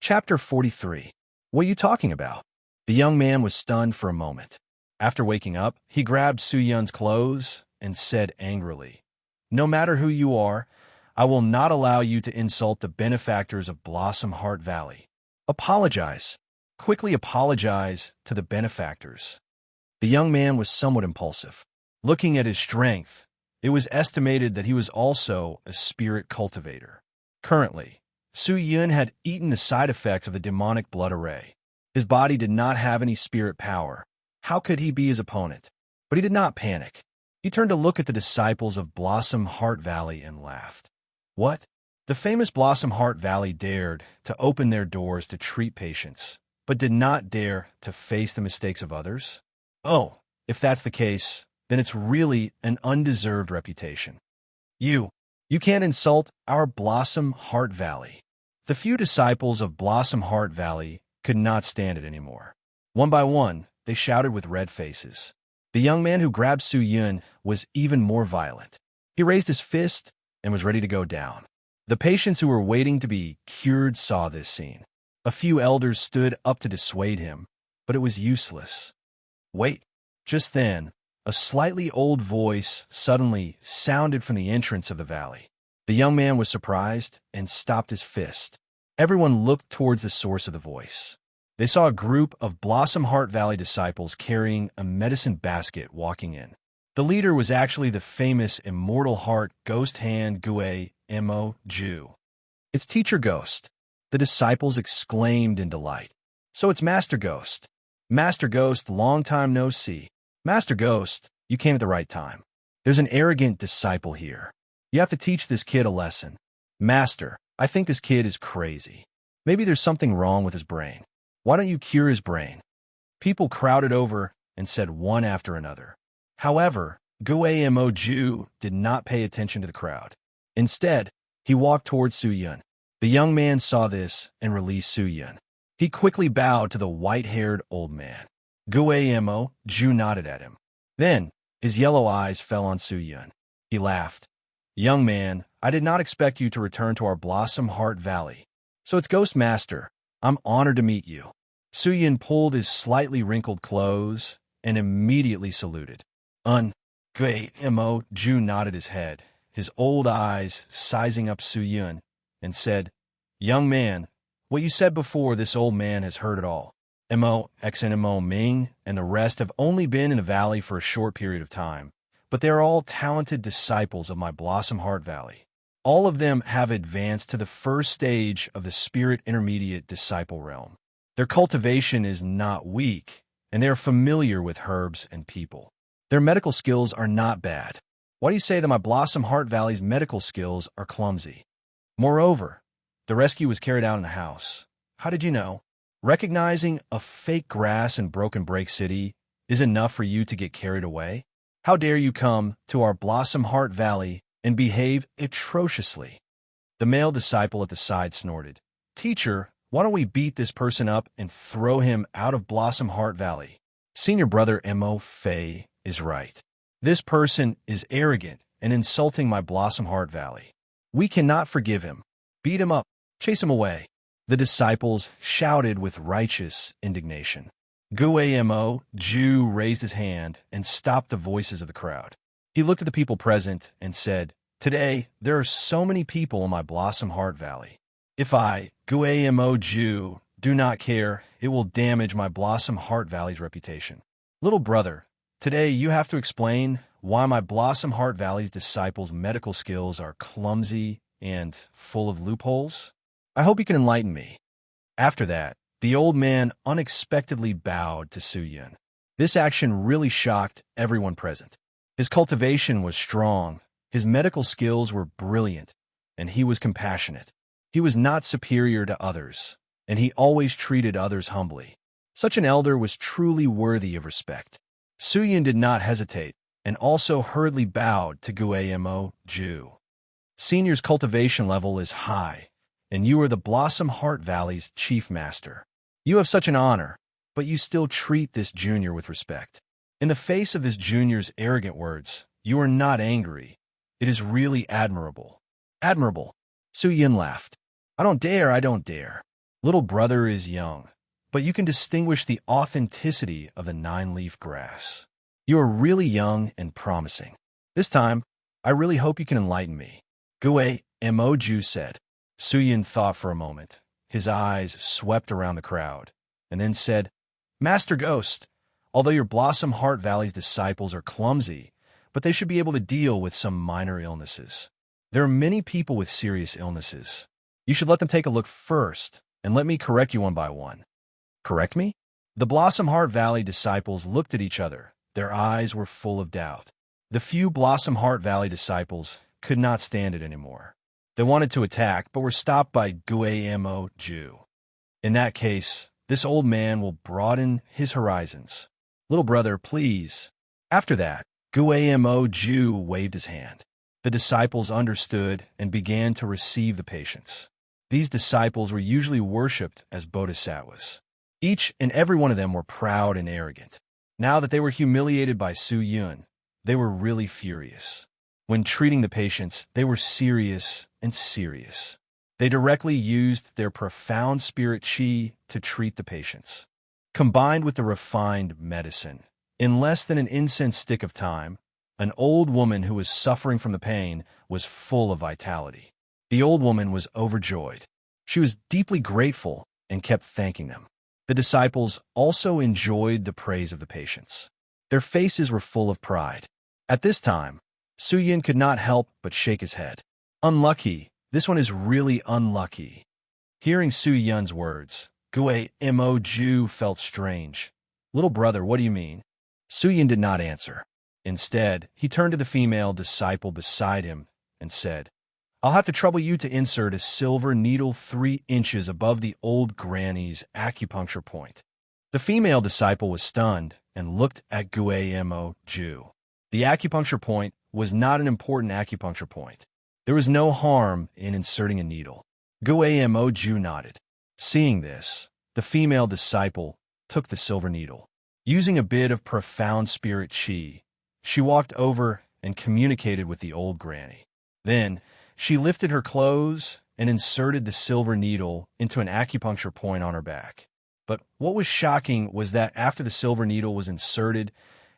Chapter 43. What are you talking about? The young man was stunned for a moment. After waking up, he grabbed Su-yun's clothes and said angrily, "No matter who you are, I will not allow you to insult the benefactors of Blossom Heart Valley. Apologize. Quickly apologize to the benefactors." The young man was somewhat impulsive. Looking at his strength, it was estimated that he was also a spirit cultivator. Currently, Su-yun had eaten the side effects of the demonic blood array. His body did not have any spirit power. How could he be his opponent? But he did not panic. He turned to look at the disciples of Blossom Heart Valley and laughed. What? The famous Blossom Heart Valley dared to open their doors to treat patients, but did not dare to face the mistakes of others? Oh, if that's the case, then it's really an undeserved reputation. You can't insult our Blossom Heart Valley. The few disciples of Blossom Heart Valley could not stand it anymore. One by one, they shouted with red faces. The young man who grabbed Su-yun was even more violent. He raised his fist and was ready to go down. The patients who were waiting to be cured saw this scene. A few elders stood up to dissuade him, but it was useless. Wait. Just then, a slightly old voice suddenly sounded from the entrance of the valley. The young man was surprised and stopped his fist. Everyone looked towards the source of the voice. They saw a group of Blossom Heart Valley disciples carrying a medicine basket walking in. The leader was actually the famous Immortal Heart Ghost Hand Gue Mo Ju. "It's Teacher Ghost," the disciples exclaimed in delight. "So it's Master Ghost. Master Ghost, long time no see. Master Ghost, you came at the right time. There's an arrogant disciple here. You have to teach this kid a lesson. Master, I think this kid is crazy. Maybe there's something wrong with his brain. Why don't you cure his brain?" People crowded over and said one after another. However, Gue Mo Ju did not pay attention to the crowd. Instead, he walked towards Su-yun. The young man saw this and released Su-yun. He quickly bowed to the white-haired old man. Gue Mo Ju nodded at him. Then, his yellow eyes fell on Su-yun. He laughed. "Young man, I did not expect you to return to our Blossom Heart Valley. So it's Ghost Master. I'm honored to meet you." Su-yun pulled his slightly wrinkled clothes and immediately saluted. Gue Mo Ju nodded his head, his old eyes sizing up Su-yun, and said, "Young man, what you said before, this old man has heard it all. Mo, Mo Ming, and the rest have only been in the valley for a short period of time, but they are all talented disciples of my Blossom Heart Valley. All of them have advanced to the first stage of the Spirit Intermediate Disciple Realm. Their cultivation is not weak, and they are familiar with herbs and people. Their medical skills are not bad. Why do you say that my Blossom Heart Valley's medical skills are clumsy? Moreover, the rescue was carried out in the house. How did you know? Recognizing a fake grass in Broken Break City is enough for you to get carried away? How dare you come to our Blossom Heart Valley and behave atrociously?" The male disciple at the side snorted. "Teacher, why don't we beat this person up and throw him out of Blossom Heart Valley? Senior brother Mo Fei is right. This person is arrogant and insulting my Blossom Heart Valley. We cannot forgive him. Beat him up. Chase him away." The disciples shouted with righteous indignation. Gue Mo Ju raised his hand and stopped the voices of the crowd. He looked at the people present and said, "Today, there are so many people in my Blossom Heart Valley. If I, Gue Mo Ju, do not care, it will damage my Blossom Heart Valley's reputation. Little brother, today you have to explain why my Blossom Heart Valley's disciples' medical skills are clumsy and full of loopholes. I hope you can enlighten me." After that, the old man unexpectedly bowed to Su-yun. This action really shocked everyone present. His cultivation was strong, his medical skills were brilliant, and he was compassionate. He was not superior to others, and he always treated others humbly. Such an elder was truly worthy of respect. Su-yun did not hesitate, and also hurriedly bowed to Gue Mo Ju. "Senior's cultivation level is high, and you are the Blossom Heart Valley's chief master. You have such an honor, but you still treat this junior with respect. In the face of this junior's arrogant words, you are not angry. It is really admirable." "Admirable." Su-yun laughed. I don't dare. Little brother is young, but you can distinguish the authenticity of the nine-leaf grass. You are really young and promising. This time, I really hope you can enlighten me. Gue Emoju said. Suyin thought for a moment. His eyes swept around the crowd, and then said, Master Ghost, although your Blossom Heart Valley's disciples are clumsy, but they should be able to deal with some minor illnesses. There are many people with serious illnesses. You should let them take a look first, and let me correct you one by one. Correct me? The Blossom Heart Valley disciples looked at each other. Their eyes were full of doubt. The few Blossom Heart Valley disciples could not stand it anymore. They wanted to attack, but were stopped by Guayamo Ju. In that case, this old man will broaden his horizons. Little brother, please. After that, Guayamo Ju waved his hand. The disciples understood and began to receive the patients. These disciples were usually worshipped as bodhisattvas. Each and every one of them were proud and arrogant. Now that they were humiliated by Su Yun, they were really furious. When treating the patients, they were serious and serious. They directly used their profound spirit qi to treat the patients. Combined with the refined medicine, in less than an incense stick of time, an old woman who was suffering from the pain was full of vitality. The old woman was overjoyed. She was deeply grateful and kept thanking them. The disciples also enjoyed the praise of the patients. Their faces were full of pride. At this time, Su Yin could not help but shake his head. Unlucky. This one is really unlucky. Hearing Su Yun's words, Gue Mo Ju felt strange. Little brother, what do you mean? Su Yin did not answer. Instead, he turned to the female disciple beside him and said, I'll have to trouble you to insert a silver needle 3 inches above the old granny's acupuncture point. The female disciple was stunned and looked at Gue Mo Ju. The acupuncture point was not an important acupuncture point. There was no harm in inserting a needle. Gue Mo Ju nodded. Seeing this, the female disciple took the silver needle. Using a bit of profound spirit qi, she walked over and communicated with the old granny. Then, she lifted her clothes and inserted the silver needle into an acupuncture point on her back. But what was shocking was that after the silver needle was inserted,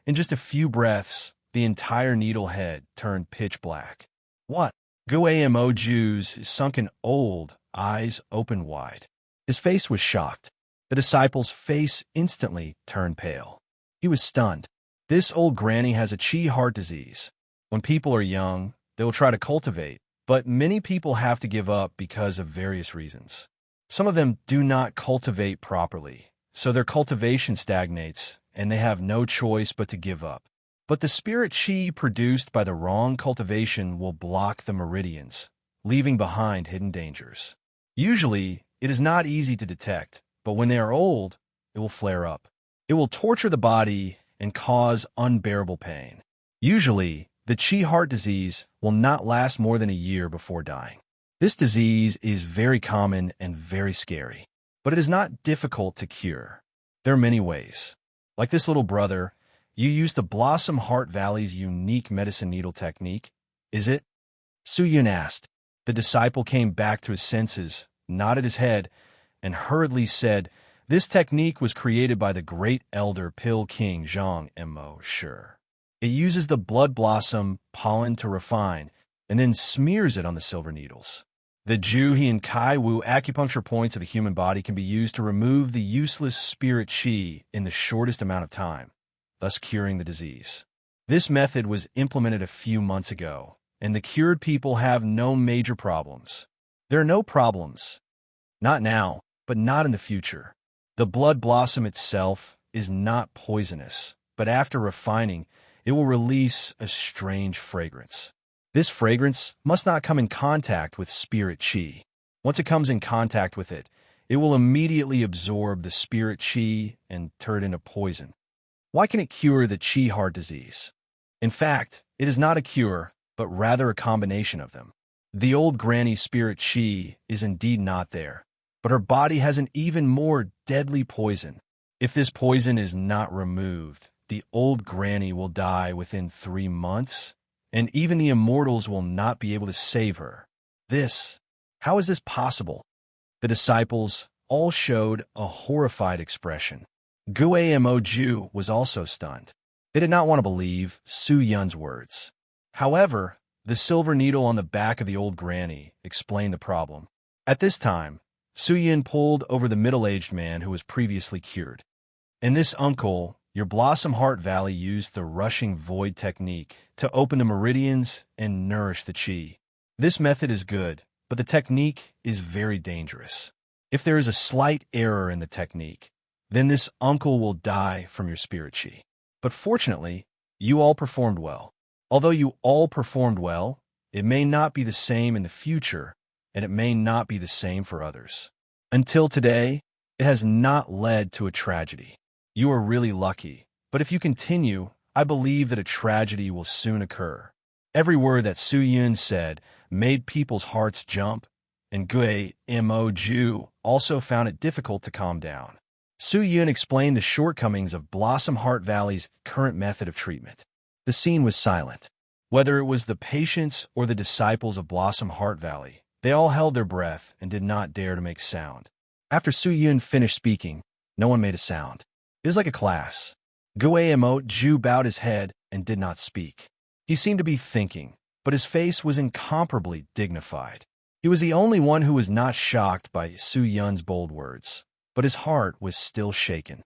in just a few breaths, the entire needle head turned pitch black. What? Gue Mo Ju's sunken old eyes opened wide. His face was shocked. The disciple's face instantly turned pale. He was stunned. This old granny has a qi heart disease. When people are young, they will try to cultivate, but many people have to give up because of various reasons. Some of them do not cultivate properly, so their cultivation stagnates, and they have no choice but to give up. But the spirit qi produced by the wrong cultivation will block the meridians, leaving behind hidden dangers. Usually, it is not easy to detect, but when they are old, it will flare up. It will torture the body and cause unbearable pain. Usually, the qi heart disease will not last more than a year before dying. This disease is very common and very scary, but it is not difficult to cure. There are many ways. Like this little brother, you use the Blossom Heart Valley's unique medicine needle technique, is it? Su Yun asked. The disciple came back to his senses, nodded his head, and hurriedly said, This technique was created by the great elder Pil King Zhang Mo Shi. It uses the blood blossom pollen to refine, and then smears it on the silver needles. The Juhi and Kai Wu acupuncture points of the human body can be used to remove the useless spirit qi in the shortest amount of time, thus curing the disease. This method was implemented a few months ago, and the cured people have no major problems. There are no problems. Not now, but not in the future. The blood blossom itself is not poisonous, but after refining, it will release a strange fragrance. This fragrance must not come in contact with spirit qi. Once it comes in contact with it, it will immediately absorb the spirit qi and turn it into poison. Why can it cure the qi heart disease? In fact, it is not a cure, but rather a combination of them. The old granny's spirit qi is indeed not there, but her body has an even more deadly poison. If this poison is not removed, the old granny will die within 3 months, and even the immortals will not be able to save her. How is this possible? The disciples, all showed a horrified expression. Guamo was also stunned. They did not want to believe Su Yun's words. However, the silver needle on the back of the old granny explained the problem. At this time, Su Yun pulled over the middle-aged man who was previously cured. In this uncle, your Blossom Heart Valley used the rushing void technique to open the meridians and nourish the chi. This method is good, but the technique is very dangerous. If there is a slight error in the technique, then this uncle will die from your spirit chi. But fortunately, you all performed well. Although you all performed well, it may not be the same in the future, and it may not be the same for others. Until today, it has not led to a tragedy. You are really lucky, but if you continue, I believe that a tragedy will soon occur. Every word that Su Yun said made people's hearts jump, and Guamo also found it difficult to calm down. Su Yun explained the shortcomings of Blossom Heart Valley's current method of treatment. The scene was silent. Whether it was the patients or the disciples of Blossom Heart Valley, they all held their breath and did not dare to make sound. After Su Yun finished speaking, no one made a sound. It was like a class. Guamo bowed his head and did not speak. He seemed to be thinking, but his face was incomparably dignified. He was the only one who was not shocked by Su Yun's bold words, but his heart was still shaken.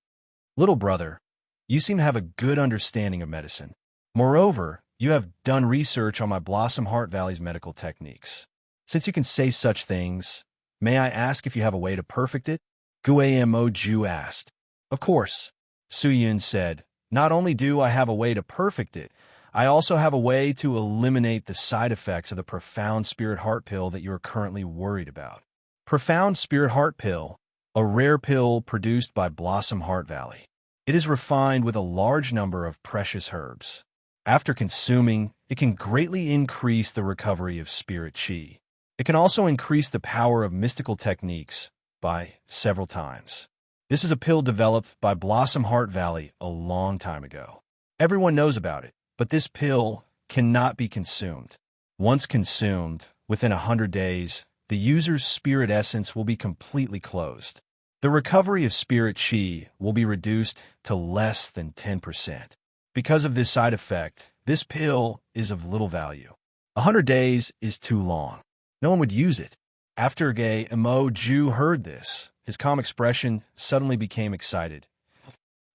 Little brother, you seem to have a good understanding of medicine. Moreover, you have done research on my Blossom Heart Valley's medical techniques. Since you can say such things, may I ask if you have a way to perfect it? Guamo asked. Of course, Su Yun said. Not only do I have a way to perfect it, I also have a way to eliminate the side effects of the Profound Spirit Heart Pill that you are currently worried about. Profound Spirit Heart Pill, a rare pill produced by Blossom Heart Valley. It is refined with a large number of precious herbs. After consuming, it can greatly increase the recovery of spirit chi. It can also increase the power of mystical techniques by several times. This is a pill developed by Blossom Heart Valley a long time ago. Everyone knows about it, but this pill cannot be consumed. Once consumed, within 100 days, the user's spirit essence will be completely closed. The recovery of spirit chi will be reduced to less than 10%. Because of this side effect, this pill is of little value. 100 days is too long. No one would use it. After Guamo heard this, his calm expression suddenly became excited.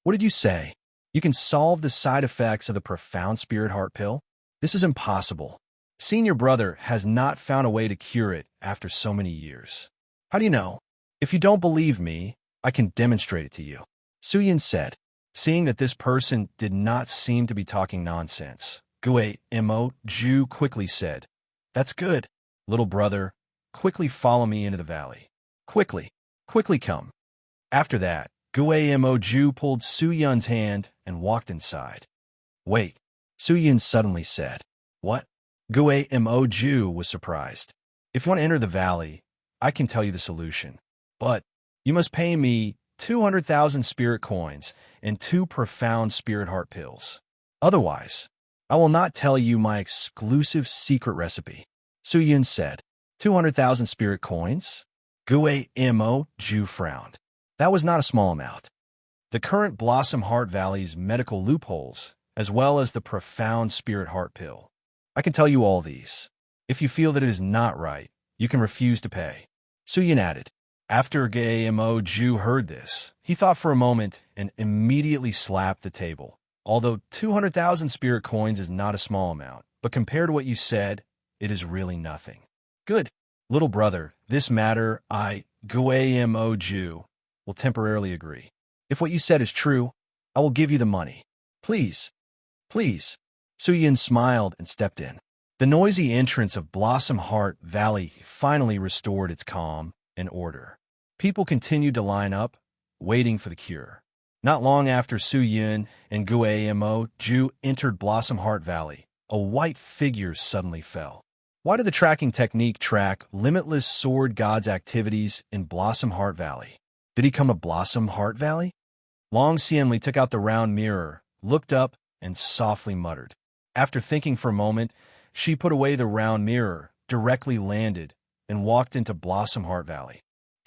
What did you say? You can solve the side effects of the Profound Spirit Heart Pill? This is impossible. Senior brother has not found a way to cure it after so many years. How do you know? If you don't believe me, I can demonstrate it to you. Su Yun said. Seeing that this person did not seem to be talking nonsense, Guamo quickly said, That's good. Little brother, quickly follow me into the valley. Quickly come. After that, Guamo pulled Su Yun's hand and walked inside. Wait, Su Yun suddenly said. What? Guamo was surprised. If you want to enter the valley, I can tell you the solution. But you must pay me 200,000 spirit coins and 2 Profound Spirit Heart Pills. Otherwise, I will not tell you my exclusive secret recipe. Su Yun said. 200,000 spirit coins? Guamo frowned. That was not a small amount. The current Blossom Heart Valley's medical loopholes, as well as the Profound Spirit Heart Pill. I can tell you all these. If you feel that it is not right, you can refuse to pay. Su Yun added. After Guamo heard this, he thought for a moment and immediately slapped the table. Although 200,000 spirit coins is not a small amount, but compared to what you said, it is really nothing. Good. Little brother, this matter Guamo will temporarily agree. If what you said is true, I will give you the money. Please. Su Yun smiled and stepped in. The noisy entrance of Blossom Heart Valley finally restored its calm and order. People continued to line up, waiting for the cure. Not long after Su Yun and Guamo entered Blossom Heart Valley, a white figure suddenly fell. Why did the tracking technique track Limitless Sword God's activities in Blossom Heart Valley? Did he come to Blossom Heart Valley? Long Xianli took out the round mirror, looked up, and softly muttered. After thinking for a moment, she put away the round mirror, directly landed, and walked into Blossom Heart Valley.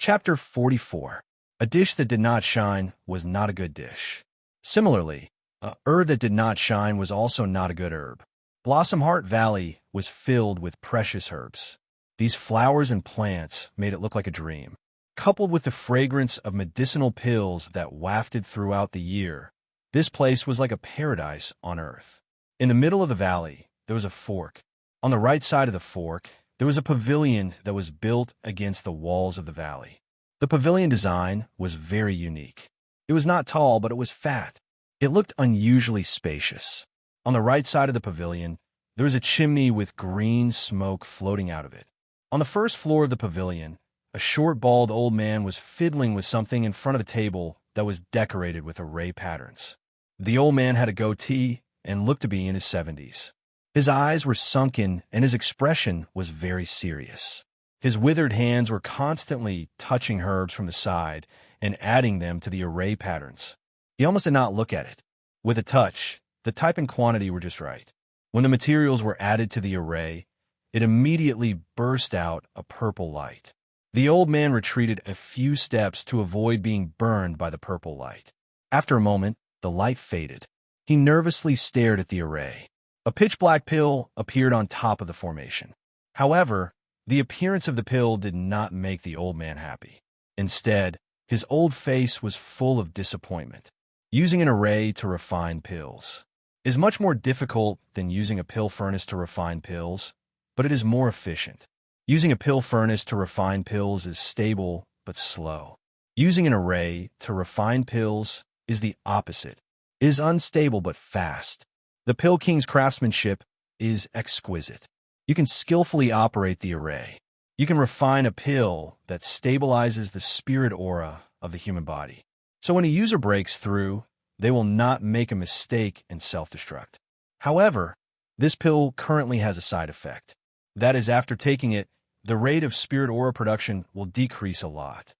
Chapter 44. A dish that did not shine was not a good dish. Similarly, a herb that did not shine was also not a good herb. Blossom Heart Valley was filled with precious herbs. These flowers and plants made it look like a dream. Coupled with the fragrance of medicinal pills that wafted throughout the year, this place was like a paradise on earth. In the middle of the valley, there was a fork. On the right side of the fork, there was a pavilion that was built against the walls of the valley. The pavilion design was very unique. It was not tall, but it was fat. It looked unusually spacious. On the right side of the pavilion, there was a chimney with green smoke floating out of it. On the first floor of the pavilion, a short, bald old man was fiddling with something in front of a table that was decorated with array patterns. The old man had a goatee and looked to be in his 70s. His eyes were sunken and his expression was very serious. His withered hands were constantly touching herbs from the side and adding them to the array patterns. He almost did not look at it. With a touch, the type and quantity were just right. When the materials were added to the array, it immediately burst out a purple light. The old man retreated a few steps to avoid being burned by the purple light. After a moment, the light faded. He nervously stared at the array. A pitch-black pill appeared on top of the formation. However, the appearance of the pill did not make the old man happy. Instead, his old face was full of disappointment. Using an array to refine pills is much more difficult than using a pill furnace to refine pills, but it is more efficient. Using a pill furnace to refine pills is stable but slow. Using an array to refine pills is the opposite. It is unstable but fast. The Pill King's craftsmanship is exquisite. You can skillfully operate the array. You can refine a pill that stabilizes the spirit aura of the human body. So when a user breaks through, they will not make a mistake and self-destruct. However, this pill currently has a side effect. That is, after taking it, the rate of spirit aura production will decrease a lot.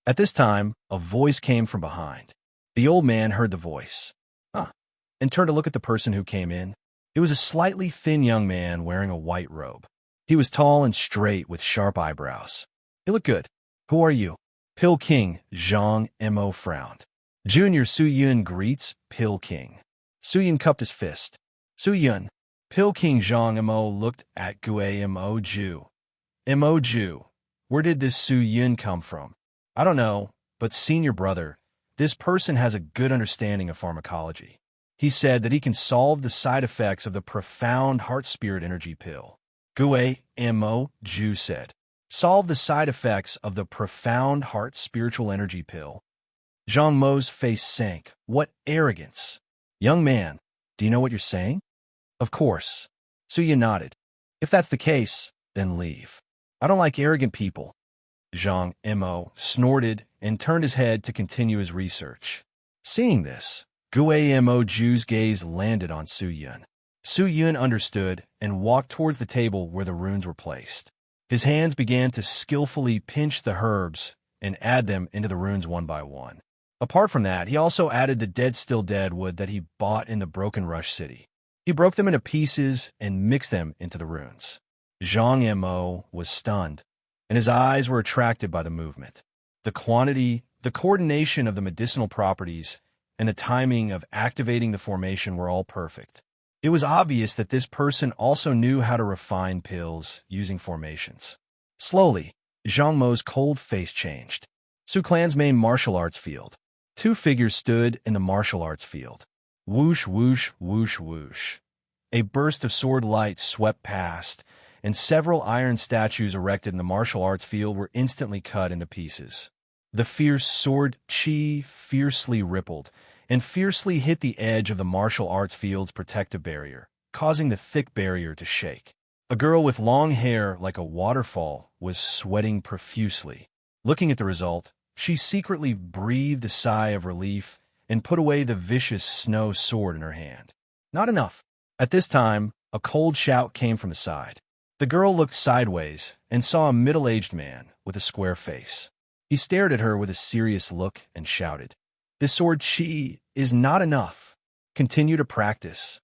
At this time, a voice came from behind. The old man heard the voice, and turned to look at the person who came in. It was a slightly thin young man wearing a white robe. He was tall and straight with sharp eyebrows. He looked good. Who are you? Pill King Zhang Mo frowned. Junior Su Yun greets Pill King. Su Yun cupped his fist. Su Yun. Pill King Zhang Mo looked at Gue Mo Ju. Mo Ju. Where did this Su Yun come from? I don't know, but senior brother, this person has a good understanding of pharmacology. He said that he can solve the side effects of the profound heart-spirit energy pill. Gue Mo Ju said, solve the side effects of the profound heart-spiritual energy pill. Zhang Mo's face sank. What arrogance! Young man, do you know what you're saying? Of course. Suya nodded. If that's the case, then leave. I don't like arrogant people. Zhang Mo snorted and turned his head to continue his research. Seeing this, Gue Mo Ju's gaze landed on Su Yun. Su Yun understood and walked towards the table where the runes were placed. His hands began to skillfully pinch the herbs and add them into the runes one by one. Apart from that, he also added the dead still dead wood that he bought in the Broken Rush City. He broke them into pieces and mixed them into the runes. Zhang Mo was stunned, and his eyes were attracted by the movement. The quantity, the coordination of the medicinal properties, and the timing of activating the formation were all perfect. It was obvious that this person also knew how to refine pills using formations. Slowly, Zhang Mo's cold face changed. Su Clan's main martial arts field. Two figures stood in the martial arts field. Whoosh, whoosh, whoosh, whoosh. A burst of sword light swept past, and several iron statues erected in the martial arts field were instantly cut into pieces. The fierce sword chi fiercely rippled and fiercely hit the edge of the martial arts field's protective barrier, causing the thick barrier to shake. A girl with long hair like a waterfall was sweating profusely. Looking at the result, she secretly breathed a sigh of relief and put away the vicious snow sword in her hand. Not enough. At this time, a cold shout came from the side. The girl looked sideways and saw a middle-aged man with a square face. He stared at her with a serious look and shouted, "This sword chi is not enough. Continue to practice."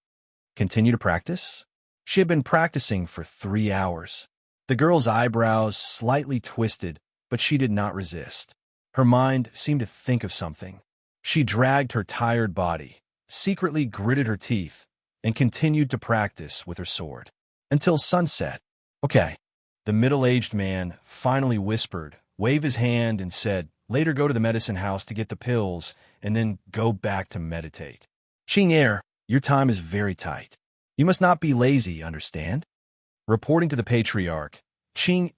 Continue to practice? She had been practicing for 3 hours. The girl's eyebrows slightly twisted but she did not resist. Her mind seemed to think of something. She dragged her tired body, secretly gritted her teeth, and continued to practice with her sword. Until sunset. Okay. The middle-aged man finally whispered, waved his hand, and said, later go to the medicine house to get the pills, and then go back to meditate. Qing your time is very tight. You must not be lazy, understand? Reporting to the patriarch, Qing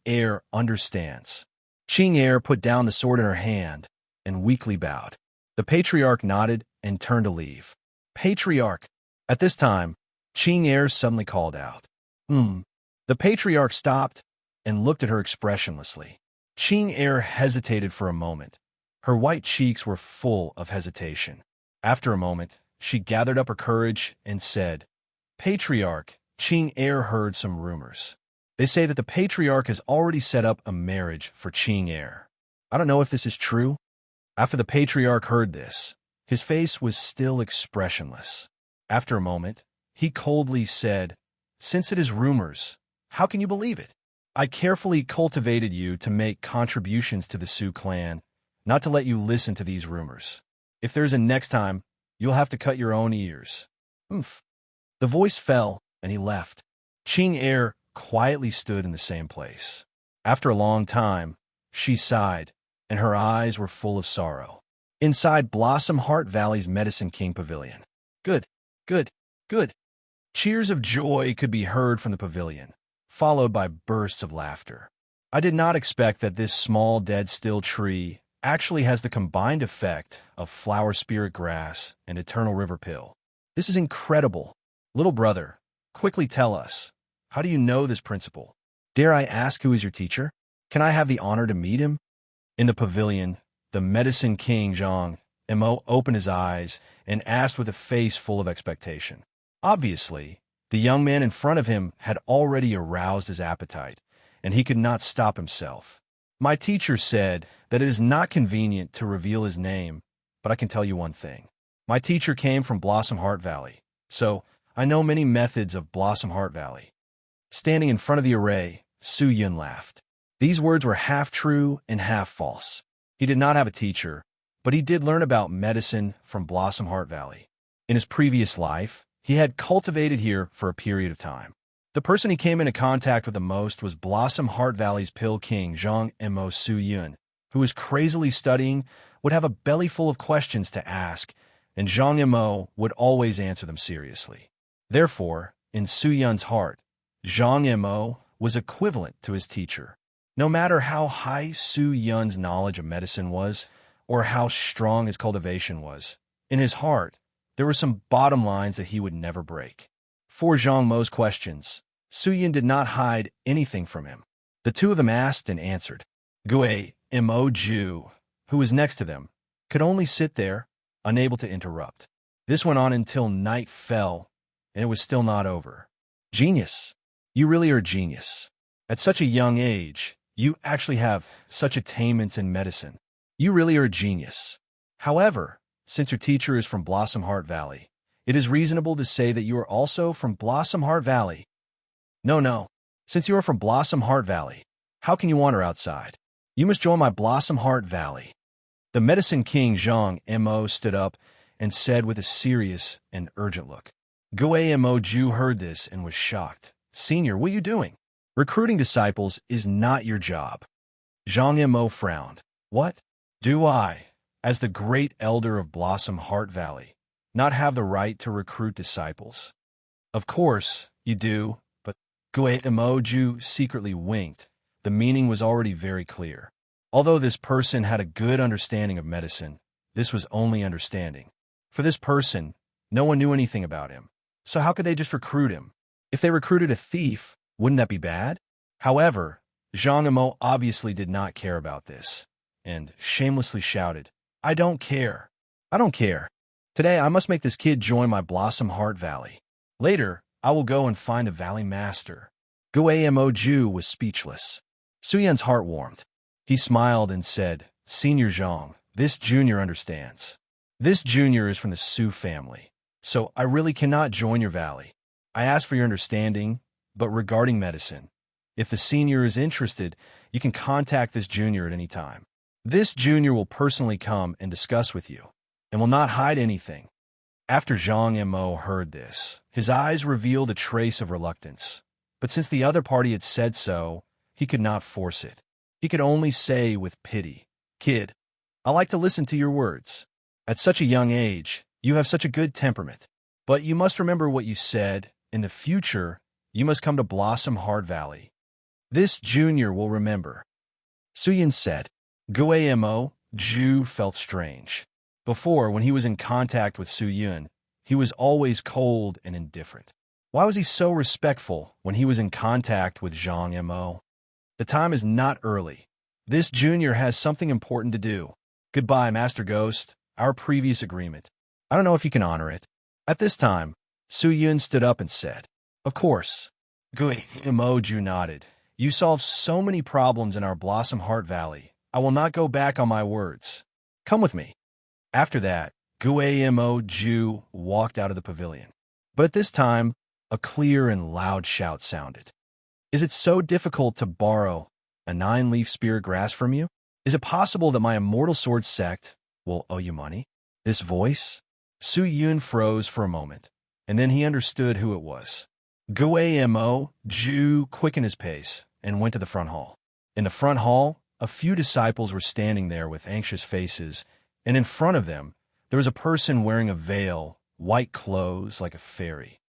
understands. Qing put down the sword in her hand and weakly bowed. The patriarch nodded and turned to leave. Patriarch! At this time, Qing suddenly called out. The patriarch stopped and looked at her expressionlessly. Qing hesitated for a moment. Her white cheeks were full of hesitation. After a moment, she gathered up her courage and said, Patriarch, Qing heard some rumors. They say that the patriarch has already set up a marriage for Qing I don't know if this is true. After the patriarch heard this, his face was still expressionless. After a moment, he coldly said, Since it is rumors, how can you believe it? I carefully cultivated you to make contributions to the Su clan, not to let you listen to these rumors. If there's a next time, you'll have to cut your own ears. The voice fell, and he left. Qing quietly stood in the same place. After a long time, she sighed, and her eyes were full of sorrow. Inside Blossom Heart Valley's Medicine King Pavilion. Good, good, good. Cheers of joy could be heard from the pavilion, followed by bursts of laughter. I did not expect that this small dead still tree actually has the combined effect of flower spirit grass and eternal river pill. This is incredible. Little brother, quickly tell us, how do you know this principle? Dare I ask who is your teacher? Can I have the honor to meet him? In the pavilion, the Medicine King Zhang Mo opened his eyes and asked with a face full of expectation. Obviously, the young man in front of him had already aroused his appetite, and he could not stop himself. My teacher said that it is not convenient to reveal his name, but I can tell you one thing. My teacher came from Blossom Heart Valley, so I know many methods of Blossom Heart Valley. Standing in front of the array, Su Yun laughed. These words were half true and half false. He did not have a teacher, but he did learn about medicine from Blossom Heart Valley. In his previous life, he had cultivated here for a period of time. The person he came into contact with the most was Blossom Heart Valley's Pill King Zhang Mo Su Yun, who was crazily studying, would have a belly full of questions to ask, and Zhang Mo would always answer them seriously. Therefore, in Su Yun's heart, Zhang Mo was equivalent to his teacher. No matter how high Su Yun's knowledge of medicine was, or how strong his cultivation was, in his heart, there were some bottom lines that he would never break. For Zhang Mo's questions, Su Yun did not hide anything from him. The two of them asked and answered. Gui Mo Ju, who was next to them, could only sit there, unable to interrupt. This went on until night fell, and it was still not over. Genius. You really are a genius. At such a young age, you actually have such attainments in medicine. You really are a genius. However, since your teacher is from Blossom Heart Valley, it is reasonable to say that you are also from Blossom Heart Valley. No. Since you are from Blossom Heart Valley, how can you wander outside? You must join my Blossom Heart Valley. The Medicine King Zhang Mo stood up and said with a serious and urgent look. Gui Mo Ju heard this and was shocked. Senior, what are you doing? Recruiting disciples is not your job. Zhang Mo frowned. What? Do I, as the great elder of Blossom Heart Valley, not have the right to recruit disciples? Of course, you do, but Gui Mo Ju secretly winked. The meaning was already very clear. Although this person had a good understanding of medicine, this was only understanding. For this person, no one knew anything about him. So how could they just recruit him? If they recruited a thief, wouldn't that be bad? However, Zhang Mo obviously did not care about this, and shamelessly shouted, I don't care. I don't care. Today I must make this kid join my Blossom Heart Valley. Later, I will go and find a valley master. Gui Mo Ju was speechless. Su Yun's heart warmed. He smiled and said, Senior Zhang, this junior understands. This junior is from the Su family, so I really cannot join your valley. I ask for your understanding, but regarding medicine, if the senior is interested, You can contact this junior at any time. This junior will personally come and discuss with you, and will not hide anything. After Zhang Mo heard this, his eyes revealed a trace of reluctance. But since the other party had said so, he could not force it. He could only say with pity, "Kid, I like to listen to your words. At such a young age, you have such a good temperament. But you must remember what you said. In the future, you must come to Blossom Heart Valley. This junior will remember." Suyin said. Guamo Ju felt strange. Before, when he was in contact with Suyun, he was always cold and indifferent. Why was he so respectful when he was in contact with Zhang Mo? The time is not early. This junior has something important to do. Goodbye, Master Ghost. Our previous agreement. I don't know if you can honor it. At this time, Suyun stood up and said, "Of course." Guamo Ju nodded. "You solved so many problems in our Blossom Heart Valley. I will not go back on my words. Come with me." After that, Guamo Ju walked out of the pavilion. But at this time, a clear and loud shout sounded. "Is it so difficult to borrow a 9-leaf spirit grass from you? Is it possible that my immortal sword sect will owe you money?" This voice? Suyun froze for a moment, and then he understood who it was. Guamo Ju quickened his pace and went to the front hall. In the front hall, a few disciples were standing there with anxious faces, and in front of them, there was a person wearing a veil, white clothes like a fairy.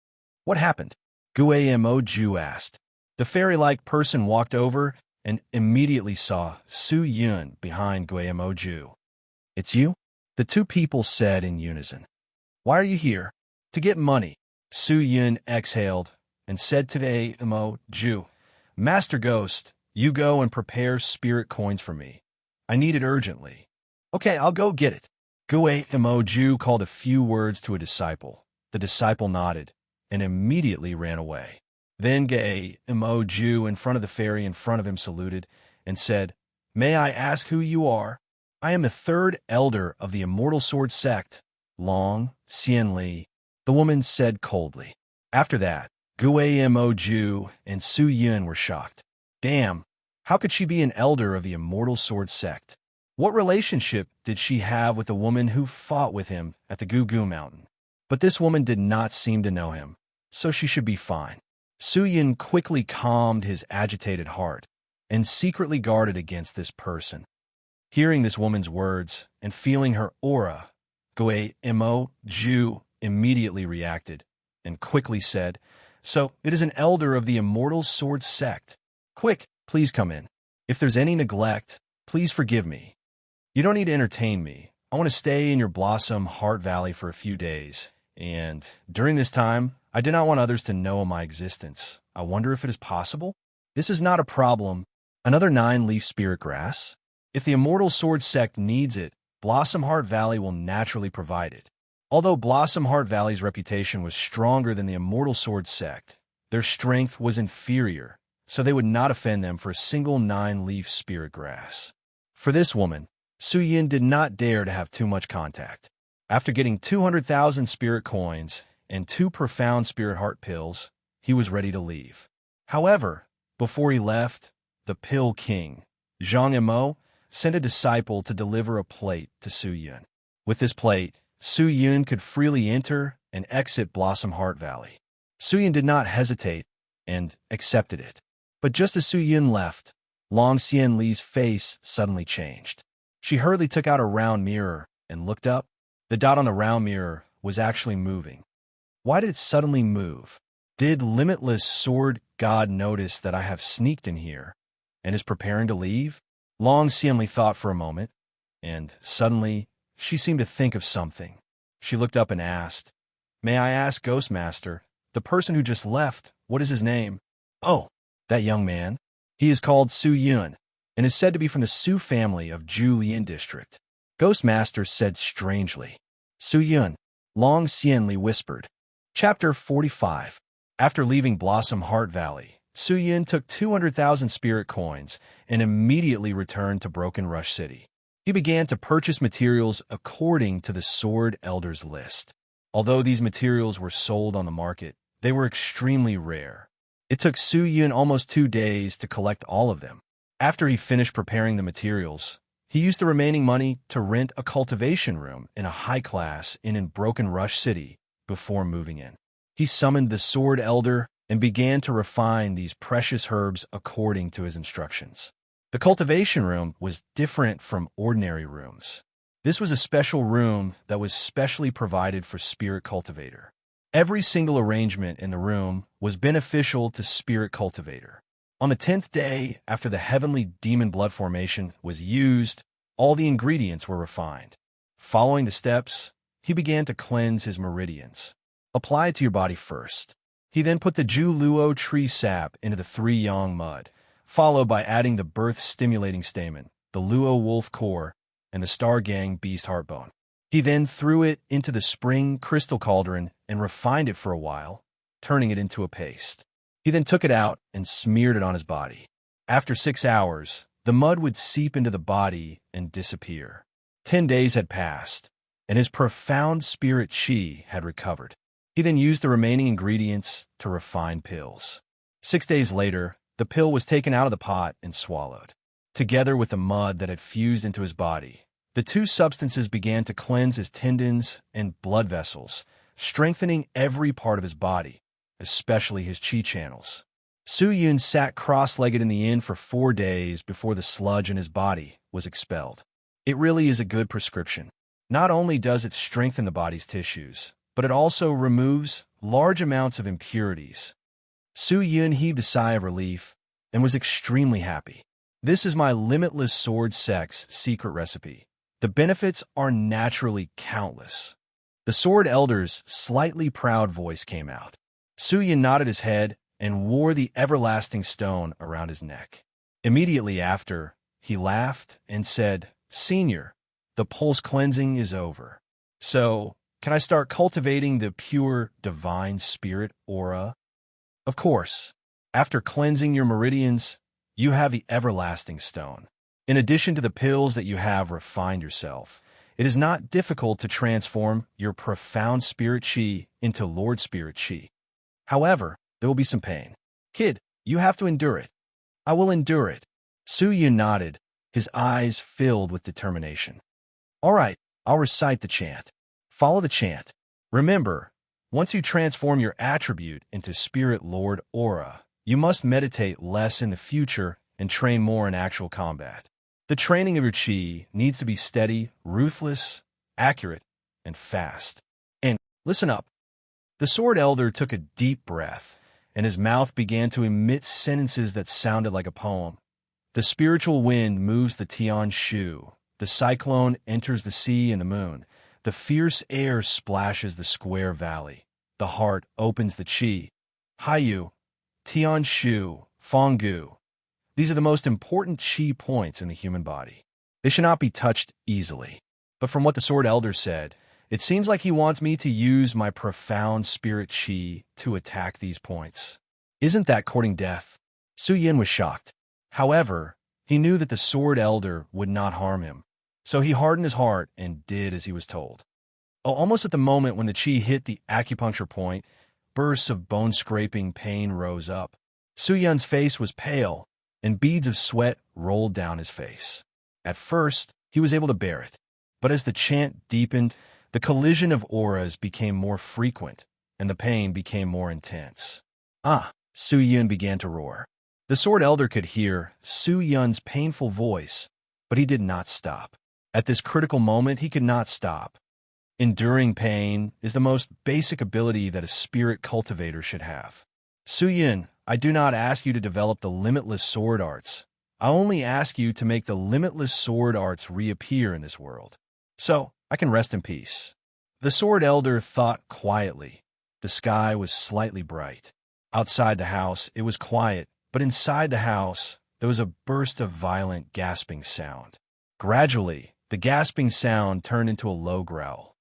"What happened?" Guamo Ju asked. The fairy-like person walked over and immediately saw Suyun behind Guamo Ju. "It's you?" the two people said in unison. "Why are you here?" "To get money." Suyun exhaled and said to Guamo Ju, "Master Ghost, you go and prepare spirit coins for me. I need it urgently." "Okay, I'll go get it." Guamo Ju called a few words to a disciple. The disciple nodded and immediately ran away. Then Guamo Ju, in front of the fairy in front of him, saluted and said, "May I ask who you are?" "I am the third elder of the Immortal Sword Sect, Long Xianli," the woman said coldly. After that, Guamo Ju and Suyun were shocked. Damn, how could she be an elder of the Immortal Sword Sect? What relationship did she have with the woman who fought with him at the Gugu Mountain? But this woman did not seem to know him, so she should be fine. Suyun quickly calmed his agitated heart and secretly guarded against this person. Hearing this woman's words and feeling her aura, Guamo Ju immediately reacted and quickly said, "So it is an elder of the Immortal Sword Sect. Quick, please come in. If there's any neglect, please forgive me. You don't need to entertain me. I want to stay in your Blossom Heart Valley for a few days, and during this time, I do not want others to know of my existence. I wonder if it is possible? This is not a problem. Another 9-leaf spirit grass? If the Immortal Sword Sect needs it, Blossom Heart Valley will naturally provide it." Although Blossom Heart Valley's reputation was stronger than the Immortal Sword Sect, their strength was inferior, so they would not offend them for a single 9-leaf spirit grass. For this woman, Suyun did not dare to have too much contact. After getting 200,000 spirit coins and 2 profound spirit heart pills, he was ready to leave. However, before he left, the Pill King, Zhang Mo, sent a disciple to deliver a plate to Suyun. With this plate, Suyun could freely enter and exit Blossom Heart Valley. Suyun did not hesitate and accepted it. But just as Suyun left, Long Xianli's face suddenly changed. She hurriedly took out a round mirror and looked up. The dot on the round mirror was actually moving. Why did it suddenly move? Did Limitless Sword God notice that I have sneaked in here and is preparing to leave? Long Xianli thought for a moment, and suddenly she seemed to think of something. She looked up and asked, "May I ask, Ghostmaster, the person who just left, what is his name?" "Oh, that young man. He is called Suyun, and is said to be from the Su family of Julian district." Ghostmaster said strangely. "Suyun," Long Xianli whispered. Chapter 45. After leaving Blossom Heart Valley, Suyun took 200,000 spirit coins and immediately returned to Broken Rush City. He began to purchase materials according to the Sword Elder's list. Although these materials were sold on the market, they were extremely rare. It took Suyun almost 2 days to collect all of them. After he finished preparing the materials, he used the remaining money to rent a cultivation room in a high-class inn in Broken Rush City before moving in. He summoned the Sword Elder and began to refine these precious herbs according to his instructions. The cultivation room was different from ordinary rooms. This was a special room that was specially provided for Spirit Cultivator. Every single arrangement in the room was beneficial to Spirit Cultivator. On the 10th day after the heavenly demon blood formation was used, all the ingredients were refined. Following the steps, he began to cleanse his meridians. Apply it to your body first. He then put the Ju Luo tree sap into the 3 yang mud, followed by adding the birth-stimulating stamen, the Luo wolf core, and the Star Gang beast heartbone. He then threw it into the spring crystal cauldron and refined it for a while, turning it into a paste. He then took it out and smeared it on his body. After 6 hours, the mud would seep into the body and disappear. 10 days had passed, and his profound spirit chi had recovered. He then used the remaining ingredients to refine pills. 6 days later, the pill was taken out of the pot and swallowed. Together with the mud that had fused into his body, the 2 substances began to cleanse his tendons and blood vessels, strengthening every part of his body, especially his chi channels. Su Yun sat cross-legged in the inn for 4 days before the sludge in his body was expelled. It really is a good prescription. Not only does it strengthen the body's tissues, but it also removes large amounts of impurities. Su Yun heaved a sigh of relief and was extremely happy. This is my limitless sword sex secret recipe. The benefits are naturally countless. The Sword Elder's slightly proud voice came out. Su Yun nodded his head and wore the everlasting stone around his neck. Immediately after, he laughed and said, "Senior, the pulse cleansing is over. So, can I start cultivating the pure divine spirit aura?" Of course. After cleansing your meridians, you have the everlasting stone. In addition to the pills that you have refined yourself, it is not difficult to transform your profound spirit chi into Lord Spirit Chi. However, there will be some pain. Kid, you have to endure it. I will endure it. Su Yun nodded, his eyes filled with determination. All right, I'll recite the chant. Follow the chant. Remember, once you transform your attribute into Spirit Lord Aura, you must meditate less in the future and train more in actual combat. The training of your chi needs to be steady, ruthless, accurate, and fast. And listen up. The Sword Elder took a deep breath, and his mouth began to emit sentences that sounded like a poem. The spiritual wind moves the Tian Shu. The cyclone enters the sea and the moon. The fierce air splashes the square valley. The heart opens the chi. Haiyu, Tian Shu, Fanggu. These are the most important chi points in the human body. They should not be touched easily. But from what the Sword Elder said, it seems like he wants me to use my profound spirit chi to attack these points. Isn't that courting death? Su Yin was shocked. However, he knew that the Sword Elder would not harm him, so he hardened his heart and did as he was told. Almost at the moment when the chi hit the acupuncture point, bursts of bone-scraping pain rose up. Su Yun's face was pale, and beads of sweat rolled down his face. At first, he was able to bear it, but as the chant deepened, the collision of auras became more frequent, and the pain became more intense. Su Yun began to roar. The Sword Elder could hear Su Yun's painful voice, but he did not stop. At this critical moment, he could not stop. Enduring pain is the most basic ability that a spirit cultivator should have. Su Yun, I do not ask you to develop the limitless sword arts. I only ask you to make the limitless sword arts reappear in this world, so I can rest in peace. The Sword Elder thought quietly. The sky was slightly bright. Outside the house, it was quiet, but inside the house, there was a burst of violent gasping sound. Gradually, the gasping sound turned into a low growl.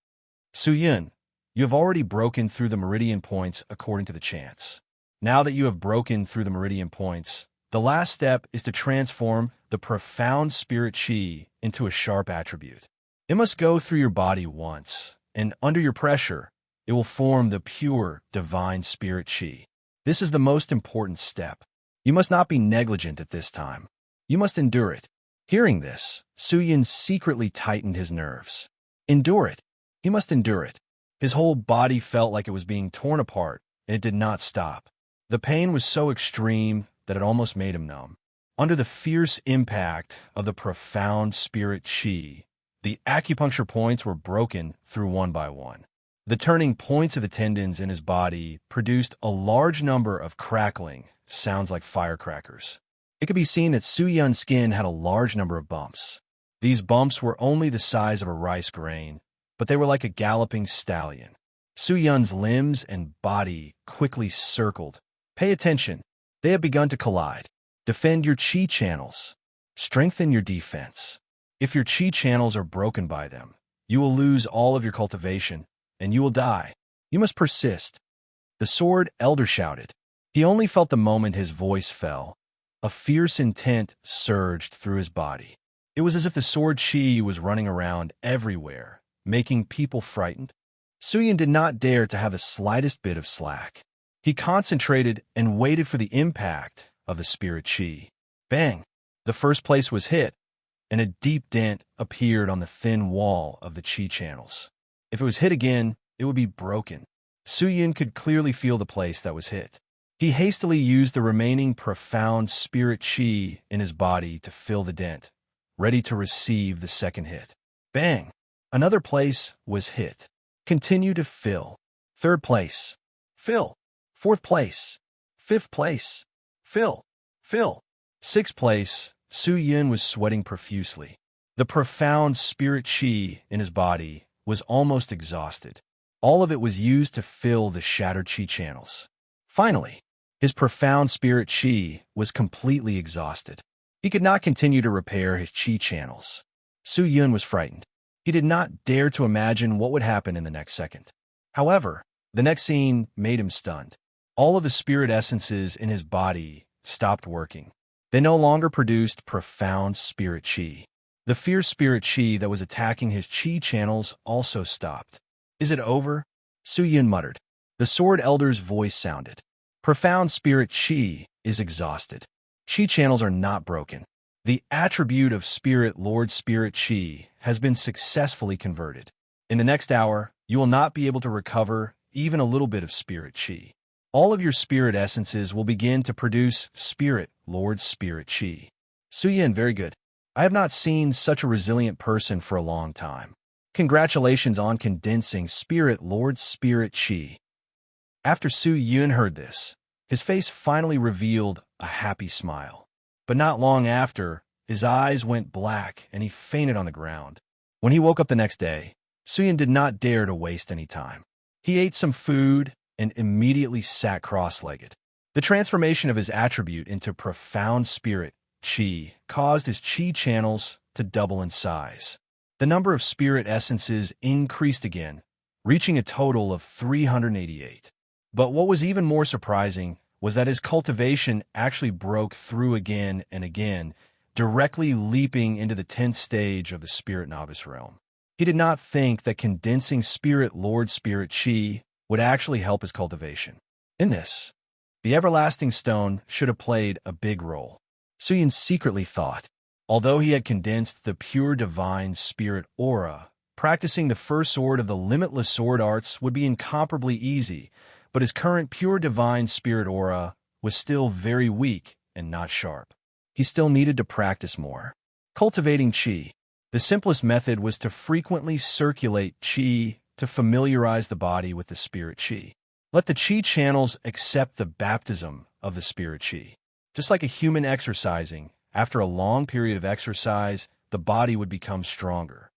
Su Yun, you have already broken through the meridian points according to the chants. Now that you have broken through the meridian points, the last step is to transform the profound spirit chi into a sharp attribute. It must go through your body once, and under your pressure, it will form the pure, divine spirit chi. This is the most important step. You must not be negligent at this time. You must endure it. Hearing this, Su-yin secretly tightened his nerves. Endure it. He must endure it. His whole body felt like it was being torn apart, and it did not stop. The pain was so extreme that it almost made him numb. Under the fierce impact of the profound spirit chi, the acupuncture points were broken through one by one. The turning points of the tendons in his body produced a large number of crackling sounds like firecrackers. It could be seen that Su-yun's skin had a large number of bumps. These bumps were only the size of a rice grain, but they were like a galloping stallion. Su-yun's limbs and body quickly circled. Pay attention. They have begun to collide. Defend your chi channels. Strengthen your defense. If your chi channels are broken by them, you will lose all of your cultivation, and you will die. You must persist. The sword elder shouted. He only felt the moment his voice fell. A fierce intent surged through his body. It was as if the sword chi was running around everywhere, making people frightened. Su-yin did not dare to have the slightest bit of slack. He concentrated and waited for the impact of the spirit chi. Bang! The first place was hit, and a deep dent appeared on the thin wall of the chi channels. If it was hit again, it would be broken. Su-yin could clearly feel the place that was hit. He hastily used the remaining profound spirit chi in his body to fill the dent, ready to receive the second hit. Bang! Another place was hit. Continue to fill. Third place. Fill. Fourth place. Fifth place. Fill. Fill. Sixth place. Su-yin was sweating profusely. The profound spirit chi in his body was almost exhausted. All of it was used to fill the shattered chi channels. Finally, his profound spirit chi was completely exhausted. He could not continue to repair his chi channels. Su-yin was frightened. He did not dare to imagine what would happen in the next second. However, the next scene made him stunned. All of the spirit essences in his body stopped working. They no longer produced profound spirit chi. The fierce spirit chi that was attacking his chi channels also stopped. Is it over? Su-yin muttered. The sword elder's voice sounded. Profound spirit chi is exhausted. Chi channels are not broken. The attribute of Spirit Lord Spirit Chi has been successfully converted. In the next hour, you will not be able to recover even a little bit of Spirit Chi. All of your spirit essences will begin to produce Spirit Lord Spirit Chi. Su-yin, very good. I have not seen such a resilient person for a long time. Congratulations on condensing Spirit Lord Spirit Chi. After Su-yin heard this, his face finally revealed a happy smile. But not long after, his eyes went black and he fainted on the ground. When he woke up the next day, Su-yin did not dare to waste any time. He ate some food and immediately sat cross-legged. The transformation of his attribute into profound spirit chi caused his chi channels to double in size. The number of spirit essences increased again, reaching a total of 388. But what was even more surprising was that his cultivation actually broke through again and again, directly leaping into the 10th stage of the Spirit Novice realm. He did not think that condensing Spirit Lord Spirit Chi would actually help his cultivation. In this, the Everlasting Stone should have played a big role. Su-yin secretly thought, although he had condensed the pure divine spirit aura, practicing the first sword of the limitless sword arts would be incomparably easy, but his current pure divine spirit aura was still very weak and not sharp. He still needed to practice more. Cultivating chi. The simplest method was to frequently circulate chi to familiarize the body with the spirit chi. Let the chi channels accept the baptism of the spirit chi. Just like a human exercising, after a long period of exercise, the body would become stronger.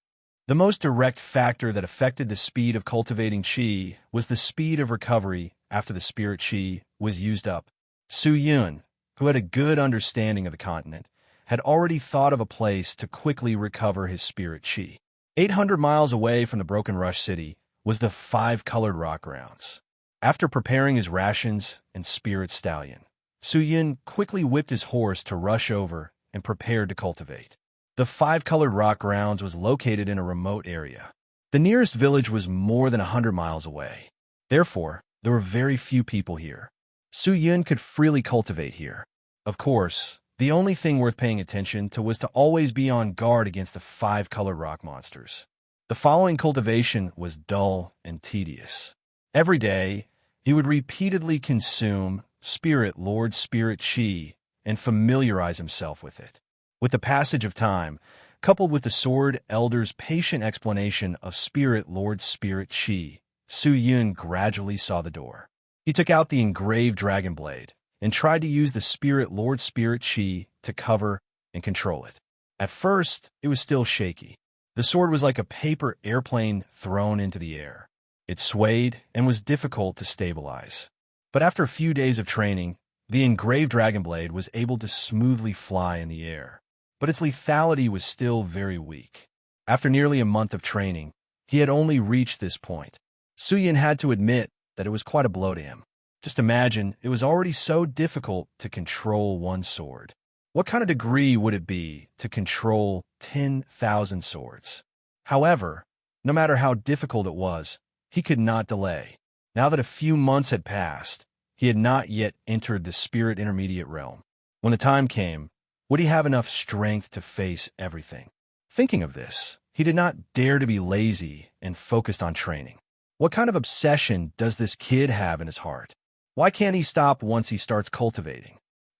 The most direct factor that affected the speed of cultivating chi was the speed of recovery after the spirit chi was used up. Su-yin, who had a good understanding of the continent, had already thought of a place to quickly recover his spirit chi. 800 miles away from the Broken Rush City was the five-colored rock grounds. After preparing his rations and spirit stallion, Su-yin quickly whipped his horse to rush over and prepared to cultivate. The five-colored rock grounds was located in a remote area. The nearest village was more than 100 miles away. Therefore, there were very few people here. Su-yin could freely cultivate here. Of course, The only thing worth paying attention to was to always be on guard against the 5-colored rock monsters. The following cultivation was dull and tedious. Every day, he would repeatedly consume Spirit Lord Spirit Chi and familiarize himself with it. With the passage of time, coupled with the Sword Elder's patient explanation of Spirit Lord Spirit Chi, Su Yun gradually saw the door. He took out the engraved dragon blade and tried to use the Spirit Lord Spirit Chi to cover and control it. At first, it was still shaky. The sword was like a paper airplane thrown into the air. It swayed and was difficult to stabilize. But after a few days of training, the engraved dragon blade was able to smoothly fly in the air. But its lethality was still very weak. After nearly a month of training, he had only reached this point. Su Yun had to admit that it was quite a blow to him. Just imagine, it was already so difficult to control one sword. What kind of degree would it be to control 10,000 swords? However, no matter how difficult it was, he could not delay. Now that a few months had passed, he had not yet entered the spirit intermediate realm. When the time came, would he have enough strength to face everything? Thinking of this, he did not dare to be lazy and focused on training. What kind of obsession does this kid have in his heart? Why can't he stop once he starts cultivating?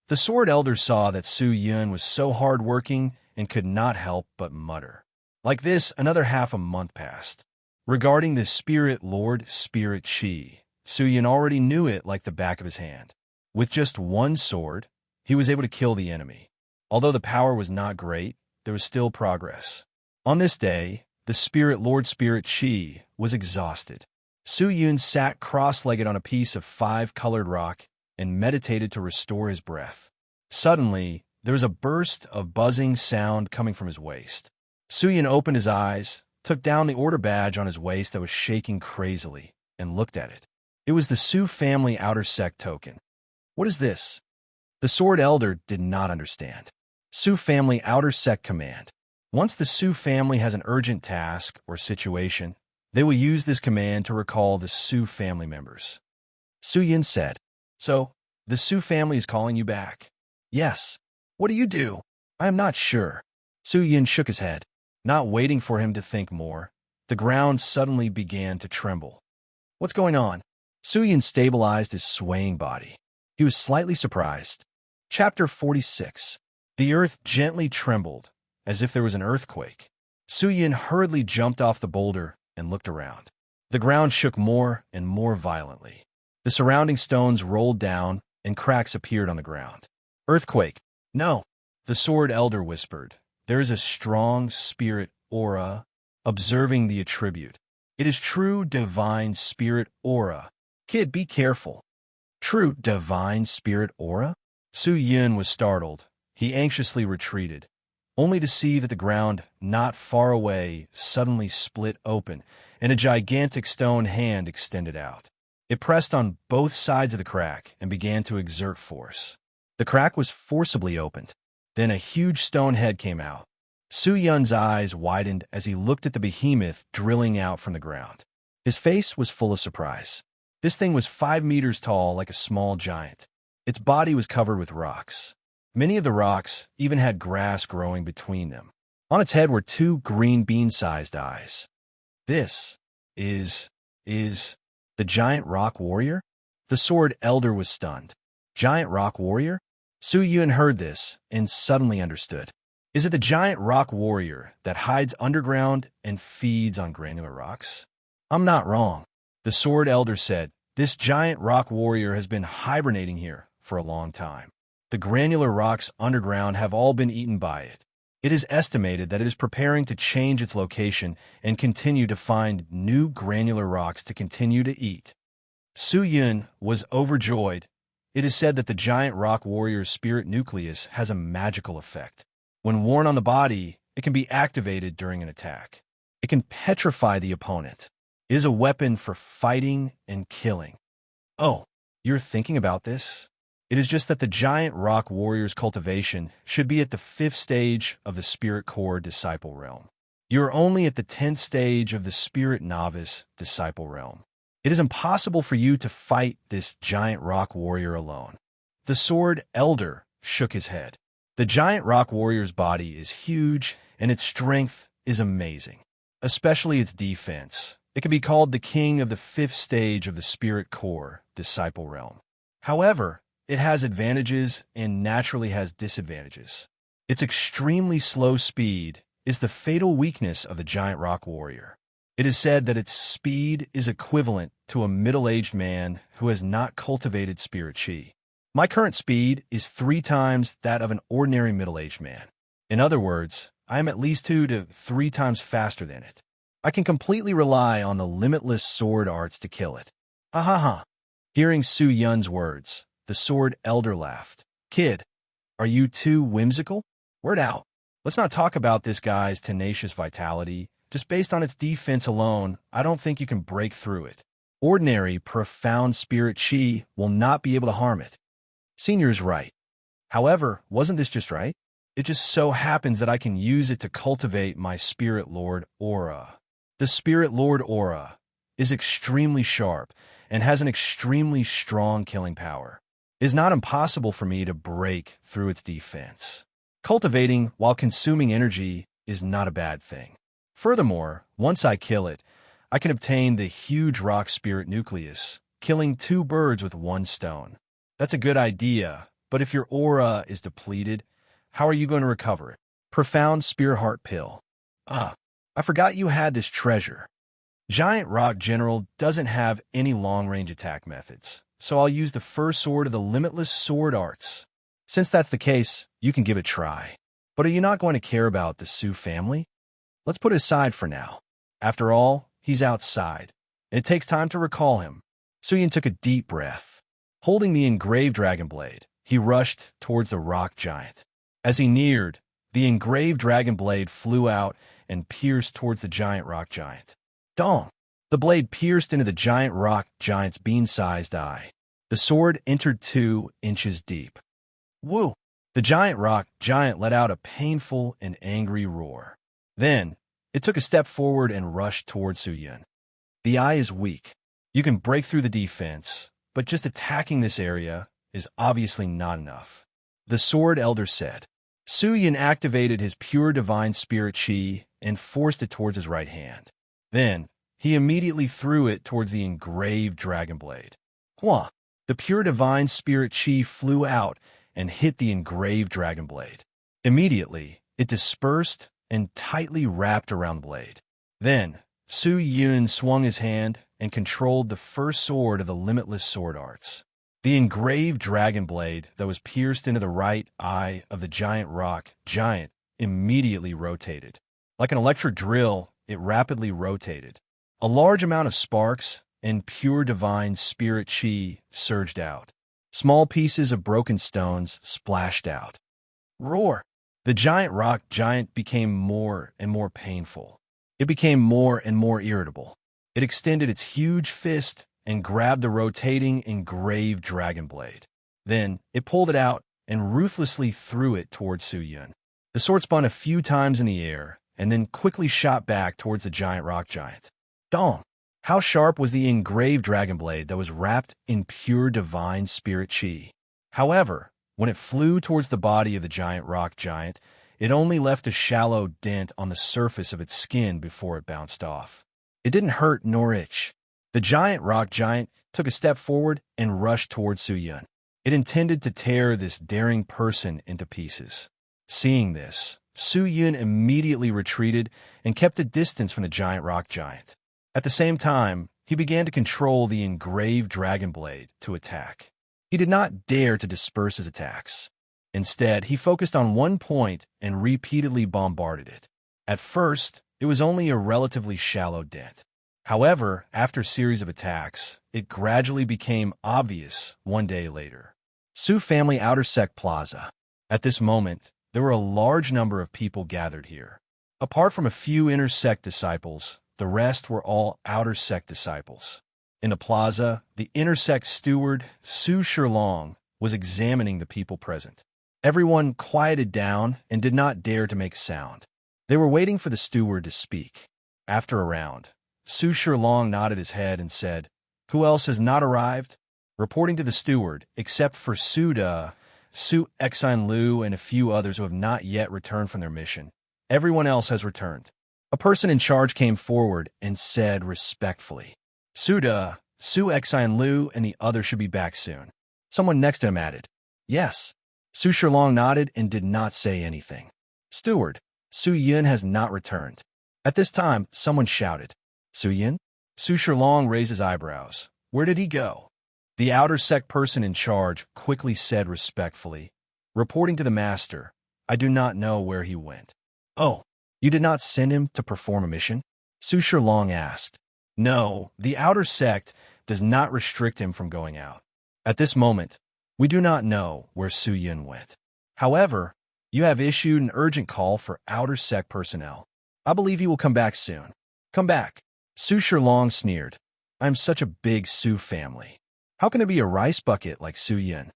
The Sword Elder saw that Su Yun was so hard-working and could not help but mutter. Like this, another half a month passed. Regarding the Spirit Lord Spirit Chi, Su Yun already knew it like the back of his hand. With just one sword, he was able to kill the enemy. Although the power was not great, there was still progress. On this day, the Spirit Lord Spirit Chi was exhausted. Su Yun sat cross-legged on a piece of 5-colored rock and meditated to restore his breath. Suddenly, there was a burst of buzzing sound coming from his waist. Su Yun opened his eyes, took down the order badge on his waist that was shaking crazily, and looked at it. It was the Su family outer sect token. What is this? The Sword Elder did not understand. Su family outer sect command. Once the Su family has an urgent task or situation, they will use this command to recall the Su family members. Su Yun said, "So, the Su family is calling you back?" "Yes." "What do you do?" "I am not sure." Su Yun shook his head. Not waiting for him to think more, the ground suddenly began to tremble. "What's going on?" Su Yun stabilized his swaying body. He was slightly surprised. Chapter 46. The earth gently trembled, as if there was an earthquake. Su Yun hurriedly jumped off the boulder and looked around. The ground shook more and more violently. The surrounding stones rolled down, and cracks appeared on the ground. "Earthquake." "No," the Sword Elder whispered. "There is a strong spirit aura observing the attribute. It is true divine spirit aura. Kid, be careful." "True divine spirit aura?" Su Yun was startled. He anxiously retreated, only to see that the ground not far away suddenly split open, and a gigantic stone hand extended out. It pressed on both sides of the crack and began to exert force. The crack was forcibly opened. Then a huge stone head came out. Su Yun's eyes widened as he looked at the behemoth drilling out from the ground. His face was full of surprise. This thing was 5 meters tall, like a small giant. Its body was covered with rocks. Many of the rocks even had grass growing between them. On its head were 2 green bean-sized eyes. "This is the giant rock warrior?" The Sword Elder was stunned. "Giant rock warrior?" Su Yun heard this and suddenly understood. Is it the giant rock warrior that hides underground and feeds on granular rocks? "I'm not wrong," the Sword Elder said. "This giant rock warrior has been hibernating here for a long time. The granular rocks underground have all been eaten by it. It is estimated that it is preparing to change its location and continue to find new granular rocks to continue to eat." Su Yun was overjoyed. It is said that the giant rock warrior's spirit nucleus has a magical effect. When worn on the body, it can be activated during an attack. It can petrify the opponent. It is a weapon for fighting and killing. "Oh, you're thinking about this?" It is just that the giant rock warrior's cultivation should be at the 5th stage of the Spirit Core Disciple Realm. You are only at the 10th stage of the Spirit Novice Disciple Realm. It is impossible for you to fight this giant rock warrior alone. The Sword Elder shook his head. The giant rock warrior's body is huge, and its strength is amazing, especially its defense. It can be called the king of the fifth stage of the spirit core, disciple realm. However, it has advantages and naturally has disadvantages. Its extremely slow speed is the fatal weakness of the giant rock warrior. It is said that its speed is equivalent to a middle-aged man who has not cultivated spirit chi. My current speed is 3 times that of an ordinary middle-aged man. In other words, I am at least 2 to 3 times faster than it. I can completely rely on the limitless sword arts to kill it. Ha. Hearing Su Yun's words, the sword elder laughed. Kid, are you too whimsical? Word out. Let's not talk about this guy's tenacious vitality. Just based on its defense alone, I don't think you can break through it. Ordinary, profound spirit chi will not be able to harm it. Senior's right. However, wasn't this just right? It just so happens that I can use it to cultivate my Spirit Lord aura. The Spirit Lord aura is extremely sharp and has an extremely strong killing power. It is not impossible for me to break through its defense. Cultivating while consuming energy is not a bad thing. Furthermore, once I kill it, I can obtain the huge rock spirit nucleus, killing 2 birds with 1 stone. That's a good idea, but if your aura is depleted, how are you going to recover it? Profound Spear Heart Pill. I forgot you had this treasure. Giant Rock General doesn't have any long-range attack methods, so I'll use the first sword of the limitless sword arts. Since that's the case, you can give it a try. But are you not going to care about the Su family? Let's put it aside for now. After all, he's outside, and it takes time to recall him. Suyin took a deep breath. Holding the engraved dragon blade, he rushed towards the rock giant. As he neared, the engraved dragon blade flew out and pierced towards the giant rock giant. Dong! The blade pierced into the giant rock giant's bean-sized eye. The sword entered 2 inches deep. Woo! The giant rock giant let out a painful and angry roar. Then, it took a step forward and rushed towards Su Yun. The eye is weak. You can break through the defense, but just attacking this area is obviously not enough. The Sword Elder said. Su Yun activated his pure divine spirit chi and forced it towards his right hand. Then, he immediately threw it towards the engraved dragon blade. Hua! The pure divine spirit chi flew out and hit the engraved dragon blade. Immediately, it dispersed and tightly wrapped around the blade. Then, Su Yun swung his hand and controlled the first sword of the limitless sword arts. The engraved dragon blade that was pierced into the right eye of the giant rock giant immediately rotated. Like an electric drill, it rapidly rotated. A large amount of sparks and pure divine spirit chi surged out. Small pieces of broken stones splashed out. Roar! The giant rock giant became more and more painful. It became more and more irritable. It extended its huge fist and grabbed the rotating engraved dragon blade. Then, it pulled it out and ruthlessly threw it towards Su Yun. The sword spun a few times in the air and then quickly shot back towards the giant rock giant. Dong! How sharp was the engraved dragon blade that was wrapped in pure divine spirit chi. However, when it flew towards the body of the giant rock giant, it only left a shallow dent on the surface of its skin before it bounced off. It didn't hurt nor itch. The giant rock giant took a step forward and rushed towards Su Yun. It intended to tear this daring person into pieces. Seeing this, Su Yun immediately retreated and kept a distance from the giant rock giant. At the same time, he began to control the engraved dragon blade to attack. He did not dare to disperse his attacks. Instead, he focused on one point and repeatedly bombarded it. At first, it was only a relatively shallow dent. However, after a series of attacks, it gradually became obvious one day later. Su Family Outer Sect Plaza. At this moment, there were a large number of people gathered here. Apart from a few inner sect disciples, the rest were all outer sect disciples. In the plaza, the inner sect steward, Su Shilong, was examining the people present. Everyone quieted down and did not dare to make a sound. They were waiting for the steward to speak. After a round, Su Shilong nodded his head and said, "Who else has not arrived?" Reporting to the steward, except for Suda, Su Exine Liu, and a few others who have not yet returned from their mission. Everyone else has returned. A person in charge came forward and said respectfully, Su Exine Liu and the others should be back soon. Someone next to him added, Yes. Su Shilong nodded and did not say anything. Steward, Su Yun has not returned. At this time, someone shouted, Su Yun? Su Shilong raised his eyebrows. Where did he go? The outer sect person in charge quickly said respectfully, reporting to the master, I do not know where he went. Oh, you did not send him to perform a mission? Su Shilong asked. No, the outer sect does not restrict him from going out. At this moment, we do not know where Su Yun went. However, you have issued an urgent call for outer sect personnel. I believe he will come back soon. Come back. Su Shilong sneered. I'm such a big Su family. How can there be a rice bucket like Su Yun?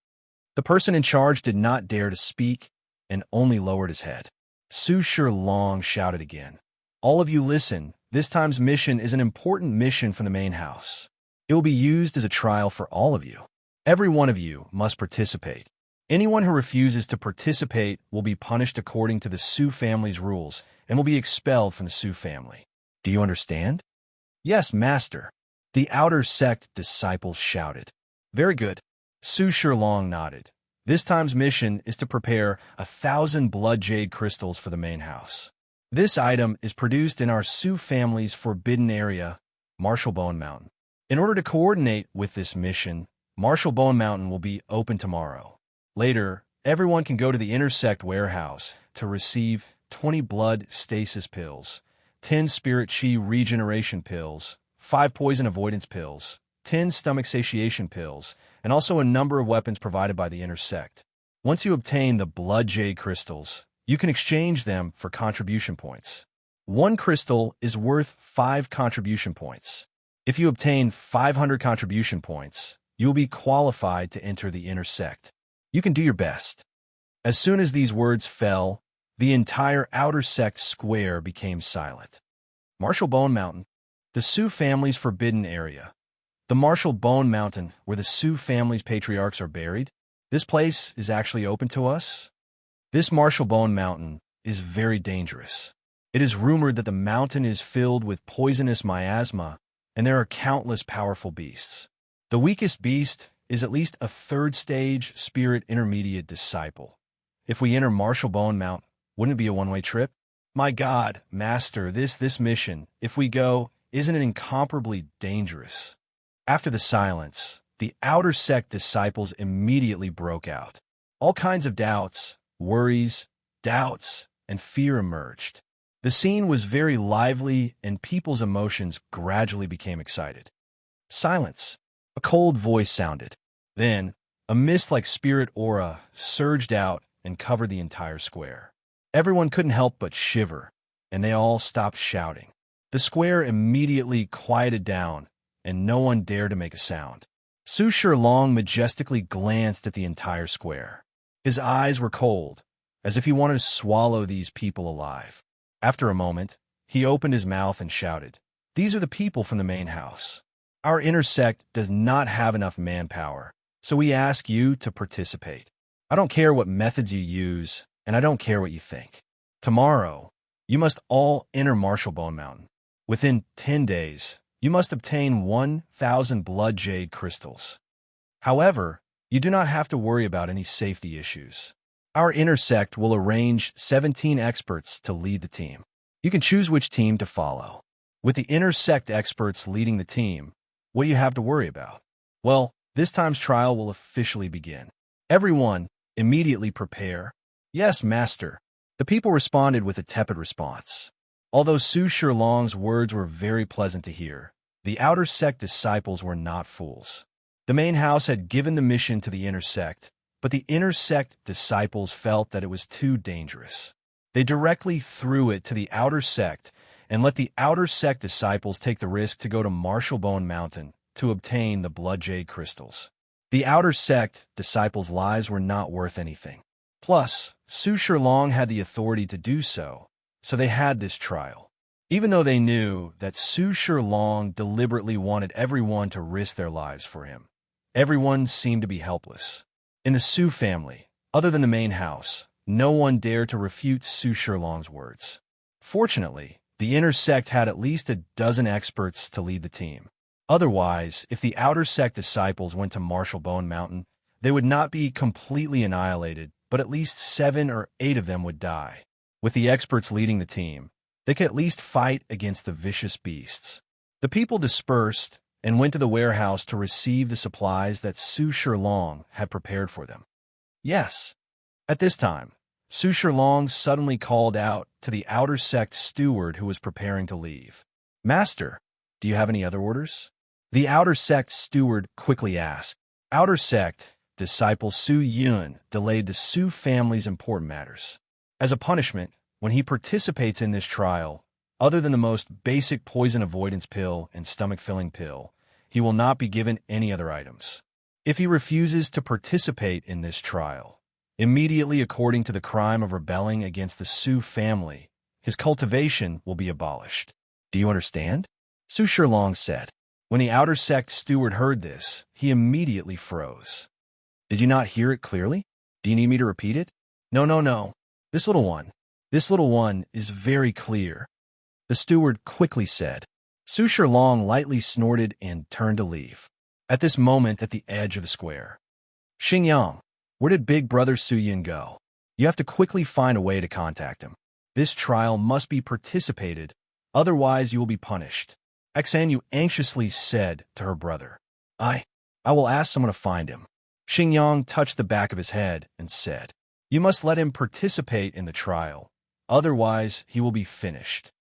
The person in charge did not dare to speak and only lowered his head. Su Shilong shouted again. All of you listen. This time's mission is an important mission from the main house. It will be used as a trial for all of you. Every one of you must participate. Anyone who refuses to participate will be punished according to the Su family's rules and will be expelled from the Su family. Do you understand? Yes, master. The outer sect disciples shouted. Very good. Su Shilong nodded. This time's mission is to prepare 1,000 blood jade crystals for the main house. This item is produced in our Su family's forbidden area, Martial Bone Mountain. In order to coordinate with this mission, Martial Bone Mountain will be open tomorrow. Later, everyone can go to the intersect warehouse to receive 20 blood stasis pills, 10 spirit chi regeneration pills, 5 poison avoidance pills, 10 stomach satiation pills, and also a number of weapons provided by the intersect. Once you obtain the blood jade crystals, you can exchange them for contribution points. One crystal is worth 5 contribution points. If you obtain 500 contribution points, you will be qualified to enter the intersect. You can do your best. As soon as these words fell, the entire outer sect square became silent. Martial Bone Mountain, the Su family's forbidden area. The Martial Bone Mountain, where the Su family's patriarchs are buried. This place is actually open to us. This Martial Bone Mountain is very dangerous. It is rumored that the mountain is filled with poisonous miasma, and there are countless powerful beasts. The weakest beast is at least a 3rd stage spirit intermediate disciple. If we enter Martial Bone Mountain, wouldn't it be a one-way trip? My God, Master, this mission, if we go, isn't it incomparably dangerous? After the silence, the outer sect disciples immediately broke out. All kinds of doubts, worries, doubts, and fear emerged. The scene was very lively, and people's emotions gradually became excited. Silence. A cold voice sounded. Then, a mist-like spirit aura surged out and covered the entire square. Everyone couldn't help but shiver, and they all stopped shouting. The square immediately quieted down, and no one dared to make a sound. Su Shilong majestically glanced at the entire square. His eyes were cold, as if he wanted to swallow these people alive. After a moment, he opened his mouth and shouted, These are the people from the main house. Our intersect does not have enough manpower, so we ask you to participate. I don't care what methods you use, and I don't care what you think. Tomorrow, you must all enter Martial Bone Mountain. Within 10 days, you must obtain 1,000 blood jade crystals. However, you do not have to worry about any safety issues. Our intersect will arrange 17 experts to lead the team. You can choose which team to follow. With the intersect experts leading the team, what do you have to worry about? Well, this time's trial will officially begin. Everyone, immediately prepare. Yes, Master. The people responded with a tepid response. Although Su Shilong's words were very pleasant to hear, the outer sect disciples were not fools. The main house had given the mission to the intersect, but the intersect disciples felt that it was too dangerous. They directly threw it to the outer sect and let the outer sect disciples take the risk to go to Martial Bone Mountain to obtain the blood jade crystals. The outer sect disciples' lives were not worth anything. Plus, Su Shilong had the authority to do so, so they had this trial. Even though they knew that Su Shilong deliberately wanted everyone to risk their lives for him, everyone seemed to be helpless. In the Su family, Other than the main house, no one dared to refute Su Shilong's words. Fortunately, the inner sect had at least a dozen experts to lead the team. Otherwise, if the outer sect disciples went to Marshall Bone Mountain, they would not be completely annihilated, but at least 7 or 8 of them would die. With the experts leading the team, they could at least fight against the vicious beasts. The people dispersed and went to the warehouse to receive the supplies that Su Shilong had prepared for them. Yes. At this time, Su Shilong suddenly called out to the outer sect steward who was preparing to leave. "Master, do you have any other orders?" The outer sect steward quickly asked. Outer sect disciple Su Yun delayed the Su family's important matters. As a punishment, when he participates in this trial, other than the most basic poison avoidance pill and stomach-filling pill, he will not be given any other items. If he refuses to participate in this trial, immediately according to the crime of rebelling against the Su family, his cultivation will be abolished. Do you understand? Su Shilong said. When the outer sect steward heard this, he immediately froze. Did you not hear it clearly? Do you need me to repeat it? No. This little one is very clear. The steward quickly said. Su Shilong lightly snorted and turned to leave. At this moment at the edge of the square. Xingyang, where did big brother Su Yun go? You have to quickly find a way to contact him. This trial must be participated, otherwise you will be punished. Xanyu anxiously said to her brother. I will ask someone to find him. Xingyang touched the back of his head and said, You must let him participate in the trial, otherwise he will be finished.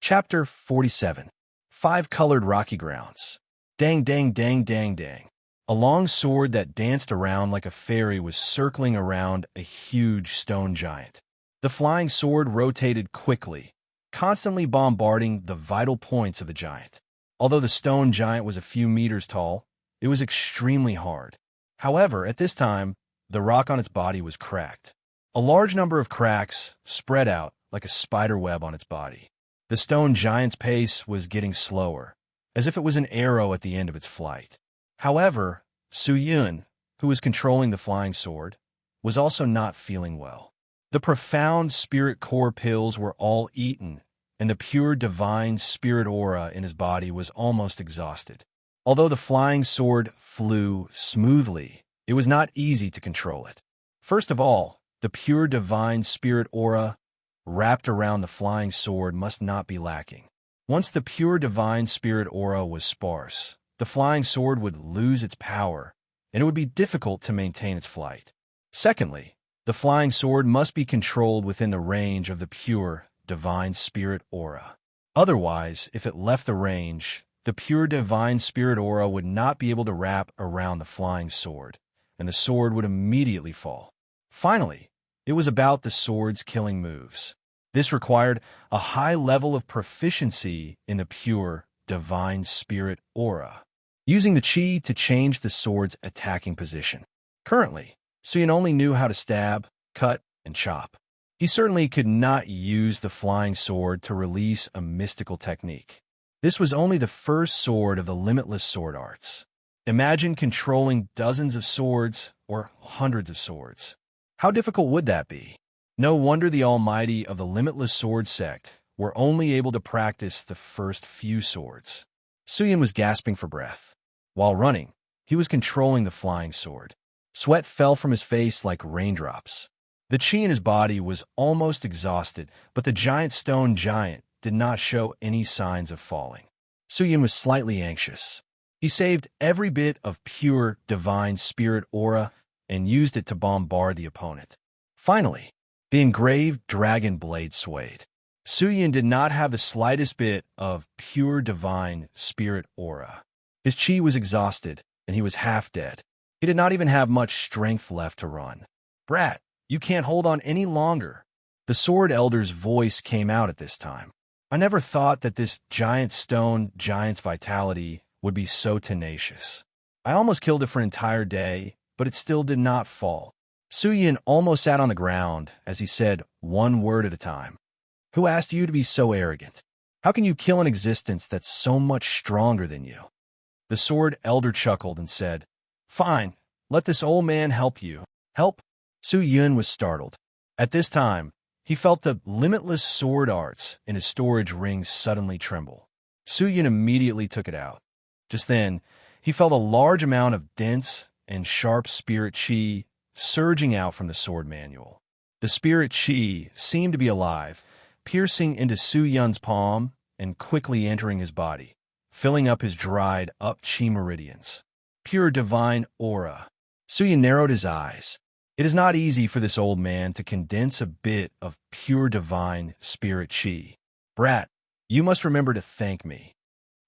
Chapter 47. 5 Colored Rocky Grounds. Dang, dang, dang, dang, dang. A long sword that danced around like a fairy was circling around a huge stone giant. The flying sword rotated quickly, constantly bombarding the vital points of the giant. Although the stone giant was a few meters tall, it was extremely hard. However, at this time, the rock on its body was cracked. A large number of cracks spread out like a spider web on its body. The stone giant's pace was getting slower, as if it was an arrow at the end of its flight. However, Su Yun, who was controlling the flying sword, was also not feeling well. The profound spirit core pills were all eaten, and the pure divine spirit aura in his body was almost exhausted. Although the flying sword flew smoothly, it was not easy to control it. First of all, the pure divine spirit aura wrapped around the flying sword must not be lacking. Once the pure divine spirit aura was sparse, the flying sword would lose its power, and it would be difficult to maintain its flight. Secondly, the flying sword must be controlled within the range of the pure divine spirit aura. Otherwise, if it left the range, the pure divine spirit aura would not be able to wrap around the flying sword, and the sword would immediately fall. Finally, it was about the sword's killing moves. This required a high level of proficiency in the pure divine spirit aura, using the chi to change the sword's attacking position. Currently, Su Yun only knew how to stab, cut, and chop. He certainly could not use the flying sword to release a mystical technique. This was only the first sword of the limitless sword arts. Imagine controlling dozens of swords or hundreds of swords. How difficult would that be? No wonder the almighty of the limitless sword sect were only able to practice the first few swords. Su Yun was gasping for breath. While running, he was controlling the flying sword. Sweat fell from his face like raindrops. The chi in his body was almost exhausted, but the giant stone giant did not show any signs of falling. Su Yun was slightly anxious. He saved every bit of pure divine spirit aura and used it to bombard the opponent. Finally, the engraved dragon blade swayed. Su Yun did not have the slightest bit of pure divine spirit aura. His chi was exhausted, and he was half dead. He did not even have much strength left to run. Brat, you can't hold on any longer. The sword elder's voice came out at this time. I never thought that this giant stone giant's vitality would be so tenacious. I almost killed it for an entire day, but it still did not fall. Su Yun almost sat on the ground as he said one word at a time. Who asked you to be so arrogant? How can you kill an existence that's so much stronger than you? The sword elder chuckled and said, Fine, let this old man help you. Help? Su Yun was startled. At this time, he felt the limitless sword arts in his storage ring suddenly tremble. Su Yun immediately took it out. Just then, he felt a large amount of dense and sharp spirit chi surging out from the sword manual. The spirit chi seemed to be alive, piercing into Su Yun's palm and quickly entering his body, filling up his dried-up chi meridians. Pure divine aura. Su Yun narrowed his eyes. It is not easy for this old man to condense a bit of pure divine spirit chi. Brat, you must remember to thank me,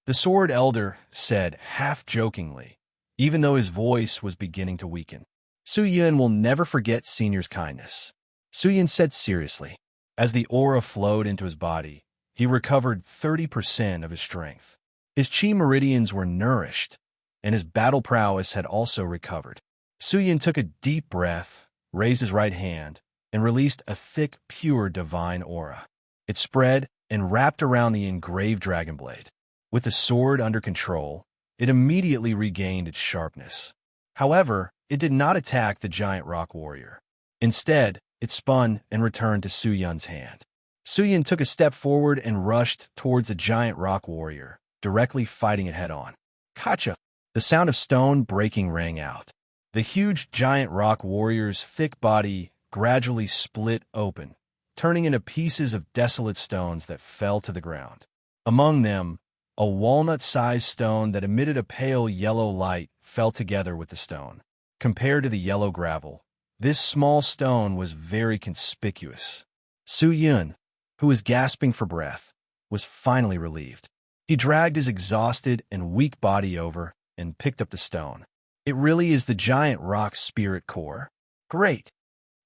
the sword elder said half-jokingly, even though his voice was beginning to weaken. Su Yun will never forget senior's kindness, Su Yun said seriously. As the aura flowed into his body, he recovered 30% of his strength. His chi meridians were nourished, and his battle prowess had also recovered. Su Yun took a deep breath, raised his right hand, and released a thick, pure divine aura. It spread and wrapped around the engraved dragon blade. With the sword under control, it immediately regained its sharpness. However, it did not attack the giant rock warrior. Instead, it spun and returned to Su Yun's hand. Su Yun took a step forward and rushed towards the giant rock warrior, directly fighting it head-on. Gotcha! The sound of stone breaking rang out. The huge giant rock warrior's thick body gradually split open, turning into pieces of desolate stones that fell to the ground. Among them, a walnut-sized stone that emitted a pale yellow light fell together with the stone. Compared to the yellow gravel, this small stone was very conspicuous. Su Yun, who was gasping for breath, was finally relieved. He dragged his exhausted and weak body over and picked up the stone. It really is the giant rock spirit core. Great!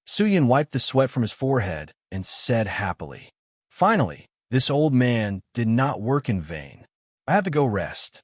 Su Yun wiped the sweat from his forehead and said happily, finally, this old man did not work in vain. I have to go rest.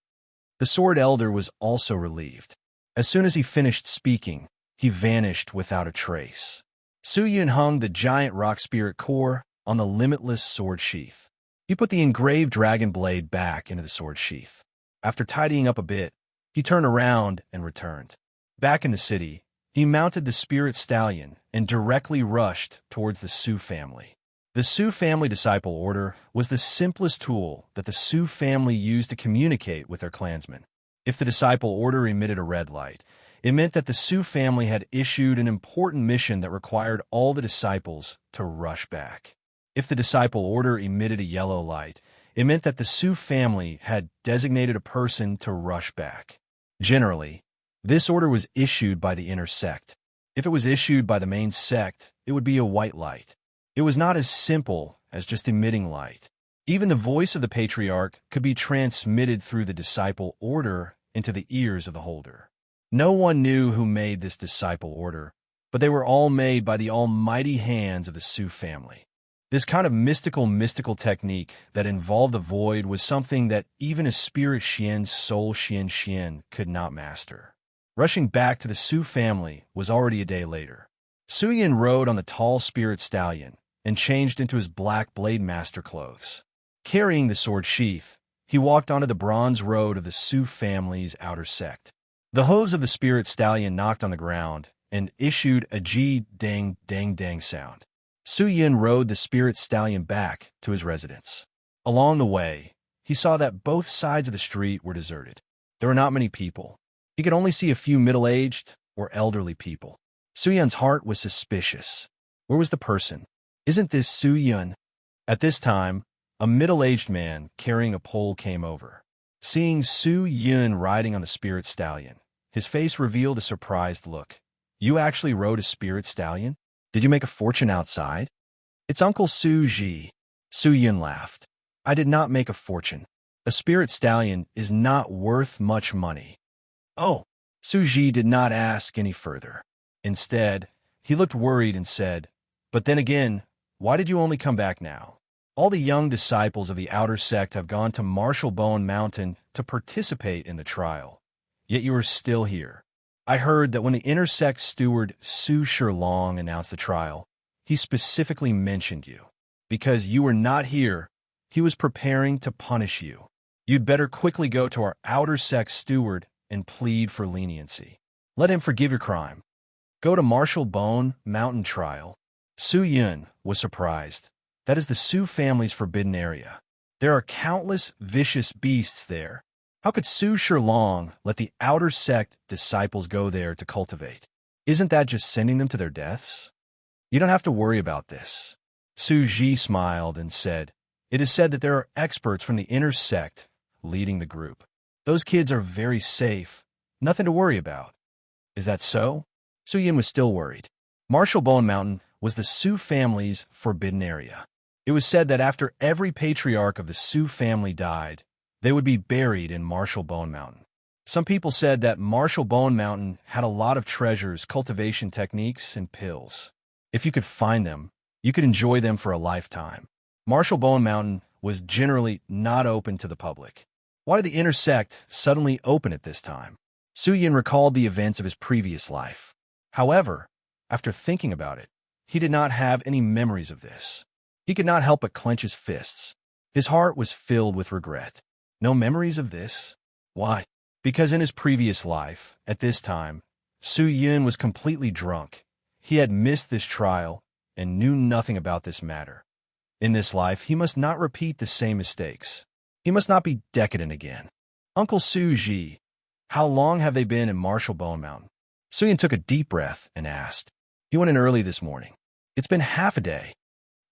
The sword elder was also relieved. As soon as he finished speaking, he vanished without a trace. Su Yun hung the giant rock spirit core on the limitless sword sheath. He put the engraved dragon blade back into the sword sheath. After tidying up a bit, he turned around and returned. Back in the city, he mounted the spirit stallion and directly rushed towards the Su family. The Su family disciple order was the simplest tool that the Su family used to communicate with their clansmen. If the disciple order emitted a red light, it meant that the Su family had issued an important mission that required all the disciples to rush back. If the disciple order emitted a yellow light, it meant that the Su family had designated a person to rush back. Generally, this order was issued by the inner sect. If it was issued by the main sect, it would be a white light. It was not as simple as just emitting light. Even the voice of the patriarch could be transmitted through the disciple order into the ears of the holder. No one knew who made this disciple order, but they were all made by the almighty hands of the Su family. This kind of mystical technique that involved the void was something that even a spirit Xian's soul Xian could not master. Rushing back to the Su family was already a day later. Su Yun rode on the tall spirit stallion and changed into his black blade master clothes. Carrying the sword sheath, he walked onto the bronze road of the Su family's outer sect. The hooves of the spirit stallion knocked on the ground and issued a dang sound. Su Yun rode the spirit stallion back to his residence. Along the way, he saw that both sides of the street were deserted. There were not many people. He could only see a few middle-aged or elderly people. Su Yun's heart was suspicious. Where was the person? Isn't this Su Yun? At this time, a middle-aged man carrying a pole came over. Seeing Su Yun riding on the spirit stallion, his face revealed a surprised look. You actually rode a spirit stallion? Did you make a fortune outside? It's Uncle Su Ji. Su Yun laughed. I did not make a fortune. A spirit stallion is not worth much money. Oh, Su Ji did not ask any further. Instead, he looked worried and said, but then again, why did you only come back now? All the young disciples of the outer sect have gone to Marshall Bone Mountain to participate in the trial. Yet you are still here. I heard that when the inner sect steward Su Shilong announced the trial, he specifically mentioned you. Because you were not here, he was preparing to punish you. You'd better quickly go to our outer sect steward and plead for leniency. Let him forgive your crime. Go to Marshall Bone Mountain Trial. Su Yun was surprised. That is the Su family's forbidden area. There are countless vicious beasts there. How could Su Shilong let the outer sect disciples go there to cultivate? Isn't that just sending them to their deaths? You don't have to worry about this. Su Ji smiled and said, it is said that there are experts from the inner sect leading the group. Those kids are very safe. Nothing to worry about. Is that so? Su Yin was still worried. Marshall Bone Mountain was the Su family's forbidden area. It was said that after every patriarch of the Su family died, they would be buried in Marshall Bone Mountain. Some people said that Marshall Bone Mountain had a lot of treasures, cultivation techniques, and pills. If you could find them, you could enjoy them for a lifetime. Marshall Bone Mountain was generally not open to the public. Why did the inner sect suddenly open at this time? Su Yin recalled the events of his previous life. However, after thinking about it, he did not have any memories of this. He could not help but clench his fists. His heart was filled with regret. No memories of this? Why? Because in his previous life, at this time, Su Yun was completely drunk. He had missed this trial and knew nothing about this matter. In this life, he must not repeat the same mistakes. He must not be decadent again. Uncle Su Ji, how long have they been in Marshall Bone Mountain? Su Yun took a deep breath and asked. He went in early this morning. It's been half a day.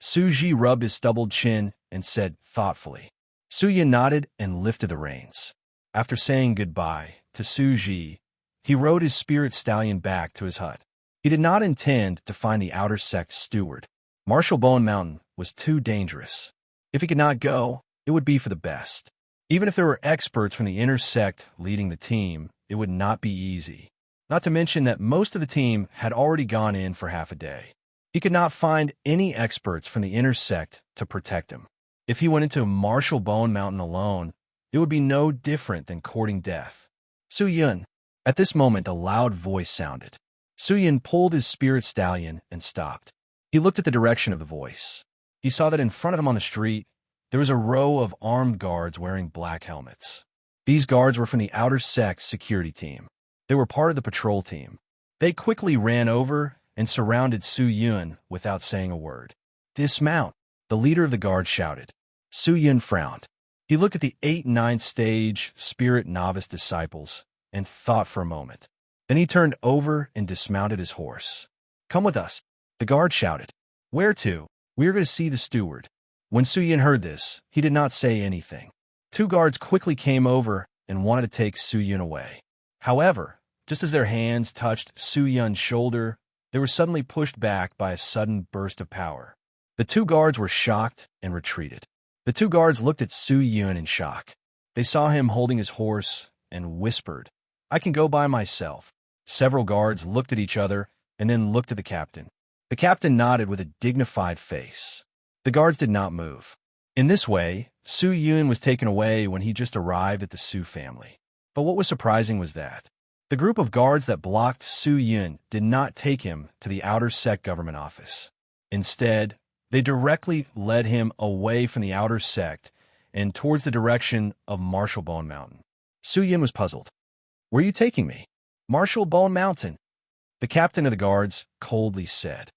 Su Ji rubbed his stubbled chin and said thoughtfully. Su Yun nodded and lifted the reins. After saying goodbye to Su Ji, he rode his spirit stallion back to his hut. He did not intend to find the outer sect steward. Marshall Bone Mountain was too dangerous. If he could not go, it would be for the best. Even if there were experts from the inner sect leading the team, it would not be easy. Not to mention that most of the team had already gone in for half a day. He could not find any experts from the inner sect to protect him. If he went into Marshall Bone Mountain alone, it would be no different than courting death. Su Yun. At this moment, a loud voice sounded. Su Yun pulled his spirit stallion and stopped. He looked at the direction of the voice. He saw that in front of him on the street, there was a row of armed guards wearing black helmets. These guards were from the outer sect security team. They were part of the patrol team. They quickly ran over and surrounded Su Yun without saying a word. Dismount, the leader of the guard shouted. Su Yun frowned. He looked at the 8 and 9 stage spirit novice disciples and thought for a moment. Then he turned over and dismounted his horse. Come with us, the guard shouted. Where to? We are going to see the steward. When Su Yun heard this, he did not say anything. 2 guards quickly came over and wanted to take Su Yun away. However, just as their hands touched Su Yun's shoulder, they were suddenly pushed back by a sudden burst of power. The 2 guards were shocked and retreated. The 2 guards looked at Su Yun in shock. They saw him holding his horse and whispered, I can go by myself. Several guards looked at each other and then looked at the captain. The captain nodded with a dignified face. The guards did not move. In this way, Su Yun was taken away when he just arrived at the Su family. But what was surprising was that the group of guards that blocked Su Yun did not take him to the outer sect government office. Instead, they directly led him away from the outer sect and towards the direction of Marshall Bone Mountain. Su Yun was puzzled. Where are you taking me? Marshall Bone Mountain. The captain of the guards coldly said.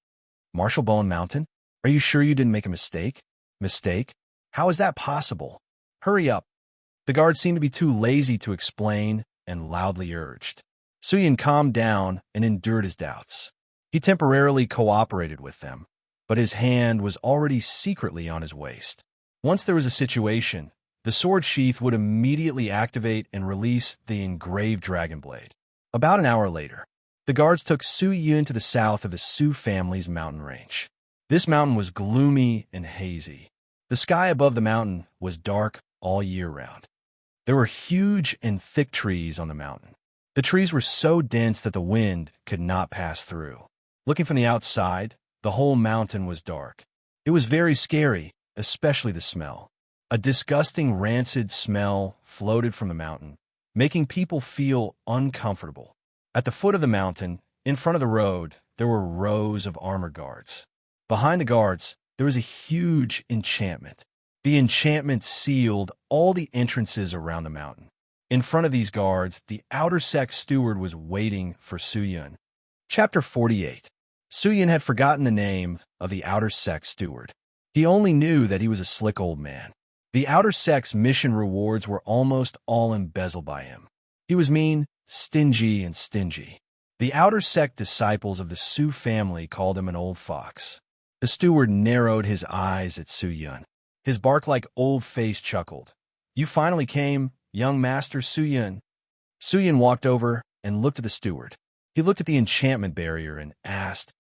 Marshall Bone Mountain? Are you sure you didn't make a mistake? Mistake? How is that possible? Hurry up. The guards seemed to be too lazy to explain and loudly urged. Su Yun calmed down and endured his doubts. He temporarily cooperated with them, but his hand was already secretly on his waist. Once there was a situation, the sword sheath would immediately activate and release the engraved dragon blade. About an hour later, the guards took Su Yun to the south of the Su family's mountain range. This mountain was gloomy and hazy. The sky above the mountain was dark all year round. There were huge and thick trees on the mountain. The trees were so dense that the wind could not pass through. Looking from the outside, the whole mountain was dark. It was very scary, especially the smell. A disgusting, rancid smell floated from the mountain, making people feel uncomfortable. At the foot of the mountain, in front of the road, there were rows of armored guards. Behind the guards, there was a huge enchantment. The enchantment sealed all the entrances around the mountain. In front of these guards, the outer sect steward was waiting for Su Yun. Chapter 48. Suyin had forgotten the name of the outer sect steward. He only knew that he was a slick old man. The outer sect's mission rewards were almost all embezzled by him. He was mean, stingy, and stingy. The outer sect disciples of the Su family called him an old fox. The steward narrowed his eyes at Suyin. His bark-like old face chuckled. "You finally came, young master Suyin." Suyin walked over and looked at the steward. He looked at the enchantment barrier and asked,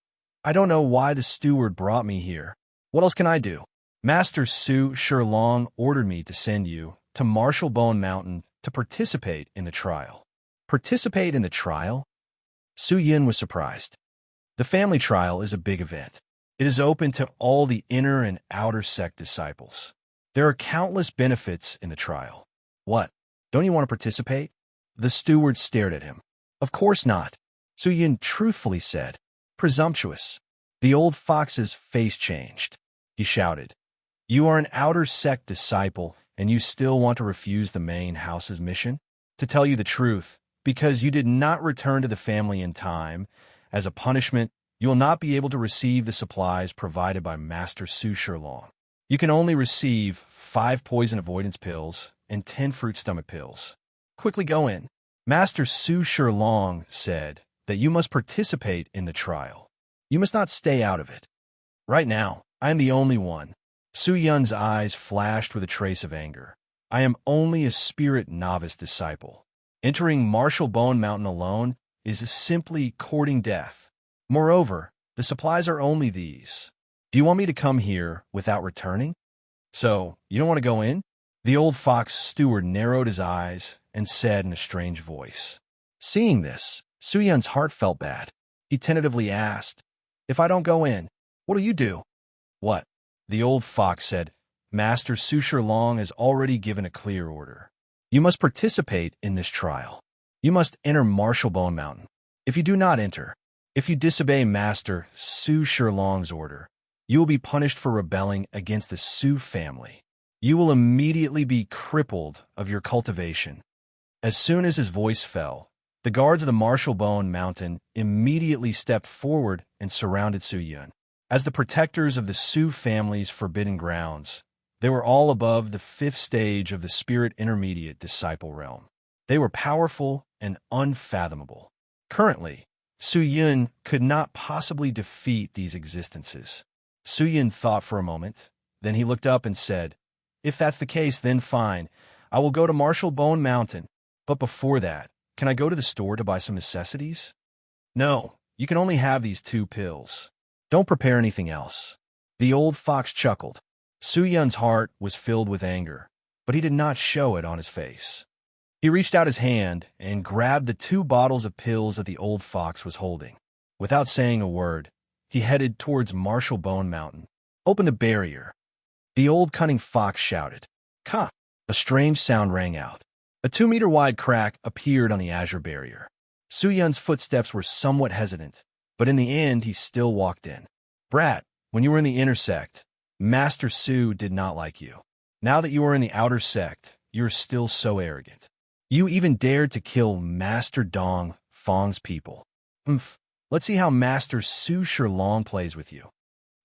"I don't know why the steward brought me here. What else can I do? Master Su Shilong ordered me to send you to Marshall Bone Mountain to participate in the trial." Participate in the trial? Suyin was surprised. The family trial is a big event. It is open to all the inner and outer sect disciples. There are countless benefits in the trial. What? Don't you want to participate? The steward stared at him. Of course not, Suyin truthfully said. Presumptuous. The old fox's face changed. He shouted, "You are an outer sect disciple, and you still want to refuse the main house's mission? To tell you the truth, because you did not return to the family in time, as a punishment, you will not be able to receive the supplies provided by Master Su Shilong. You can only receive 5 poison avoidance pills and 10 fruit stomach pills. Quickly go in." Master Su Shilong said that you must participate in the trial. You must not stay out of it. Right now, I am the only one. Su Yun's eyes flashed with a trace of anger. I am only a spirit novice disciple. Entering Marshall Bone Mountain alone is simply courting death. Moreover, the supplies are only these. Do you want me to come here without returning? So, you don't want to go in? The old fox steward narrowed his eyes and said in a strange voice. Seeing this, Su Yun's heart felt bad. He tentatively asked, "If I don't go in, what'll you do?" "What?" The old fox said, "Master Su Shilong has already given a clear order. You must participate in this trial. You must enter Marshall Bone Mountain. If you do not enter, if you disobey Master Su Shilong's order, you will be punished for rebelling against the Su family. You will immediately be crippled of your cultivation." As soon as his voice fell, the guards of the Marshall Bone Mountain immediately stepped forward and surrounded Su Yun. As the protectors of the Su family's forbidden grounds, they were all above the 5th stage of the spirit intermediate disciple realm. They were powerful and unfathomable. Currently, Su Yun could not possibly defeat these existences. Su Yun thought for a moment, then he looked up and said, "If that's the case, then fine. I will go to Marshall Bone Mountain. But before that, can I go to the store to buy some necessities?" "No, you can only have these 2 pills. Don't prepare anything else." The old fox chuckled. Su Yun's heart was filled with anger, but he did not show it on his face. He reached out his hand and grabbed the 2 bottles of pills that the old fox was holding. Without saying a word, he headed towards Marshall Bone Mountain. "Open the barrier." The old cunning fox shouted. "Ka!" A strange sound rang out. A 2-meter-wide crack appeared on the azure barrier. Su Yun's footsteps were somewhat hesitant, but in the end he still walked in. "Brat, when you were in the inner sect, Master Su did not like you. Now that you are in the outer sect, you are still so arrogant. You even dared to kill Master Dong Fong's people. Let's see how Master Su Shilong plays with you."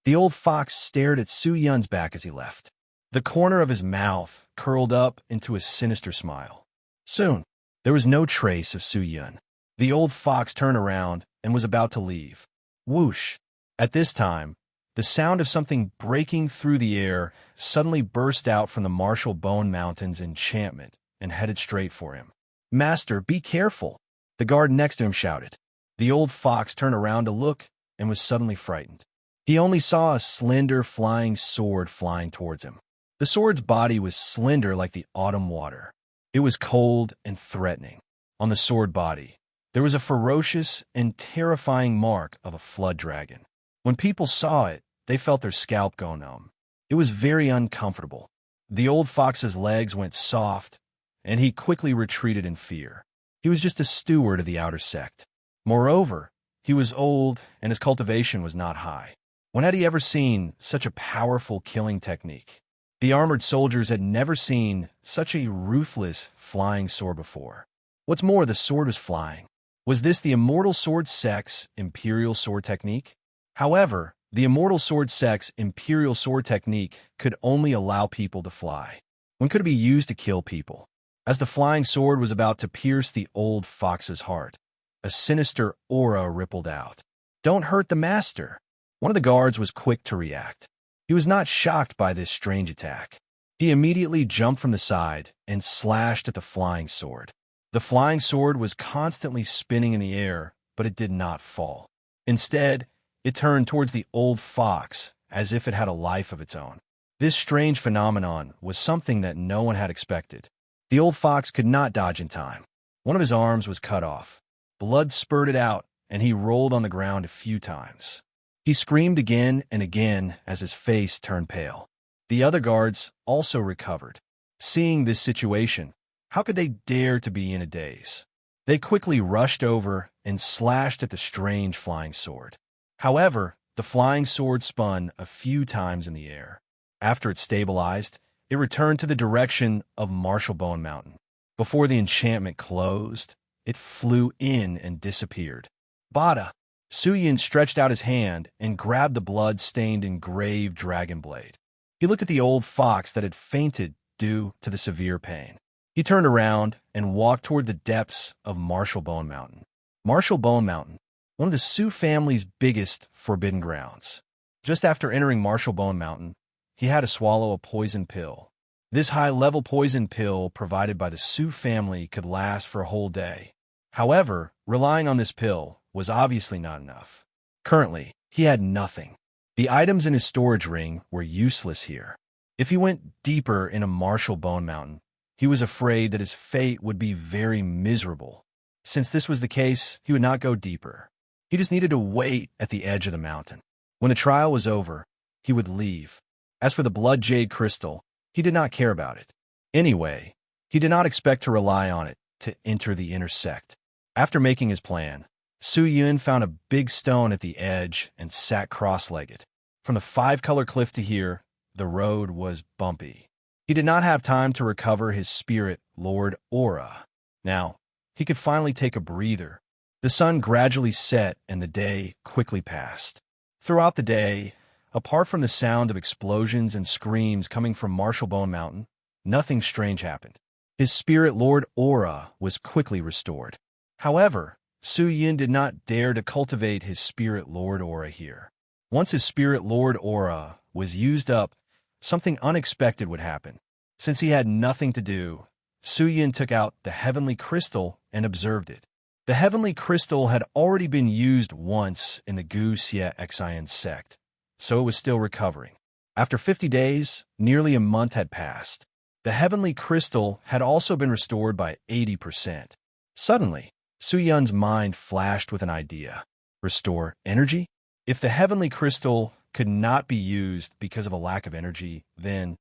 The old fox stared at Su Yun's back as he left. The corner of his mouth curled up into a sinister smile. Soon, there was no trace of Su Yun. The old fox turned around and was about to leave. Whoosh! At this time, the sound of something breaking through the air suddenly burst out from the Marshall Bone Mountain's enchantment and headed straight for him. "Master, be careful!" The guard next to him shouted. The old fox turned around to look and was suddenly frightened. He only saw a slender flying sword flying towards him. The sword's body was slender like the autumn water. It was cold and threatening. On the sword body, there was a ferocious and terrifying mark of a flood dragon. When people saw it, they felt their scalp go numb. It was very uncomfortable. The old fox's legs went soft, and he quickly retreated in fear. He was just a steward of the outer sect. Moreover, he was old and his cultivation was not high. When had he ever seen such a powerful killing technique? The armored soldiers had never seen such a ruthless flying sword before. What's more, the sword was flying. Was this the immortal sword sex imperial sword technique? However, the immortal sword sex imperial sword technique could only allow people to fly. When could it be used to kill people? As the flying sword was about to pierce the old fox's heart, a sinister aura rippled out. "Don't hurt the master." One of the guards was quick to react. He was not shocked by this strange attack. He immediately jumped from the side and slashed at the flying sword. The flying sword was constantly spinning in the air, but it did not fall. Instead, it turned towards the old fox as if it had a life of its own. This strange phenomenon was something that no one had expected. The old fox could not dodge in time. One of his arms was cut off. Blood spurted out, and he rolled on the ground a few times. He screamed again and again as his face turned pale. The other guards also recovered. Seeing this situation, how could they dare to be in a daze? They quickly rushed over and slashed at the strange flying sword. However, the flying sword spun a few times in the air. After it stabilized, it returned to the direction of Marshallbone Mountain. Before the enchantment closed, it flew in and disappeared. "Bada!" Suyin stretched out his hand and grabbed the blood-stained engraved dragon blade. He looked at the old fox that had fainted due to the severe pain. He turned around and walked toward the depths of Marshallbone Mountain. Marshallbone Mountain, one of the Sioux family's biggest forbidden grounds. Just after entering Marshallbone Mountain, he had to swallow a poison pill. This high-level poison pill provided by the Sioux family could last for a whole day. However, relying on this pill was obviously not enough. Currently, he had nothing. The items in his storage ring were useless here. If he went deeper into Marshallbone Mountain, he was afraid that his fate would be very miserable. Since this was the case, he would not go deeper. He just needed to wait at the edge of the mountain. When the trial was over, he would leave. As for the blood jade crystal, he did not care about it. Anyway, he did not expect to rely on it to enter the inner sect. After making his plan, Su Yun found a big stone at the edge and sat cross-legged. From the five-color cliff to here, the road was bumpy. He did not have time to recover his spirit, Lord Aura. Now, he could finally take a breather. The sun gradually set and the day quickly passed. Throughout the day, apart from the sound of explosions and screams coming from Marshallbone Mountain, nothing strange happened. His spirit, Lord Aura, was quickly restored. However, Su Yin did not dare to cultivate his spirit Lord Aura here. Once his spirit Lord Aura was used up, something unexpected would happen. Since he had nothing to do, Su Yin took out the heavenly crystal and observed it. The heavenly crystal had already been used once in the Gu Xie Xian sect, so it was still recovering. After 50 days, nearly a month had passed. The heavenly crystal had also been restored by 80%. Suddenly, Su Yun's mind flashed with an idea. Restore energy? If the heavenly crystal could not be used because of a lack of energy, then,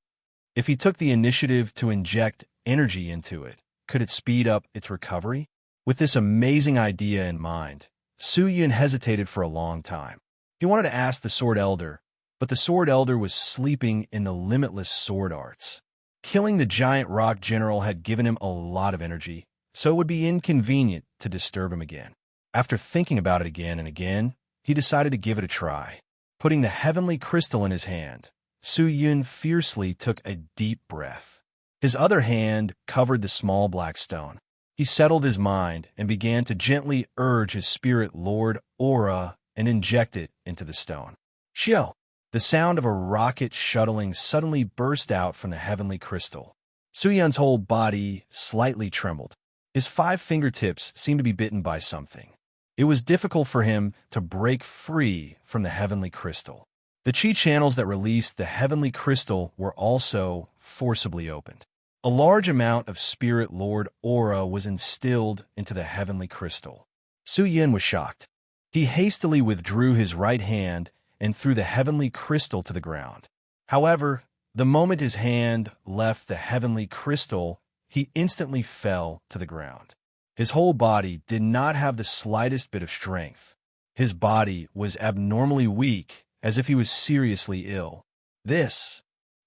if he took the initiative to inject energy into it, could it speed up its recovery? With this amazing idea in mind, Su Yun hesitated for a long time. He wanted to ask the Sword Elder, but the Sword Elder was sleeping in the limitless sword arts. Killing the giant rock general had given him a lot of energy, so it would be inconvenient to disturb him again. After thinking about it again and again, he decided to give it a try. Putting the heavenly crystal in his hand, Su Yun fiercely took a deep breath. His other hand covered the small black stone. He settled his mind and began to gently urge his spirit Lord Aura and inject it into the stone. Shio! The sound of a rocket shuttling suddenly burst out from the heavenly crystal. Su Yun's whole body slightly trembled. His 5 fingertips seemed to be bitten by something. It was difficult for him to break free from the heavenly crystal. The chi channels that released the heavenly crystal were also forcibly opened. A large amount of Spirit Lord Aura was instilled into the heavenly crystal. Su Yin was shocked. He hastily withdrew his right hand and threw the heavenly crystal to the ground. However, the moment his hand left the heavenly crystal, he instantly fell to the ground. His whole body did not have the slightest bit of strength. His body was abnormally weak, as if he was seriously ill. What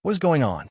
was going on?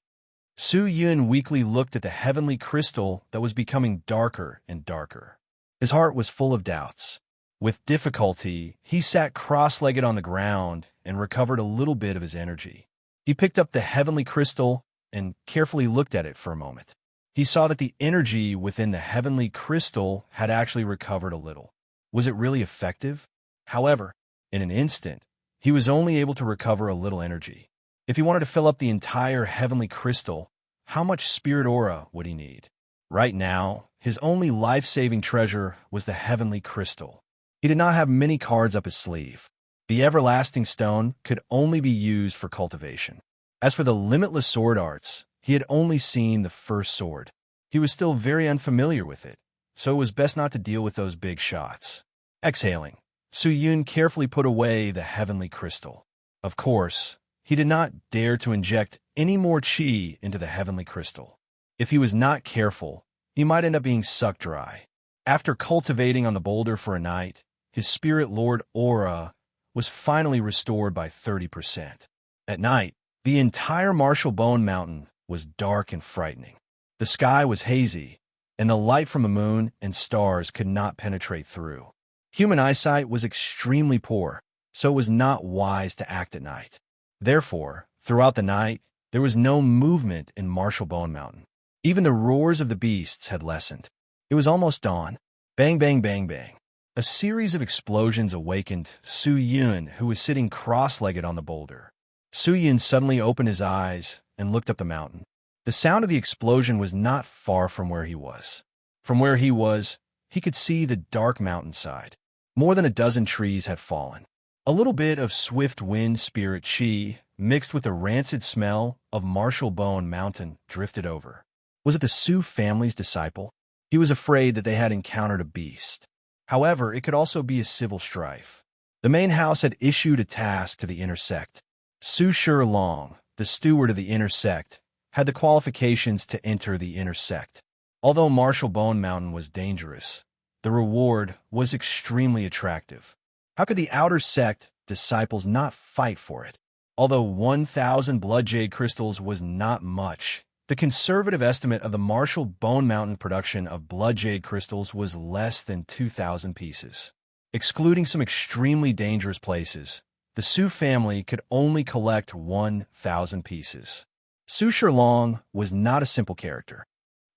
Su Yun weakly looked at the heavenly crystal that was becoming darker and darker. His heart was full of doubts. With difficulty, he sat cross-legged on the ground and recovered a little bit of his energy. He picked up the heavenly crystal and carefully looked at it for a moment. He saw that the energy within the heavenly crystal had actually recovered a little. Was it really effective? However, in an instant, he was only able to recover a little energy. If he wanted to fill up the entire heavenly crystal, how much spirit aura would he need? Right now, his only life-saving treasure was the heavenly crystal. He did not have many cards up his sleeve. The everlasting stone could only be used for cultivation. As for the limitless sword arts, he had only seen the first sword. He was still very unfamiliar with it, so it was best not to deal with those big shots. Exhaling, Su-Yun carefully put away the heavenly crystal. Of course, he did not dare to inject any more chi into the heavenly crystal. If he was not careful, he might end up being sucked dry. After cultivating on the boulder for a night, his spirit lord aura was finally restored by 30%. At night, the entire Marshall Bone Mountain was dark and frightening. The sky was hazy, and the light from the moon and stars could not penetrate through. Human eyesight was extremely poor, so it was not wise to act at night. Therefore, throughout the night, there was no movement in Marshall Bone Mountain. Even the roars of the beasts had lessened. It was almost dawn. Bang, bang, bang, bang. A series of explosions awakened Su-Yun, who was sitting cross-legged on the boulder. Su-Yun suddenly opened his eyes and looked up the mountain. The sound of the explosion was not far from where he was. From where he was, he could see the dark mountainside. More than a dozen trees had fallen. A little bit of swift wind spirit chi, mixed with the rancid smell of Marshall Bone Mountain, drifted over. Was it the Su family's disciple? He was afraid that they had encountered a beast. However, it could also be a civil strife. The main house had issued a task to the inner sect. Su Shilong, the steward of the inner sect, had the qualifications to enter the inner sect. Although Marshall Bone Mountain was dangerous, the reward was extremely attractive. How could the outer sect disciples not fight for it? Although 1,000 blood jade crystals was not much, the conservative estimate of the Marshall Bone Mountain production of blood jade crystals was less than 2,000 pieces. Excluding some extremely dangerous places, the Su family could only collect 1,000 pieces. Su Shilong was not a simple character.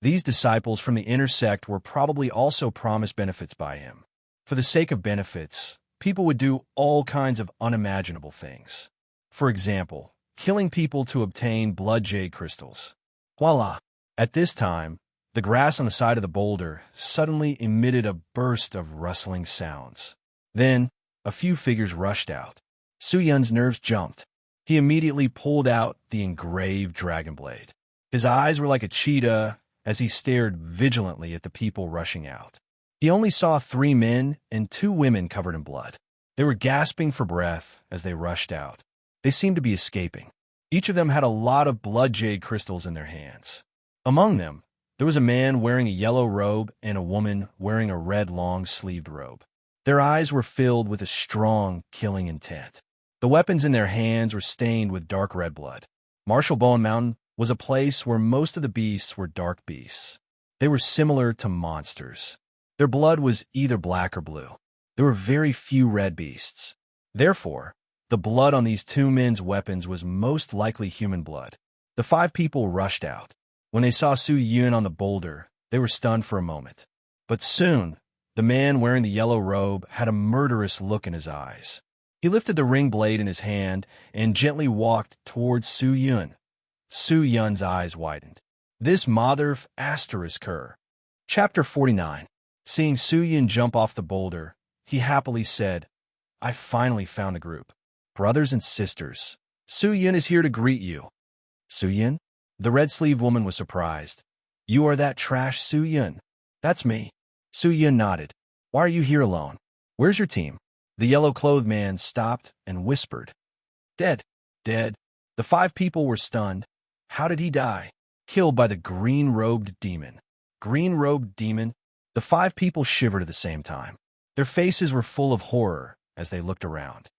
These disciples from the inner sect were probably also promised benefits by him. For the sake of benefits, people would do all kinds of unimaginable things. For example, killing people to obtain blood jade crystals. Voila! At this time, the grass on the side of the boulder suddenly emitted a burst of rustling sounds. Then, a few figures rushed out. Su-Yun's nerves jumped. He immediately pulled out the engraved dragon blade. His eyes were like a cheetah as he stared vigilantly at the people rushing out. He only saw 3 men and 2 women covered in blood. They were gasping for breath as they rushed out. They seemed to be escaping. Each of them had a lot of blood jade crystals in their hands. Among them, there was a man wearing a yellow robe and a woman wearing a red long-sleeved robe. Their eyes were filled with a strong, killing intent. The weapons in their hands were stained with dark red blood. Marshall Bone Mountain was a place where most of the beasts were dark beasts. They were similar to monsters. Their blood was either black or blue. There were very few red beasts. Therefore, the blood on these 2 men's weapons was most likely human blood. The 5 people rushed out. When they saw Su-Yun on the boulder, they were stunned for a moment. But soon, the man wearing the yellow robe had a murderous look in his eyes. He lifted the ring blade in his hand and gently walked towards Su-Yun. Su-Yun's eyes widened. This mother of asterisk her. Chapter 49. Seeing Su-Yun jump off the boulder, he happily said, "I finally found a group. Brothers and sisters, Su-Yun is here to greet you." Su-Yun? The red-sleeved woman was surprised. "You are that trash Su-Yun?" "That's me." Su-Yun nodded. "Why are you here alone? Where's your team?" The yellow-clothed man stopped and whispered. "Dead. Dead." The 5 people were stunned. How did he die? Killed by the green-robed demon. Green-robed demon? The 5 people shivered at the same time. Their faces were full of horror as they looked around.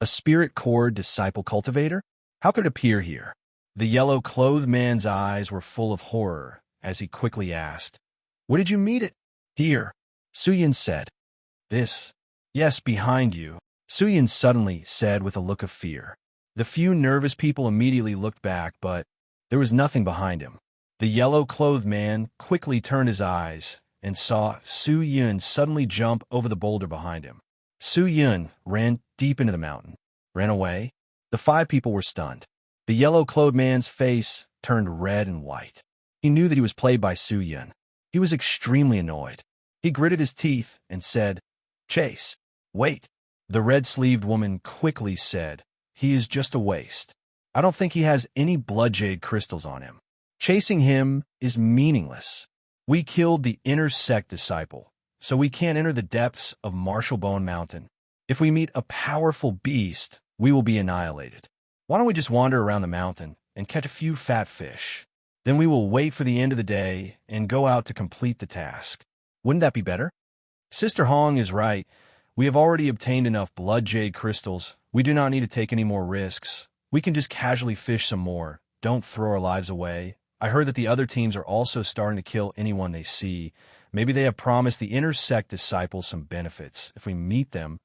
A spirit core disciple cultivator? How could it appear here? The yellow-clothed man's eyes were full of horror as he quickly asked, "Where did you meet it?" "Here." Suyin said. This. Yes, behind you, Suyin suddenly said with a look of fear. The few nervous people immediately looked back, but there was nothing behind him. The yellow-clothed man quickly turned his eyes and saw Su Yun suddenly jump over the boulder behind him. Su Yun ran deep into the mountain. Ran away? The 5 people were stunned. The yellow-clothed man's face turned red and white. He knew that he was played by Su Yun. He was extremely annoyed. He gritted his teeth and said, "Chase, wait." The red-sleeved woman quickly said, "He is just a waste. I don't think he has any blood jade crystals on him. Chasing him is meaningless. We killed the inner sect disciple, so we can't enter the depths of Marshallbone Mountain. If we meet a powerful beast, we will be annihilated. Why don't we just wander around the mountain and catch a few fat fish? Then we will wait for the end of the day and go out to complete the task. Wouldn't that be better?" Sister Hong is right. We have already obtained enough blood jade crystals. We do not need to take any more risks. We can just casually fish some more. Don't throw our lives away. I heard that the other teams are also starting to kill anyone they see. Maybe they have promised the inner sect disciples some benefits. If we meet them,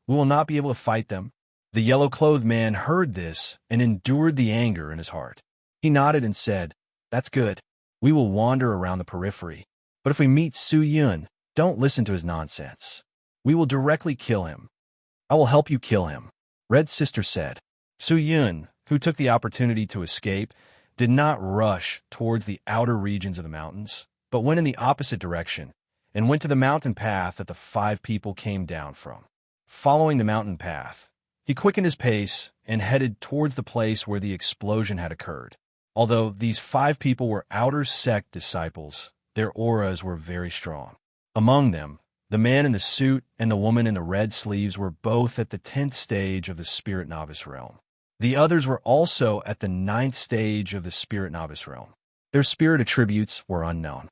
we will not be able to fight them. The yellow-clothed man heard this and endured the anger in his heart. He nodded and said, "That's good. We will wander around the periphery. But if we meet Su Yun, don't listen to his nonsense. We will directly kill him." "I will help you kill him," Red Sister said. Su Yun, who took the opportunity to escape, did not rush towards the outer regions of the mountains, but went in the opposite direction and went to the mountain path that the 5 people came down from. Following the mountain path, he quickened his pace and headed towards the place where the explosion had occurred. Although these 5 people were outer sect disciples, their auras were very strong. Among them, the man in the suit and the woman in the red sleeves were both at the 10th stage of the Spirit Novice realm. The others were also at the 9th stage of the Spirit Novice realm. Their spirit attributes were unknown.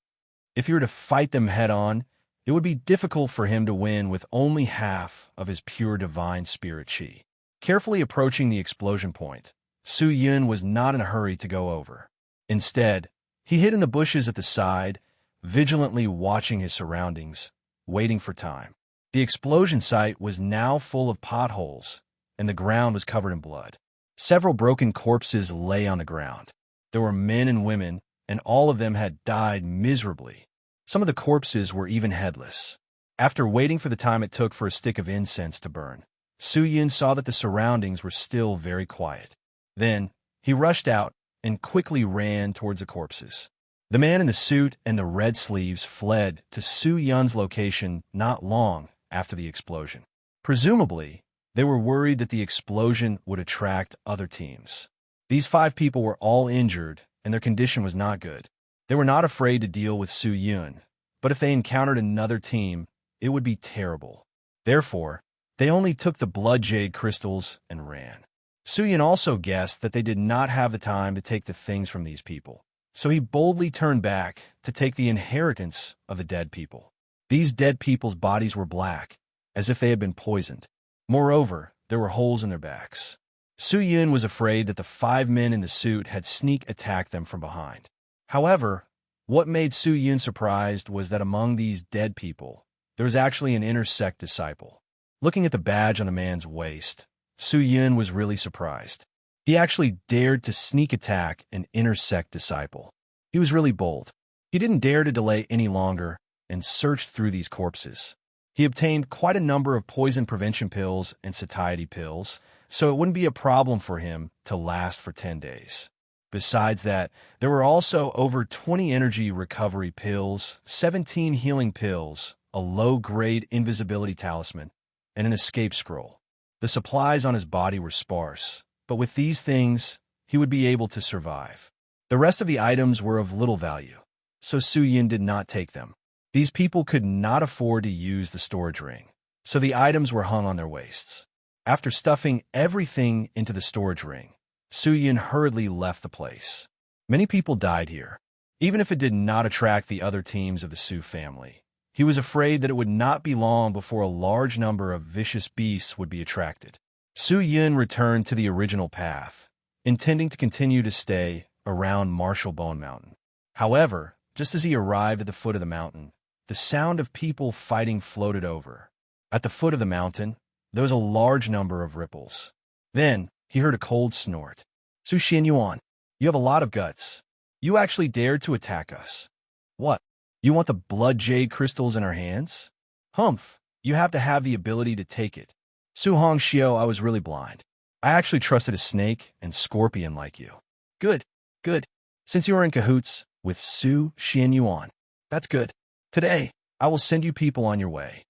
If he were to fight them head-on, it would be difficult for him to win with only half of his pure divine spirit chi. Carefully approaching the explosion point, Su Yun was not in a hurry to go over. Instead, he hid in the bushes at the side, vigilantly watching his surroundings, waiting for time. The explosion site was now full of potholes, and the ground was covered in blood. Several broken corpses lay on the ground. There were men and women, and all of them had died miserably. Some of the corpses were even headless. After waiting for the time it took for a stick of incense to burn, Su Yun saw that the surroundings were still very quiet. Then, he rushed out and quickly ran towards the corpses. The man in the suit and the red sleeves fled to Su Yun's location not long after the explosion. Presumably, they were worried that the explosion would attract other teams. These 5 people were all injured, and their condition was not good. They were not afraid to deal with Su Yun, but if they encountered another team, it would be terrible. Therefore, they only took the blood jade crystals and ran. Su Yun also guessed that they did not have the time to take the things from these people, so he boldly turned back to take the inheritance of the dead people. These dead people's bodies were black, as if they had been poisoned. Moreover, there were holes in their backs. Su Yun was afraid that the 5 men in the suit had sneak attacked them from behind. However, what made Su Yun surprised was that among these dead people, there was actually an inner sect disciple. Looking at the badge on the man's waist, Su Yun was really surprised. He actually dared to sneak attack an inner sect disciple. He was really bold. He didn't dare to delay any longer and searched through these corpses. He obtained quite a number of poison prevention pills and satiety pills, so it wouldn't be a problem for him to last for 10 days. Besides that, there were also over 20 energy recovery pills, 17 healing pills, a low-grade invisibility talisman, and an escape scroll. The supplies on his body were sparse, but with these things, he would be able to survive. The rest of the items were of little value, so Su Yun did not take them. These people could not afford to use the storage ring, so the items were hung on their waists. After stuffing everything into the storage ring, Su Yun hurriedly left the place. Many people died here, even if it did not attract the other teams of the Su family. He was afraid that it would not be long before a large number of vicious beasts would be attracted. Su Yun returned to the original path, intending to continue to stay around Marshallbone Mountain. However, just as he arrived at the foot of the mountain, the sound of people fighting floated over. At the foot of the mountain, there was a large number of ripples. Then he heard a cold snort. Su Xianyuan, you have a lot of guts. You actually dared to attack us. What? You want the blood jade crystals in our hands? Humph, you have to have the ability to take it. Su Hongxiu, I was really blind. I actually trusted a snake and scorpion like you. Good, good. Since you are in cahoots with Su Xianyuan, that's good. Today, I will send you people on your way.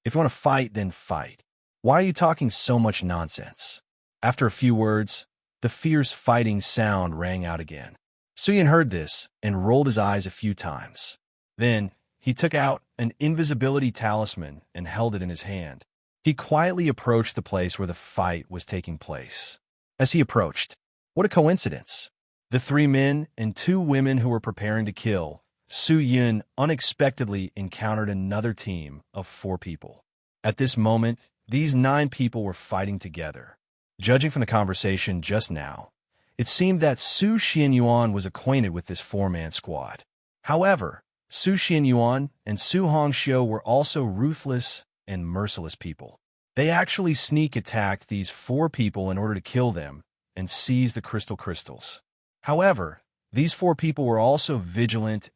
If you want to fight, then fight. Why are you talking so much nonsense? After a few words, the fierce fighting sound rang out again. Su Yan heard this and rolled his eyes a few times. Then, he took out an invisibility talisman and held it in his hand. He quietly approached the place where the fight was taking place. As he approached, what a coincidence! The 3 men and 2 women who were preparing to kill Su Yun unexpectedly encountered another team of 4 people. At this moment, these 9 people were fighting together. Judging from the conversation just now, it seemed that Su Xianyuan was acquainted with this 4-man squad. However, Su Xianyuan and Su Hongxiu were also ruthless and merciless people. They actually sneak attacked these 4 people in order to kill them and seize the crystals. However, these 4 people were also vigilant,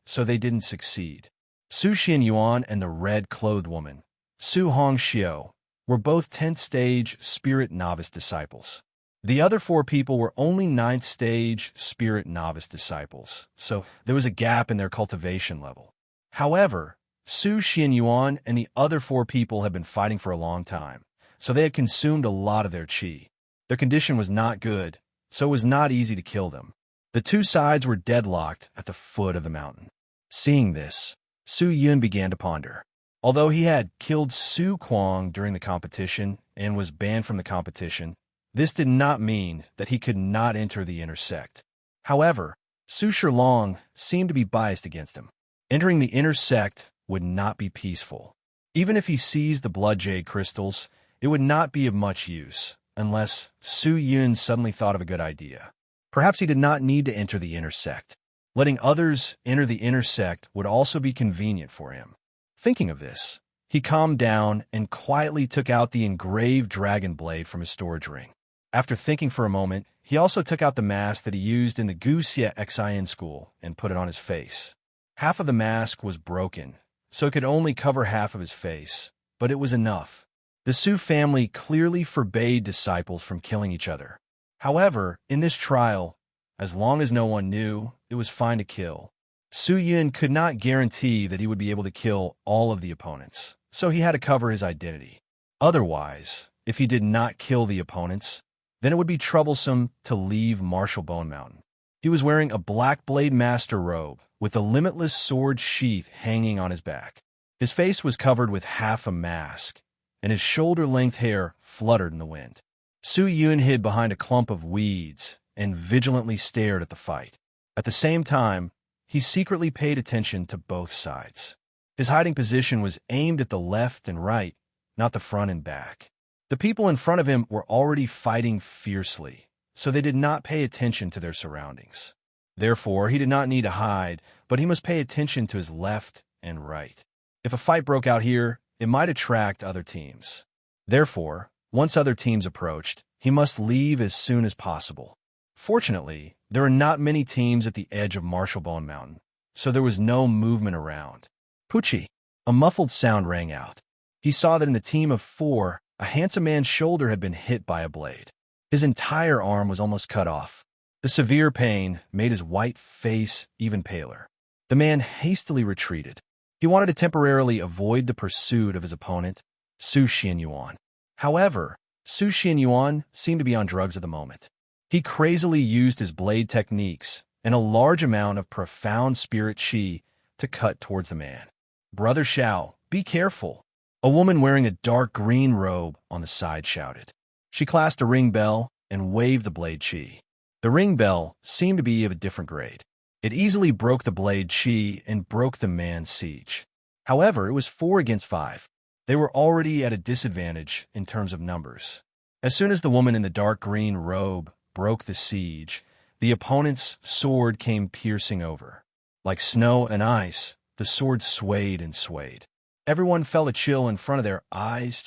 so they didn't succeed. Su Xianyuan and the red-clothed woman, Su Hongxiu, were both 10th stage spirit novice disciples. The other 4 people were only 9th stage spirit novice disciples, so there was a gap in their cultivation level. However, Su Xianyuan and the other 4 people had been fighting for a long time, so they had consumed a lot of their qi. Their condition was not good, so it was not easy to kill them. The 2 sides were deadlocked at the foot of the mountain. Seeing this, Su Yun began to ponder. Although he had killed Su Kuang during the competition and was banned from the competition, this did not mean that he could not enter the inner sect. However, Su Shilong seemed to be biased against him. Entering the inner sect would not be peaceful. Even if he seized the blood jade crystals, it would not be of much use, unless Su Yun suddenly thought of a good idea. Perhaps he did not need to enter the inner sect. Letting others enter the inner sect would also be convenient for him. Thinking of this, he calmed down and quietly took out the engraved dragon blade from his storage ring. After thinking for a moment, he also took out the mask that he used in the Guxia Xin school and put it on his face. Half of the mask was broken, so it could only cover half of his face, but it was enough. The Su family clearly forbade disciples from killing each other. However, in this trial, as long as no one knew, it was fine to kill. Su Yun could not guarantee that he would be able to kill all of the opponents, so he had to cover his identity. Otherwise, if he did not kill the opponents, then it would be troublesome to leave Martial Bone Mountain. He was wearing a black blade master robe with a limitless sword sheath hanging on his back. His face was covered with half a mask, and his shoulder-length hair fluttered in the wind. Su Yun hid behind a clump of weeds and vigilantly stared at the fight. At the same time, he secretly paid attention to both sides. His hiding position was aimed at the left and right, not the front and back. The people in front of him were already fighting fiercely, so they did not pay attention to their surroundings. Therefore, he did not need to hide, but he must pay attention to his left and right. If a fight broke out here, it might attract other teams. Therefore, once other teams approached, he must leave as soon as possible. Fortunately, there are not many teams at the edge of Martial Bone Mountain, so there was no movement around. Pucci! A muffled sound rang out. He saw that in the team of 4, a handsome man's shoulder had been hit by a blade. His entire arm was almost cut off. The severe pain made his white face even paler. The man hastily retreated. He wanted to temporarily avoid the pursuit of his opponent, Su Xianyuan. However, Su Xianyuan seemed to be on drugs at the moment. He crazily used his blade techniques and a large amount of profound spirit qi to cut towards the man. "Brother Xiao, be careful," a woman wearing a dark green robe on the side shouted. She clasped a ring bell and waved the blade qi. The ring bell seemed to be of a different grade. It easily broke the blade qi and broke the man's siege. However, it was 4 against 5. They were already at a disadvantage in terms of numbers. As soon as the woman in the dark green robe broke the siege, the opponent's sword came piercing over. Like snow and ice, the sword swayed and swayed. Everyone felt a chill in front of their eyes.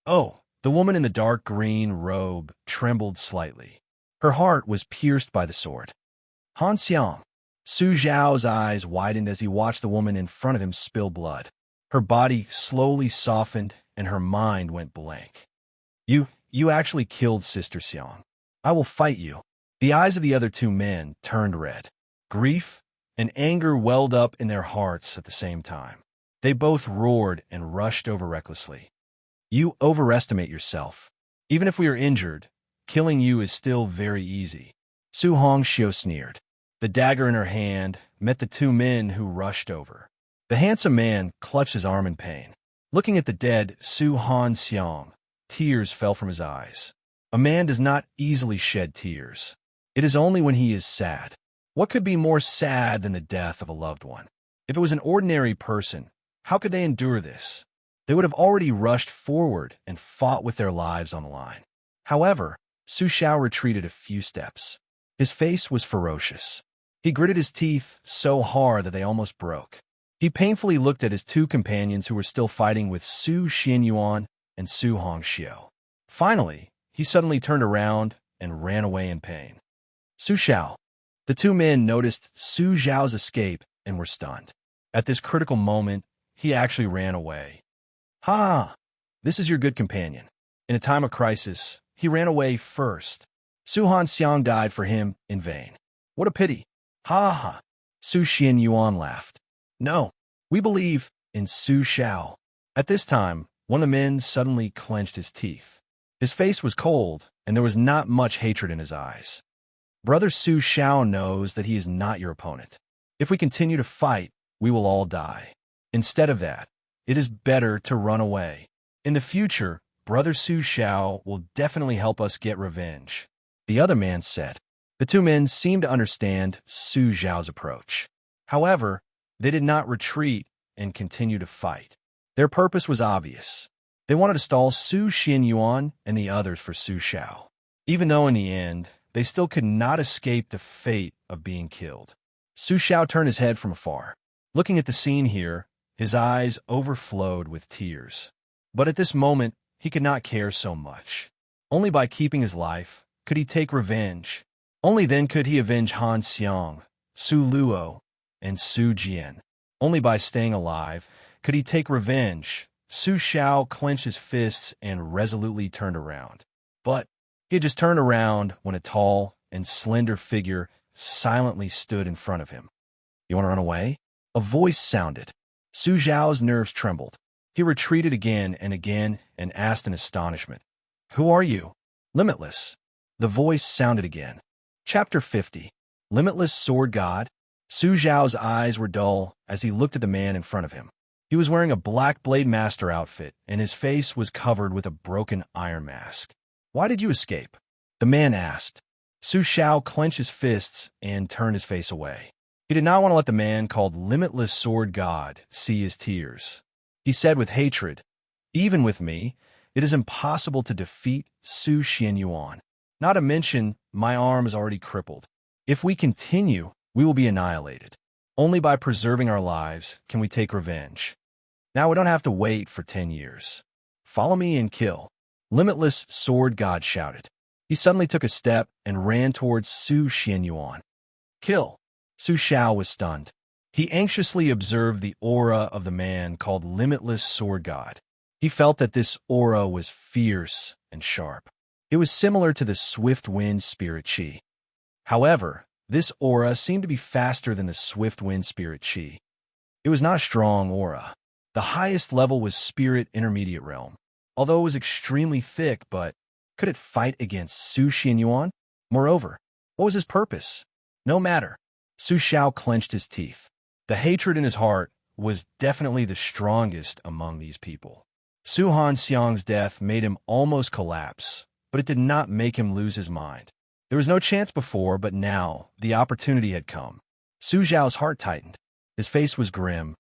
Oh, the woman in the dark green robe trembled slightly. Her heart was pierced by the sword. Han Xiang. Su Zhao's eyes widened as he watched the woman in front of him spill blood. Her body slowly softened and her mind went blank. You actually killed Sister Xiang. I will fight you. The eyes of the other two men turned red. Grief and anger welled up in their hearts at the same time. They both roared and rushed over recklessly. You overestimate yourself. Even if we are injured, killing you is still very easy. Su Hongxiu sneered. The dagger in her hand met the two men who rushed over. The handsome man clutched his arm in pain. Looking at the dead Su Han Xiang, tears fell from his eyes. A man does not easily shed tears. It is only when he is sad. What could be more sad than the death of a loved one? If it was an ordinary person, how could they endure this? They would have already rushed forward and fought with their lives on the line. However, Su Xiao retreated a few steps. His face was ferocious. He gritted his teeth so hard that they almost broke. He painfully looked at his two companions who were still fighting with Su Xianyuan and Su Hongxiu. Finally, he suddenly turned around and ran away in pain. Su Xiao. The two men noticed Su Zhao's escape and were stunned. At this critical moment, he actually ran away. Ha! This is your good companion. In a time of crisis, he ran away first. Su Han Xiang died for him in vain. What a pity. Ha ha! Su Xianyuan laughed. No, we believe in Su Xiao. At this time, one of the men suddenly clenched his teeth. His face was cold, and there was not much hatred in his eyes. Brother Su Xiao knows that he is not your opponent. If we continue to fight, we will all die. Instead of that, it is better to run away. In the future, Brother Su Xiao will definitely help us get revenge. The other man said. The two men seemed to understand Su Zhao's approach. However, they did not retreat and continue to fight. Their purpose was obvious. They wanted to stall Su Xianyuan and the others for Su Xiao. Even though in the end, they still could not escape the fate of being killed. Su Xiao turned his head from afar. Looking at the scene here, his eyes overflowed with tears. But at this moment, he could not care so much. Only by keeping his life could he take revenge. Only then could he avenge Han Xiang, Su Luo, and Su Jian. Only by staying alive could he take revenge. Su Xiao clenched his fists and resolutely turned around. But he had just turned around when a tall and slender figure silently stood in front of him. You want to run away? A voice sounded. Su Zhao's nerves trembled. He retreated again and asked in astonishment, Who are you? Limitless. The voice sounded again. Chapter 50. Limitless Sword God. Su Zhao's eyes were dull as he looked at the man in front of him. He was wearing a black Blade Master outfit, and his face was covered with a broken iron mask. Why did you escape? The man asked. Su Xiao clenched his fists and turned his face away. He did not want to let the man called Limitless Sword God see his tears. He said with hatred, Even with me, it is impossible to defeat Su Xianyuan. Not to mention, my arm is already crippled. If we continue, we will be annihilated. Only by preserving our lives can we take revenge. Now we don't have to wait for 10 years. Follow me and kill. Limitless Sword God shouted. He suddenly took a step and ran towards Su Xianyuan. Kill. Su Xiao was stunned. He anxiously observed the aura of the man called Limitless Sword God. He felt that this aura was fierce and sharp. It was similar to the swift wind spirit Qi. However, this aura seemed to be faster than the swift wind spirit Qi. It was not a strong aura. The highest level was spirit intermediate realm. Although it was extremely thick, but could it fight against Su Xianyuan? Moreover, what was his purpose? No matter. Su Xiao clenched his teeth. The hatred in his heart was definitely the strongest among these people. Su Han Xiang's death made him almost collapse, but it did not make him lose his mind. There was no chance before, but now the opportunity had come. Su Zhao's heart tightened. His face was grim.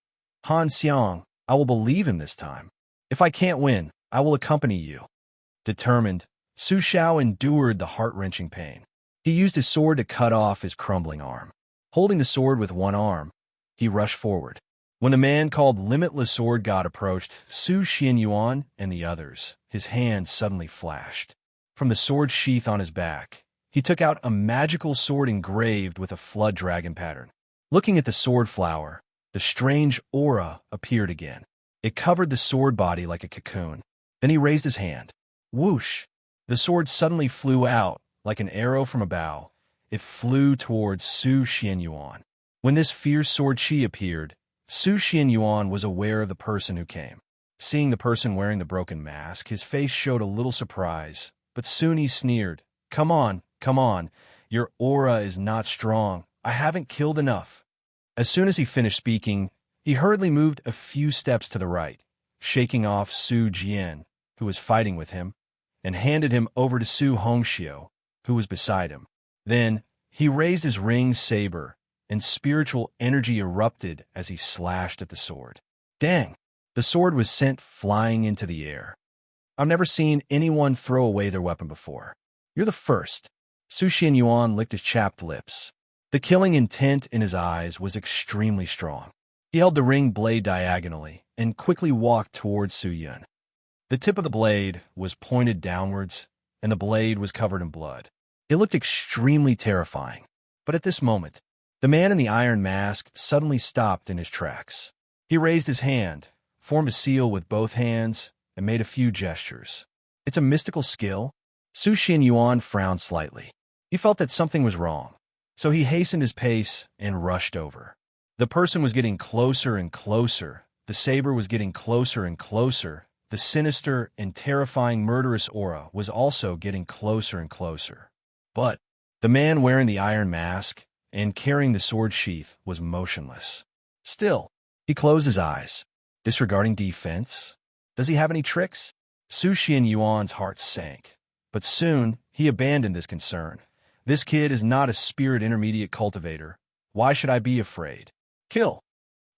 Han Xiang, I will believe him this time. If I can't win, I will accompany you. Determined, Su Xiao endured the heart-wrenching pain. He used his sword to cut off his crumbling arm. Holding the sword with one arm, he rushed forward. When the man called Limitless Sword God approached Su Xianyuan and the others, his hand suddenly flashed. From the sword sheath on his back, he took out a magical sword engraved with a flood dragon pattern. Looking at the sword flower, the strange aura appeared again. It covered the sword body like a cocoon. Then he raised his hand. Whoosh! The sword suddenly flew out like an arrow from a bow. It flew towards Su Xianyuan. When this fierce sword chi appeared, Su Xianyuan was aware of the person who came. Seeing the person wearing the broken mask, his face showed a little surprise, but soon he sneered. Come on, your aura is not strong. I haven't killed enough. As soon as he finished speaking, he hurriedly moved a few steps to the right, shaking off Su Jian, who was fighting with him, and handed him over to Su Hongxiu, who was beside him. Then, he raised his ringed saber, and spiritual energy erupted as he slashed at the sword. Dang! The sword was sent flying into the air. I've never seen anyone throw away their weapon before. You're the first. Su Xianyuan licked his chapped lips. The killing intent in his eyes was extremely strong. He held the ring blade diagonally and quickly walked towards Su Yun. The tip of the blade was pointed downwards, and the blade was covered in blood. It looked extremely terrifying. But at this moment, the man in the iron mask suddenly stopped in his tracks. He raised his hand, formed a seal with both hands, and made a few gestures. It's a mystical skill. Su Xianyuan frowned slightly. He felt that something was wrong, so he hastened his pace and rushed over. The person was getting closer and closer. The saber was getting closer and closer. The sinister and terrifying murderous aura was also getting closer and closer. But the man wearing the iron mask and carrying the sword sheath was motionless. Still, he closed his eyes. Disregarding defense? Does he have any tricks? Su Xianyuan's heart sank. But soon, he abandoned this concern. This kid is not a spirit intermediate cultivator. Why should I be afraid? Kill!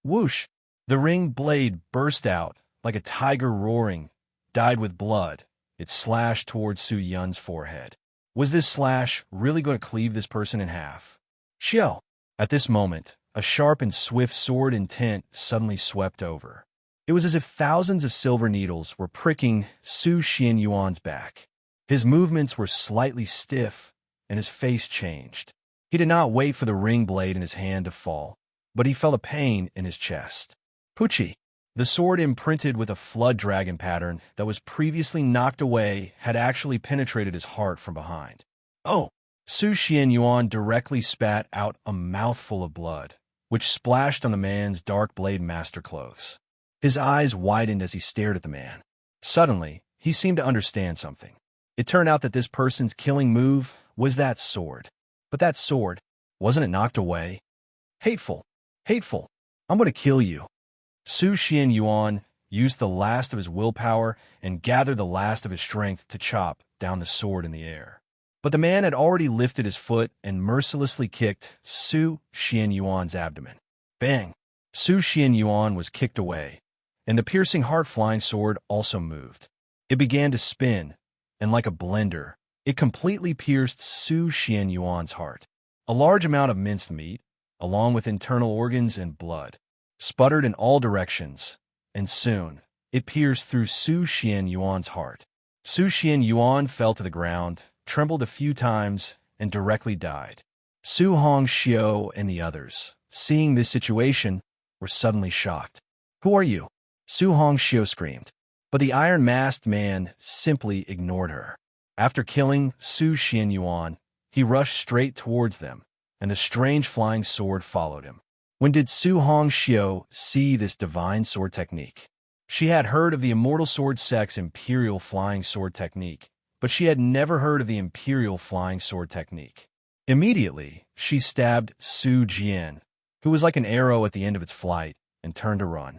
Whoosh! The ring blade burst out like a tiger roaring, dyed with blood. It slashed towards Su Yun's forehead. Was this slash really going to cleave this person in half? Xiao! At this moment, a sharp and swift sword intent suddenly swept over. It was as if thousands of silver needles were pricking Su Xianyuan's back. His movements were slightly stiff, and his face changed. He did not wait for the ring blade in his hand to fall, but he felt a pain in his chest. Pucci! The sword imprinted with a flood dragon pattern that was previously knocked away had actually penetrated his heart from behind. Oh! Su Xianyuan directly spat out a mouthful of blood, which splashed on the man's dark blade master clothes. His eyes widened as he stared at the man. Suddenly, he seemed to understand something. It turned out that this person's killing move was that sword. But that sword, wasn't it knocked away? Hateful! Hateful! I'm going to kill you. Su Xianyuan used the last of his willpower and gathered the last of his strength to chop down the sword in the air. But the man had already lifted his foot and mercilessly kicked Su Xianyuan's abdomen. Bang! Su Xianyuan was kicked away, and the piercing heart-flying sword also moved. It began to spin, and like a blender, it completely pierced Su Xianyuan's heart. A large amount of minced meat, along with internal organs and blood, sputtered in all directions, and soon it pierced through Su Xianyuan's heart. Su Xianyuan fell to the ground, trembled a few times, and directly died. Su Hongxiu and the others, seeing this situation, were suddenly shocked. Who are you? Su Hongxiu screamed. But the iron-masked man simply ignored her. After killing Su Xianyuan, he rushed straight towards them, and the strange flying sword followed him. When did Su Hongxiu see this divine sword technique? She had heard of the Immortal Sword Sect's Imperial Flying Sword Technique, but she had never heard of the Imperial Flying Sword Technique. Immediately, she stabbed Su Jian, who was like an arrow at the end of its flight, and turned to run.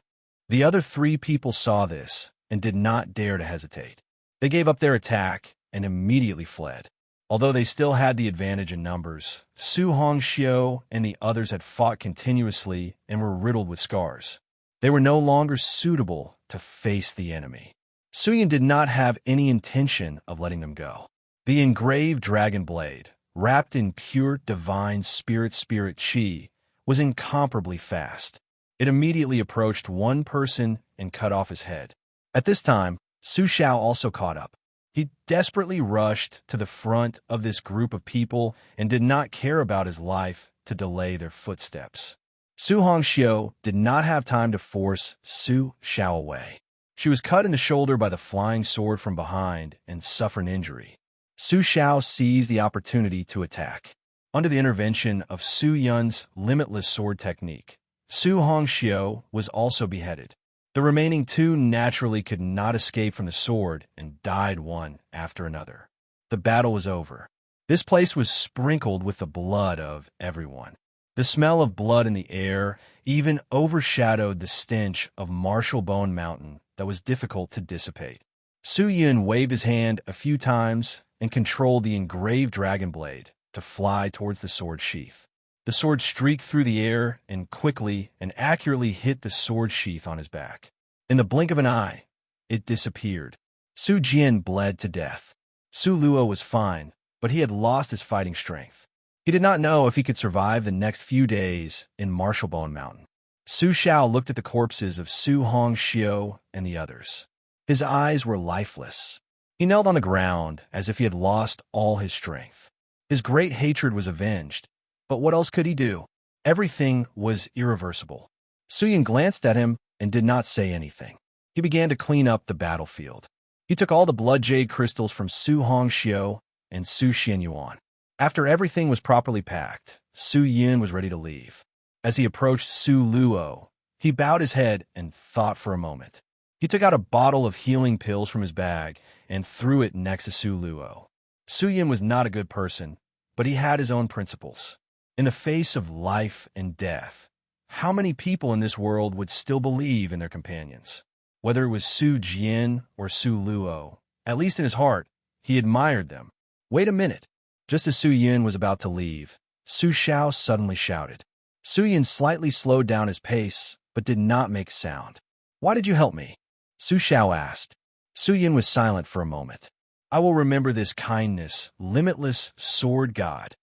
The other three people saw this and did not dare to hesitate. They gave up their attack and immediately fled. Although they still had the advantage in numbers, Su Hongxiu and the others had fought continuously and were riddled with scars. They were no longer suitable to face the enemy. Su Yun did not have any intention of letting them go. The engraved dragon blade, wrapped in pure divine spirit chi, was incomparably fast. It immediately approached one person and cut off his head. At this time, Su Xiao also caught up. He desperately rushed to the front of this group of people and did not care about his life to delay their footsteps. Su Hongxiu did not have time to force Su Xiao away. She was cut in the shoulder by the flying sword from behind and suffered an injury. Su Xiao seized the opportunity to attack. Under the intervention of Su Yun's limitless sword technique, Su Hongxiu was also beheaded. The remaining two naturally could not escape from the sword and died one after another. The battle was over. This place was sprinkled with the blood of everyone. The smell of blood in the air even overshadowed the stench of Martial Bone Mountain that was difficult to dissipate. Su Yun waved his hand a few times and controlled the engraved dragon blade to fly towards the sword sheath. The sword streaked through the air and quickly and accurately hit the sword sheath on his back. In the blink of an eye, it disappeared. Su Jian bled to death. Su Luo was fine, but he had lost his fighting strength. He did not know if he could survive the next few days in Martial Bone Mountain. Su Xiao looked at the corpses of Su Hongxiu and the others. His eyes were lifeless. He knelt on the ground as if he had lost all his strength. His great hatred was avenged, but what else could he do? Everything was irreversible. Su Yun glanced at him and did not say anything. He began to clean up the battlefield. He took all the blood jade crystals from Su Hongxiu and Su Xianyuan. After everything was properly packed, Su Yun was ready to leave. As he approached Su Luo, he bowed his head and thought for a moment. He took out a bottle of healing pills from his bag and threw it next to Su Luo. Su Yun was not a good person, but he had his own principles. In the face of life and death, how many people in this world would still believe in their companions? Whether it was Su Jian or Su Luo, at least in his heart, he admired them. Wait a minute. Just as Su Yun was about to leave, Su Xiao suddenly shouted. Su Yun slightly slowed down his pace, but did not make a sound. "Why did you help me?" Su Xiao asked. Su Yun was silent for a moment. "I will remember this kindness, limitless sword god."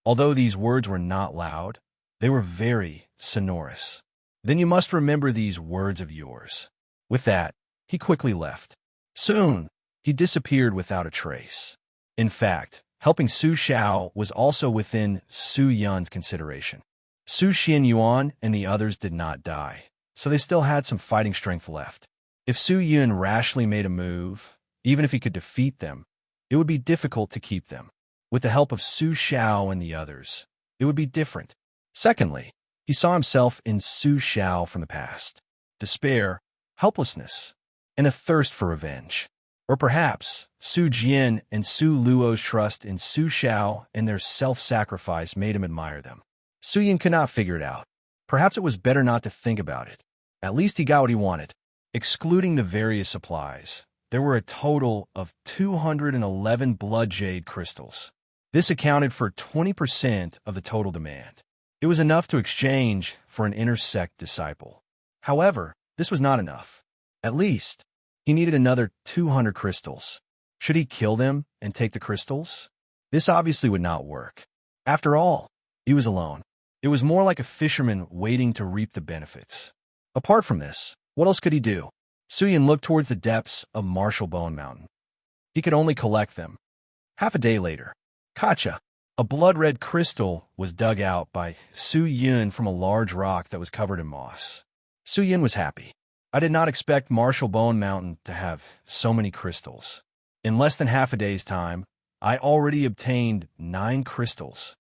Although these words were not loud, they were very sonorous. "Then you must remember these words of yours." With that, he quickly left. Soon, he disappeared without a trace. In fact, helping Su Xiao was also within Su Yun's consideration. Su Xianyuan and the others did not die, so they still had some fighting strength left. If Su Yun rashly made a move, even if he could defeat them, it would be difficult to keep them. With the help of Su Xiao and the others, it would be different. Secondly, he saw himself in Su Xiao from the past. Despair, helplessness, and a thirst for revenge. Or perhaps Su Jian and Su Luo's trust in Su Xiao and their self-sacrifice made him admire them. Su Yun could not figure it out. Perhaps it was better not to think about it. At least he got what he wanted. Excluding the various supplies, there were a total of 211 blood jade crystals. This accounted for 20% of the total demand. It was enough to exchange for an inner sect disciple. However, this was not enough. At least, he needed another 200 crystals. Should he kill them and take the crystals? This obviously would not work. After all, he was alone. It was more like a fisherman waiting to reap the benefits. Apart from this, what else could he do? Su Yun looked towards the depths of Martial Bone Mountain. He could only collect them. Half a day later, Kacha, a blood-red crystal, was dug out by Su Yun from a large rock that was covered in moss. Su Yun was happy. I did not expect Martial Bone Mountain to have so many crystals. In less than half a day's time, I already obtained 9 crystals.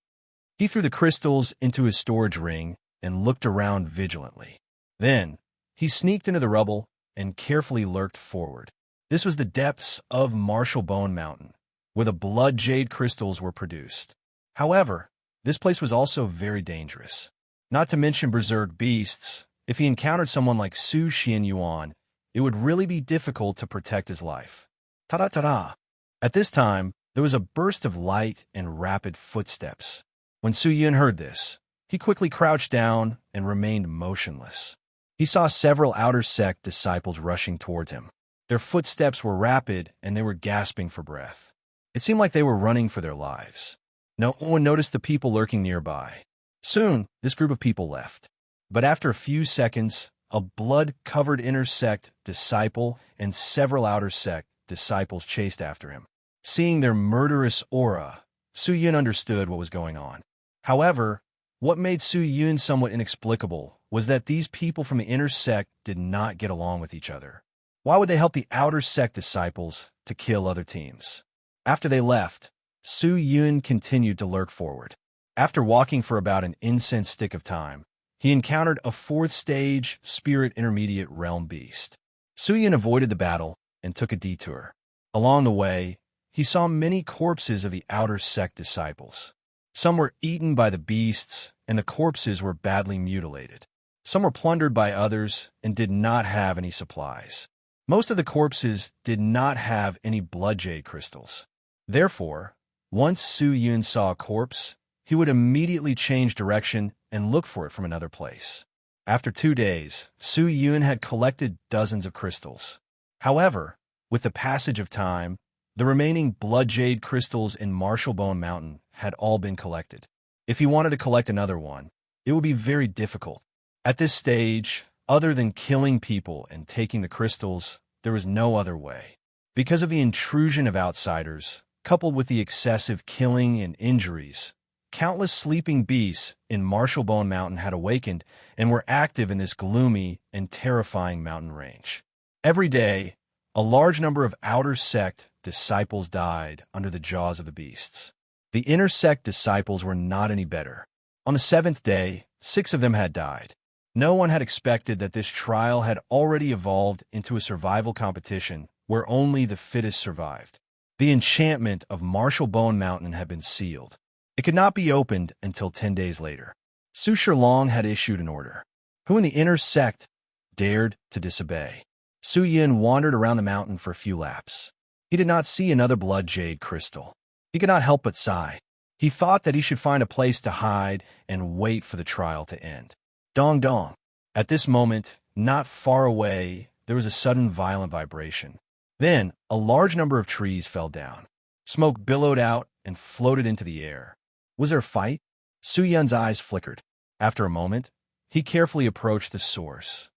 He threw the crystals into his storage ring and looked around vigilantly. Then, he sneaked into the rubble and carefully lurked forward. This was the depths of Martial Bone Mountain, where the blood jade crystals were produced. However, this place was also very dangerous. Not to mention berserk beasts. If he encountered someone like Su Xianyuan, it would really be difficult to protect his life. Ta-da-ta-da! At this time, there was a burst of light and rapid footsteps. When Su Yun heard this, he quickly crouched down and remained motionless. He saw several outer sect disciples rushing towards him. Their footsteps were rapid and they were gasping for breath. It seemed like they were running for their lives. No one noticed the people lurking nearby. Soon, this group of people left. But after a few seconds, a blood-covered inner sect disciple and several outer sect disciples chased after him. Seeing their murderous aura, Su Yun understood what was going on. However, what made Su Yun somewhat inexplicable was that these people from the inner sect did not get along with each other. Why would they help the outer sect disciples to kill other teams? After they left, Su Yun continued to lurk forward. After walking for about an incense stick of time, he encountered a fourth-stage spirit intermediate realm beast. Su Yun avoided the battle and took a detour. Along the way, he saw many corpses of the outer sect disciples. Some were eaten by the beasts, and the corpses were badly mutilated. Some were plundered by others and did not have any supplies. Most of the corpses did not have any blood jade crystals. Therefore, once Su Yun saw a corpse, he would immediately change direction and look for it from another place. After 2 days, Su Yun had collected dozens of crystals. However, with the passage of time, the remaining blood jade crystals in Marshallbone Mountain had all been collected. If he wanted to collect another one, it would be very difficult. At this stage, other than killing people and taking the crystals, there was no other way. Because of the intrusion of outsiders, coupled with the excessive killing and injuries, countless sleeping beasts in Marshallbone Mountain had awakened and were active in this gloomy and terrifying mountain range. Every day, a large number of outer sect disciples died under the jaws of the beasts. The inner sect disciples were not any better. On the 7th day, 6 of them had died. No one had expected that this trial had already evolved into a survival competition where only the fittest survived. The enchantment of Marshallbone Mountain had been sealed. It could not be opened until 10 days later. Su Shilong had issued an order. Who in the inner sect dared to disobey? Su Yun wandered around the mountain for a few laps. He did not see another blood jade crystal. He could not help but sigh. He thought that he should find a place to hide and wait for the trial to end. Dong dong. At this moment, not far away, there was a sudden violent vibration. Then, a large number of trees fell down. Smoke billowed out and floated into the air. Was there a fight? Su Yun's eyes flickered. After a moment, he carefully approached the source.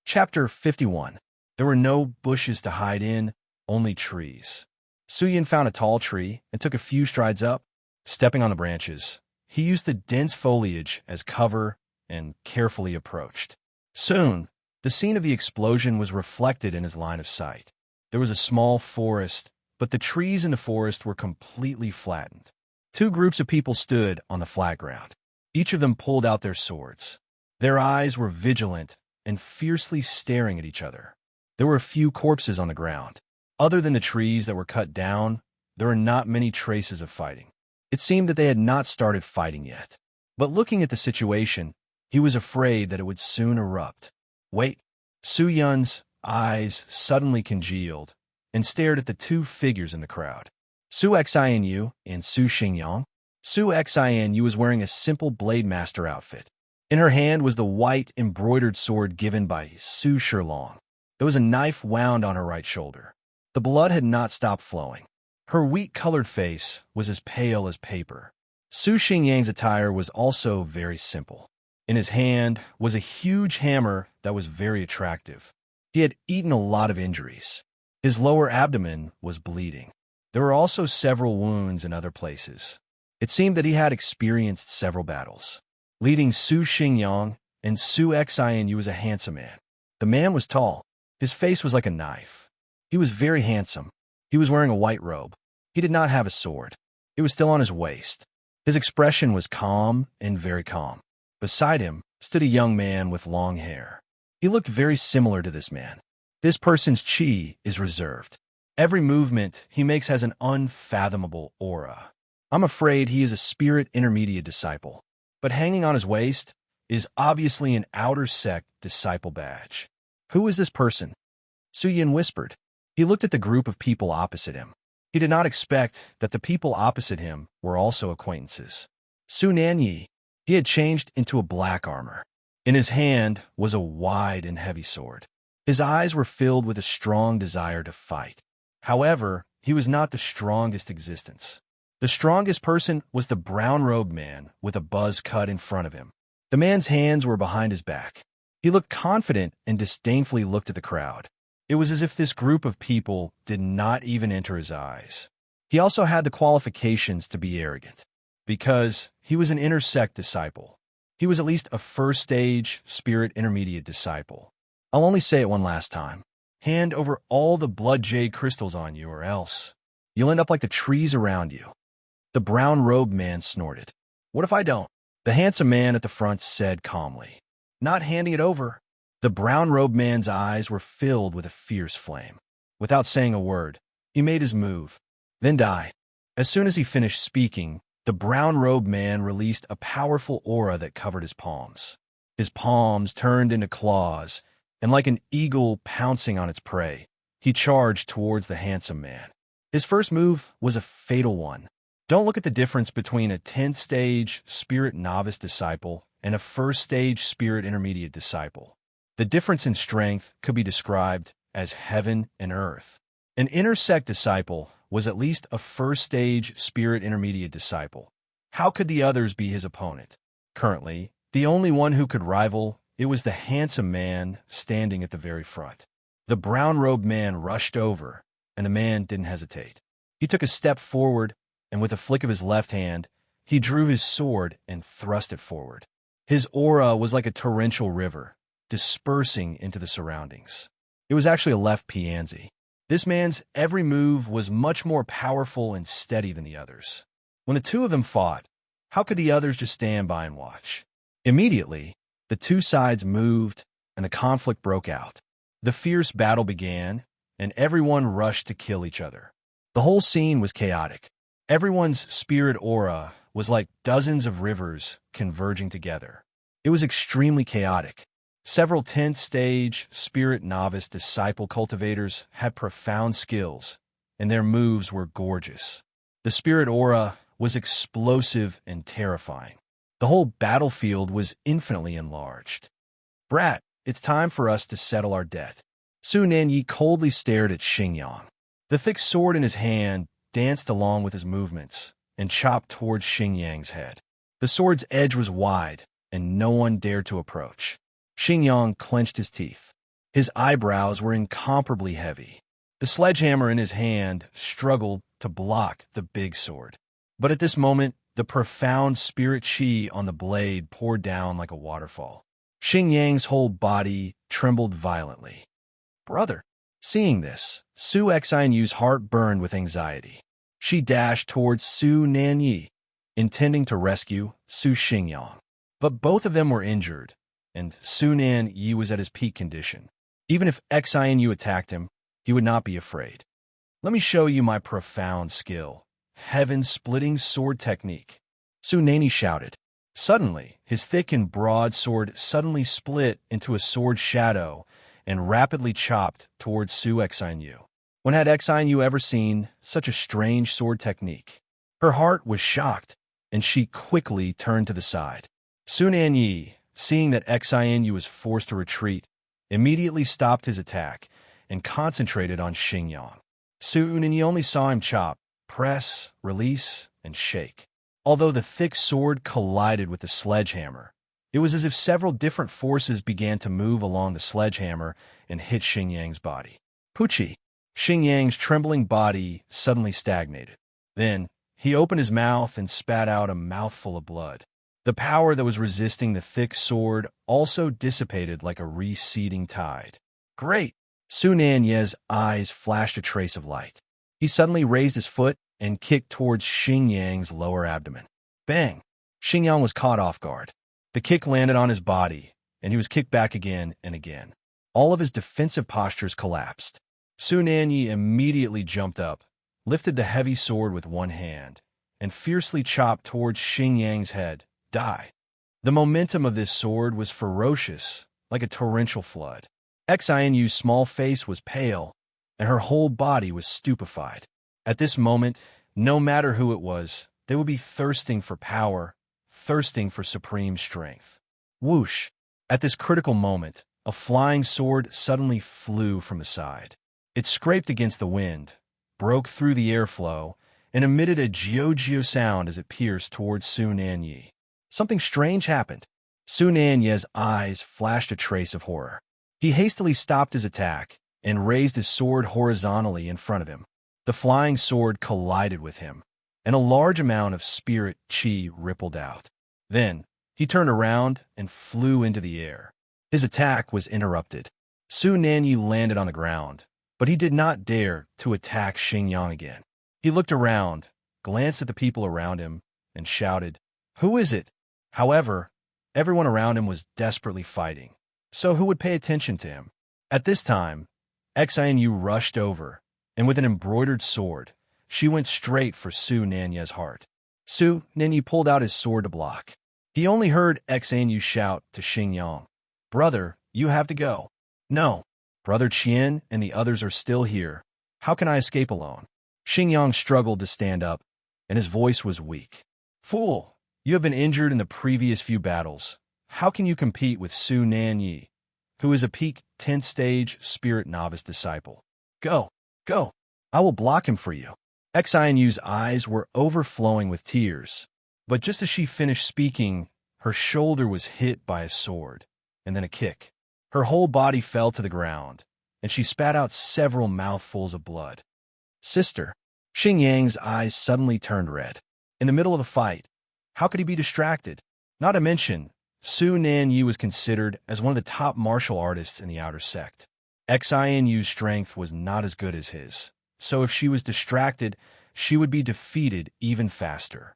Chapter 51. There were no bushes to hide in, only trees. Su Yun found a tall tree and took a few strides up. Stepping on the branches, he used the dense foliage as cover and carefully approached. Soon, the scene of the explosion was reflected in his line of sight. There was a small forest, but the trees in the forest were completely flattened. 2 groups of people stood on the flat ground. Each of them pulled out their swords. Their eyes were vigilant and fiercely staring at each other. There were a few corpses on the ground. Other than the trees that were cut down, there were not many traces of fighting. It seemed that they had not started fighting yet. But looking at the situation, he was afraid that it would soon erupt. Wait. Su Yun's eyes suddenly congealed and stared at the 2 figures in the crowd. Su Xinu and Su Xingyang. Su Xinu was wearing a simple Blade Master outfit. In her hand was the white embroidered sword given by Su Shilong. There was a knife wound on her right shoulder. The blood had not stopped flowing. Her wheat-colored face was as pale as paper. Su Xingyang's attire was also very simple. In his hand was a huge hammer that was very attractive. He had eaten a lot of injuries. His lower abdomen was bleeding. There were also several wounds in other places. It seemed that he had experienced several battles. Leading Su Xingyang and Su Xinu was a handsome man. The man was tall. His face was like a knife. He was very handsome. He was wearing a white robe. He did not have a sword. It was still on his waist. His expression was calm and very calm. Beside him stood a young man with long hair. He looked very similar to this man. This person's chi is reserved. Every movement he makes has an unfathomable aura. I'm afraid he is a spirit intermediate disciple. But hanging on his waist is obviously an outer sect disciple badge. Who is this person? Su Yun whispered. He looked at the group of people opposite him. He did not expect that the people opposite him were also acquaintances. Su Nanyi. He had changed into a black armor. In his hand was a wide and heavy sword. His eyes were filled with a strong desire to fight. However, he was not the strongest existence. The strongest person was the brown-robed man with a buzz cut in front of him. The man's hands were behind his back. He looked confident and disdainfully looked at the crowd. It was as if this group of people did not even enter his eyes. He also had the qualifications to be arrogant, because he was an inner sect disciple. He was at least a first stage, spirit intermediate disciple. I'll only say it one last time. Hand over all the blood jade crystals on you, or else you'll end up like the trees around you. The brown-robed man snorted. What if I don't? The handsome man at the front said calmly. Not handing it over. The brown-robed man's eyes were filled with a fierce flame. Without saying a word, he made his move, then died. As soon as he finished speaking, the brown-robed man released a powerful aura that covered his palms. His palms turned into claws, and like an eagle pouncing on its prey, he charged towards the handsome man. His first move was a fatal one. Don't look at the difference between a 10th stage spirit novice disciple and a first stage spirit intermediate disciple. The difference in strength could be described as heaven and earth. An inner sect disciple was at least a first stage spirit intermediate disciple. How could the others be his opponent? Currently, the only one who could rival it was the handsome man standing at the very front. The brown-robed man rushed over, and the man didn't hesitate. He took a step forward, and with a flick of his left hand, he drew his sword and thrust it forward. His aura was like a torrential river, dispersing into the surroundings. It was actually a left Pianzi. This man's every move was much more powerful and steady than the others. When the two of them fought, how could the others just stand by and watch? Immediately, the two sides moved, and the conflict broke out. The fierce battle began, and everyone rushed to kill each other. The whole scene was chaotic. Everyone's spirit aura was like dozens of rivers converging together. It was extremely chaotic. Several 10th stage spirit novice disciple cultivators had profound skills, and their moves were gorgeous. The spirit aura was explosive and terrifying. The whole battlefield was infinitely enlarged. Brat, it's time for us to settle our debt. Su Nanyi coldly stared at Xingyang. The thick sword in his hand danced along with his movements and chopped towards Xingyang's head. The sword's edge was wide, and no one dared to approach. Xingyang clenched his teeth. His eyebrows were incomparably heavy. The sledgehammer in his hand struggled to block the big sword. But at this moment, the profound spirit chi on the blade poured down like a waterfall. Xingyang's whole body trembled violently. Brother! Seeing this, Su Xianyu's heart burned with anxiety. She dashed towards Su Nanyi, intending to rescue Su Xingyang. But both of them were injured, and Su Nanyi was at his peak condition. Even if Xianyu attacked him, he would not be afraid. Let me show you my profound skill. Heaven-splitting sword technique. Su Nanyi shouted. Suddenly, his thick and broad sword suddenly split into a sword shadow and rapidly chopped towards Su Xianyu. When had Xianyu ever seen such a strange sword technique? Her heart was shocked, and she quickly turned to the side. Su Nanyi, seeing that Xianyu was forced to retreat, immediately stopped his attack and concentrated on Xingyang. Su Nanyi only saw him chop, press, release, and shake. Although the thick sword collided with the sledgehammer, it was as if several different forces began to move along the sledgehammer and hit Xingyang's body. Pucci! Xingyang's trembling body suddenly stagnated. Then, he opened his mouth and spat out a mouthful of blood. The power that was resisting the thick sword also dissipated like a receding tide. Great! Su Nanye's eyes flashed a trace of light. He suddenly raised his foot and kicked towards Xingyang's lower abdomen. Bang! Xingyang was caught off guard. The kick landed on his body, and he was kicked back again and again. All of his defensive postures collapsed. Su Nanyi immediately jumped up, lifted the heavy sword with one hand, and fiercely chopped towards Xingyang's head. Die. The momentum of this sword was ferocious, like a torrential flood. Xianyu's small face was pale, and her whole body was stupefied. At this moment, no matter who it was, they would be thirsting for power, thirsting for supreme strength. Whoosh! At this critical moment, a flying sword suddenly flew from the side. It scraped against the wind, broke through the airflow, and emitted a geo sound as it pierced towards Su Nanyi. Something strange happened. Su Nanye's eyes flashed a trace of horror. He hastily stopped his attack and raised his sword horizontally in front of him. The flying sword collided with him, and a large amount of spirit chi rippled out. Then, he turned around and flew into the air. His attack was interrupted. Su Nanye landed on the ground, but he did not dare to attack Xingyang again. He looked around, glanced at the people around him, and shouted, "Who is it?" However, everyone around him was desperately fighting, so who would pay attention to him? At this time, Xianyu rushed over, and with an embroidered sword, she went straight for Su Nanye's heart. Su Nanye pulled out his sword to block. He only heard Xianyu shout to Xingyang, "Brother, you have to go." "No, Brother Qian and the others are still here. How can I escape alone?" Xingyang struggled to stand up, and his voice was weak. "Fool, you have been injured in the previous few battles. How can you compete with Su Nanye, who is a peak 10th stage spirit novice disciple? Go, go, I will block him for you." Xianyu's eyes were overflowing with tears, but just as she finished speaking, her shoulder was hit by a sword, and then a kick. Her whole body fell to the ground, and she spat out several mouthfuls of blood. "Sister." Xingyang's eyes suddenly turned red. In the middle of a fight, how could he be distracted? Not to mention, Su Nanye was considered as one of the top martial artists in the outer sect. Xianyu's strength was not as good as his, so if she was distracted, she would be defeated even faster.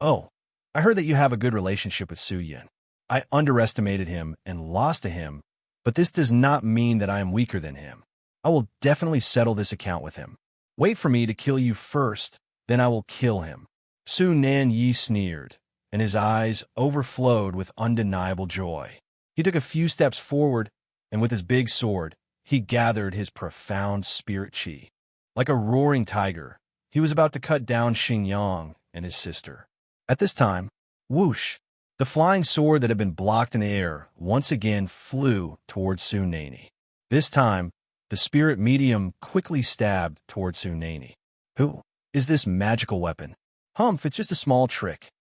"Oh, I heard that you have a good relationship with Su Yan. I underestimated him and lost to him, but this does not mean that I am weaker than him. I will definitely settle this account with him. Wait for me to kill you first, then I will kill him." Su Nanye sneered, and his eyes overflowed with undeniable joy. He took a few steps forward, and with his big sword, he gathered his profound spirit chi. Like a roaring tiger, he was about to cut down Xingyang and his sister. At this time, whoosh, the flying sword that had been blocked in the air once again flew towards Su Nanye. This time, the spirit medium quickly stabbed towards Su Nanye. "Who is this magical weapon?" "Humph, it's just a small trick."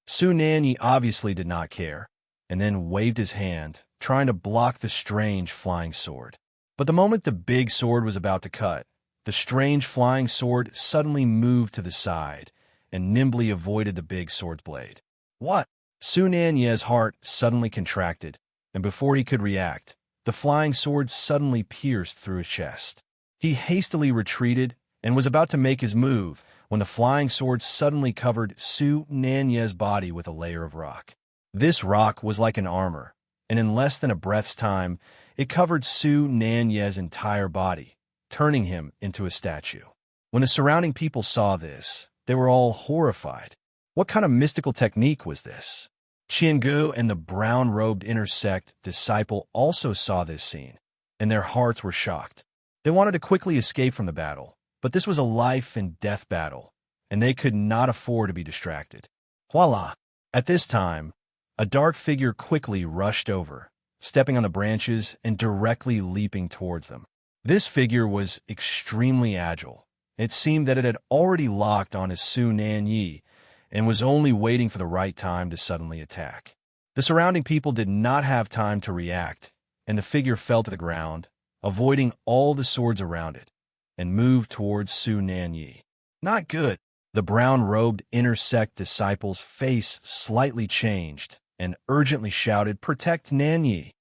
Su Nanye obviously did not care, and then waved his hand, trying to block the strange flying sword. But the moment the big sword was about to cut, the strange flying sword suddenly moved to the side and nimbly avoided the big sword's blade. "What?" Su Nanye's heart suddenly contracted, and before he could react, the flying sword suddenly pierced through his chest. He hastily retreated and was about to make his move when the flying sword suddenly covered Su Nanye's body with a layer of rock. This rock was like an armor, and in less than a breath's time, it covered Su Nanye's entire body, turning him into a statue. When the surrounding people saw this, they were all horrified. What kind of mystical technique was this? Qiangu and the brown-robed inner sect disciple also saw this scene, and their hearts were shocked. They wanted to quickly escape from the battle, but this was a life-and-death battle, and they could not afford to be distracted. Voila! At this time, a dark figure quickly rushed over, stepping on the branches and directly leaping towards them. This figure was extremely agile. It seemed that it had already locked on his Su Nanye and was only waiting for the right time to suddenly attack. The surrounding people did not have time to react, and the figure fell to the ground, avoiding all the swords around it, and moved towards Su Nanye. Not good. The brown-robed inner sect disciple's face slightly changed and urgently shouted, "Protect Nanye."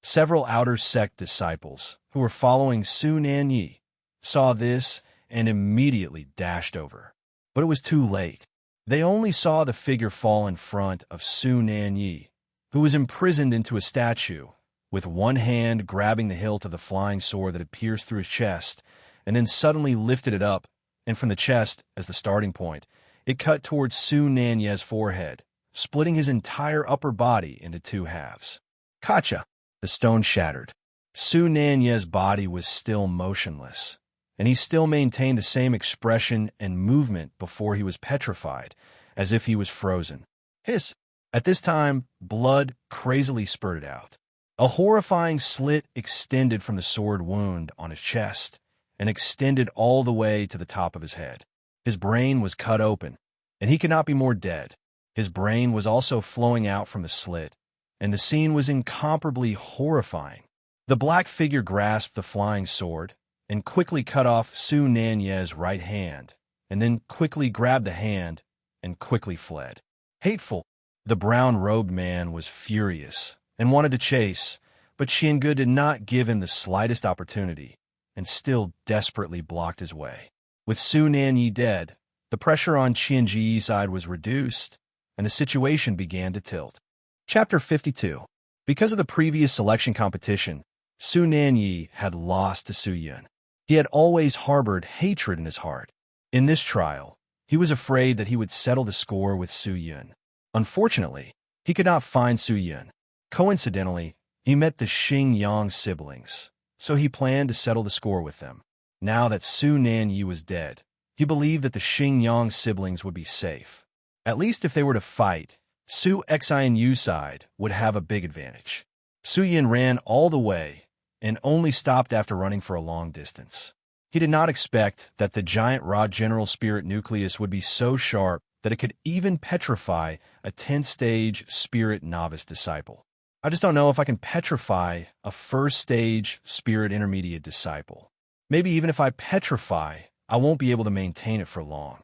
Several outer sect disciples, who were following Su Nanye, saw this and immediately dashed over. But it was too late. They only saw the figure fall in front of Su Nanye, who was imprisoned into a statue, with one hand grabbing the hilt of the flying sword that had pierced through his chest, and then suddenly lifted it up, and from the chest, as the starting point, it cut towards Su Nanye's forehead, splitting his entire upper body into two halves. Kacha! The stone shattered. Su Nanye's body was still motionless, and he still maintained the same expression and movement before he was petrified, as if he was frozen. Hiss! At this time, blood crazily spurted out. A horrifying slit extended from the sword wound on his chest and extended all the way to the top of his head. His brain was cut open, and he could not be more dead. His brain was also flowing out from the slit, and the scene was incomparably horrifying. The black figure grasped the flying sword and quickly cut off Su Nanye's right hand, and then quickly grabbed the hand and quickly fled. Hateful. The brown-robed man was furious and wanted to chase, but Xiange did not give him the slightest opportunity and still desperately blocked his way. With Su Nanyi dead, the pressure on Qianji's side was reduced, and the situation began to tilt. Chapter 52. Because of the previous selection competition, Su Nanyi had lost to Su Yun. He had always harbored hatred in his heart. In this trial, he was afraid that he would settle the score with Su Yun. Unfortunately, he could not find Su Yun. Coincidentally, he met the Xingyang siblings, so he planned to settle the score with them. Now that Su Nanyi was dead, he believed that the Xingyang siblings would be safe. At least if they were to fight, Su Xianyu's side would have a big advantage. Su Yun ran all the way and only stopped after running for a long distance. He did not expect that the giant rod general spirit nucleus would be so sharp that it could even petrify a 10th-stage spirit novice disciple. I just don't know if I can petrify a first-stage spirit intermediate disciple. Maybe even if I petrify, I won't be able to maintain it for long.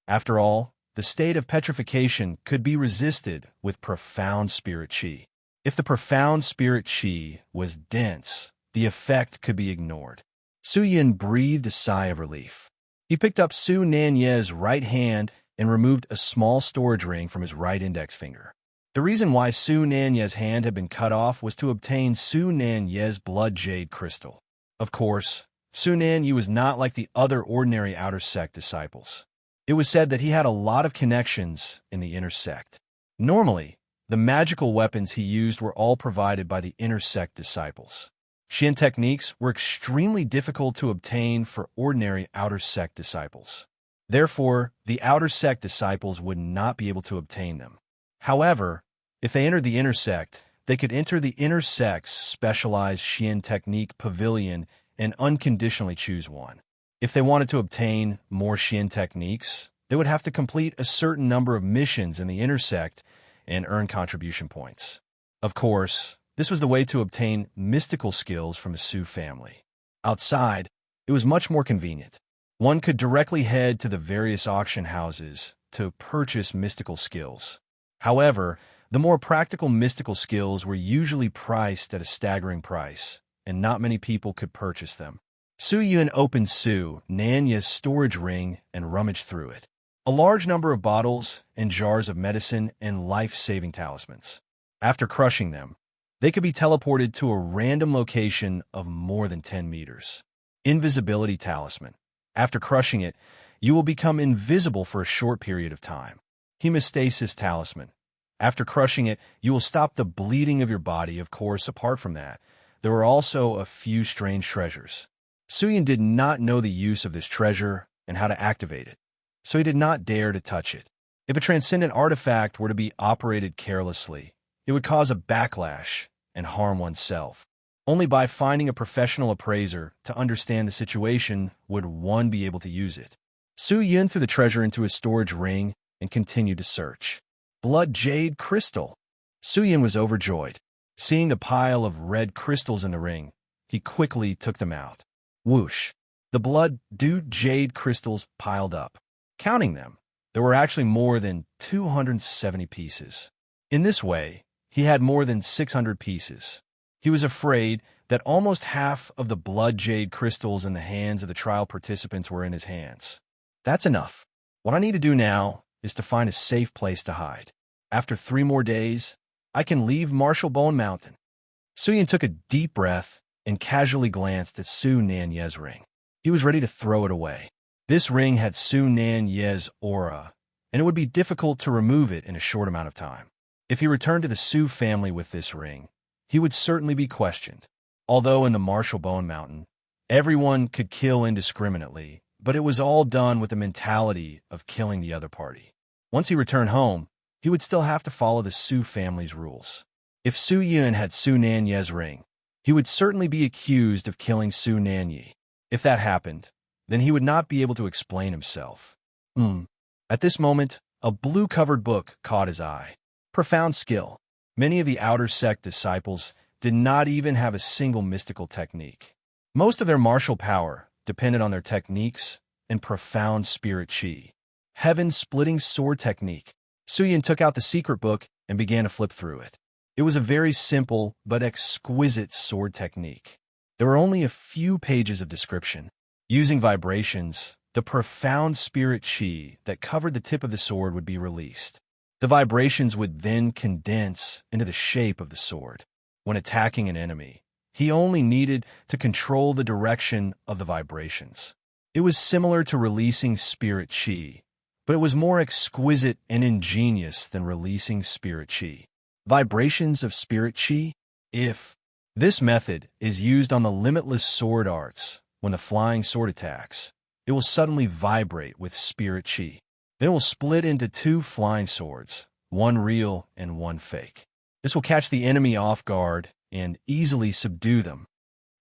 After all, the state of petrification could be resisted with profound spirit qi. If the profound spirit qi was dense, the effect could be ignored. Su Yun breathed a sigh of relief. He picked up Su Nanye's right hand and removed a small storage ring from his right index finger. The reason why Su Nanye's hand had been cut off was to obtain Su Nanye's blood jade crystal. Of course, Su Nanyi was not like the other ordinary outer sect disciples. It was said that he had a lot of connections in the inner sect. Normally, the magical weapons he used were all provided by the inner sect disciples. Xian techniques were extremely difficult to obtain for ordinary outer sect disciples. Therefore, the outer sect disciples would not be able to obtain them. However, if they entered the inner sect, they could enter the inner sect's specialized Xian technique pavilion and unconditionally choose one. If they wanted to obtain more Xian techniques, they would have to complete a certain number of missions in the inner sect and earn contribution points. Of course, this was the way to obtain mystical skills from the Su family. Outside, it was much more convenient. One could directly head to the various auction houses to purchase mystical skills. However, the more practical mystical skills were usually priced at a staggering price, and not many people could purchase them. Su Yun opened Su Nanya's storage ring and rummaged through it. A large number of bottles and jars of medicine and life-saving talismans. After crushing them, they could be teleported to a random location of more than 10 meters. Invisibility talisman. After crushing it, you will become invisible for a short period of time. Hemostasis talisman. After crushing it, you will stop the bleeding of your body. Of course, apart from that, there were also a few strange treasures. Su Yun did not know the use of this treasure and how to activate it, so he did not dare to touch it. If a transcendent artifact were to be operated carelessly, it would cause a backlash and harm oneself. Only by finding a professional appraiser to understand the situation would one be able to use it. Su Yun threw the treasure into his storage ring and continued to search. Blood jade crystal. Su Yun was overjoyed. Seeing the pile of red crystals in the ring, he quickly took them out. Whoosh! The blood jade crystals piled up. Counting them, there were actually more than 270 pieces. In this way, he had more than 600 pieces. He was afraid that almost half of the blood jade crystals in the hands of the trial participants were in his hands. That's enough. What I need to do now is to find a safe place to hide. After 3 more days, I can leave Marshall Bone Mountain. Su Yun took a deep breath and casually glanced at Su Nanye's ring. He was ready to throw it away. This ring had Su Nanye's aura, and it would be difficult to remove it in a short amount of time. If he returned to the Su family with this ring, he would certainly be questioned. Although in the Marshall Bone Mountain, everyone could kill indiscriminately, but it was all done with the mentality of killing the other party. Once he returned home, he would still have to follow the Su family's rules. If Su Yun had Su Nanye's ring, he would certainly be accused of killing Su Nanyi. If that happened, then he would not be able to explain himself. At this moment, a blue-covered book caught his eye. Profound skill. Many of the outer sect disciples did not even have a single mystical technique. Most of their martial power depended on their techniques and profound spirit chi. Heaven-splitting sword technique. Suyin took out the secret book and began to flip through it. It was a very simple but exquisite sword technique. There were only a few pages of description. Using vibrations, the profound spirit chi that covered the tip of the sword would be released. The vibrations would then condense into the shape of the sword. When attacking an enemy, he only needed to control the direction of the vibrations. It was similar to releasing spirit chi, but it was more exquisite and ingenious than releasing spirit chi. Vibrations of spirit chi? If this method is used on the limitless sword arts, when the flying sword attacks, it will suddenly vibrate with spirit chi. Then it will split into two flying swords, one real and one fake. This will catch the enemy off guard and easily subdue them.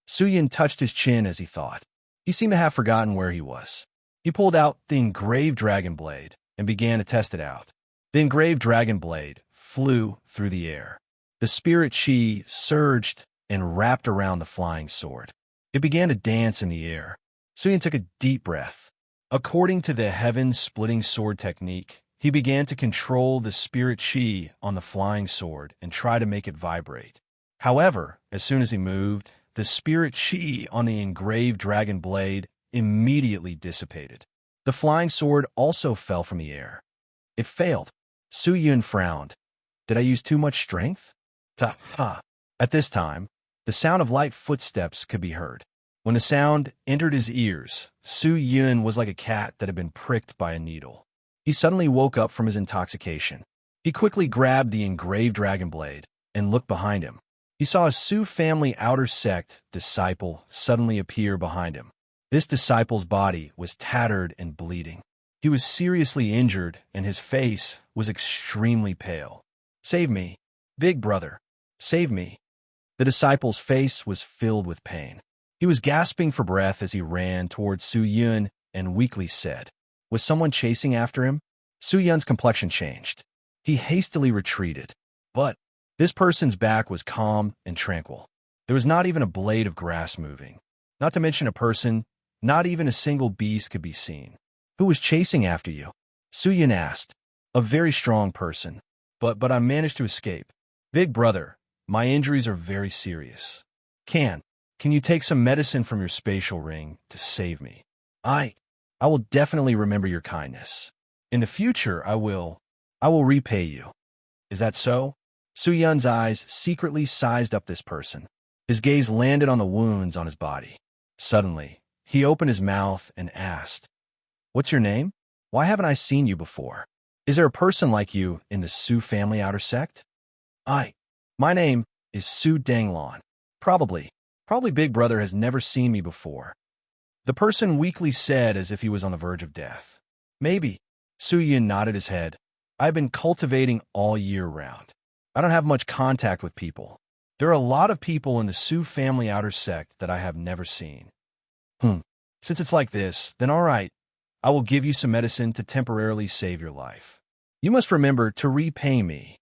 Suyin touched his chin as he thought. He seemed to have forgotten where he was. He pulled out the engraved dragon blade and began to test it out. The engraved dragon blade flew through the air. The spirit chi surged and wrapped around the flying sword. It began to dance in the air. Suyin took a deep breath. According to the heaven-splitting sword technique, he began to control the spirit chi on the flying sword and try to make it vibrate. However, as soon as he moved, the spirit chi on the engraved dragon blade immediately dissipated. The flying sword also fell from the air. It failed. Suyin frowned. Did I use too much strength? Ta-ha! At this time, the sound of light footsteps could be heard. When the sound entered his ears, Suyin was like a cat that had been pricked by a needle. He suddenly woke up from his intoxication. He quickly grabbed the engraved dragon blade and looked behind him. He saw a Su family outer sect disciple suddenly appear behind him. This disciple's body was tattered and bleeding. He was seriously injured, and his face was extremely pale. "Save me, big brother, save me." The disciple's face was filled with pain. He was gasping for breath as he ran towards Suyin and weakly said, "Was someone chasing after him?" Suyun's complexion changed. He hastily retreated, but this person's back was calm and tranquil. There was not even a blade of grass moving. Not to mention a person, not even a single beast could be seen. "Who was chasing after you?" Suyin asked. "A very strong person, but I managed to escape." "Big brother, my injuries are very serious. Can you take some medicine from your spatial ring to save me? I will definitely remember your kindness. In the future, I will repay you." "Is that so?" Suyun's eyes secretly sized up this person. His gaze landed on the wounds on his body. Suddenly, he opened his mouth and asked, "What's your name? Why haven't I seen you before? Is there a person like you in the Su family outer sect?" My name is Su Danglon. Probably Big Brother has never seen me before." The person weakly said as if he was on the verge of death. "Maybe." Suyin nodded his head. "I've been cultivating all year round. I don't have much contact with people. There are a lot of people in the Su family outer sect that I have never seen." Since it's like this, then all right. I will give you some medicine to temporarily save your life. You must remember to repay me."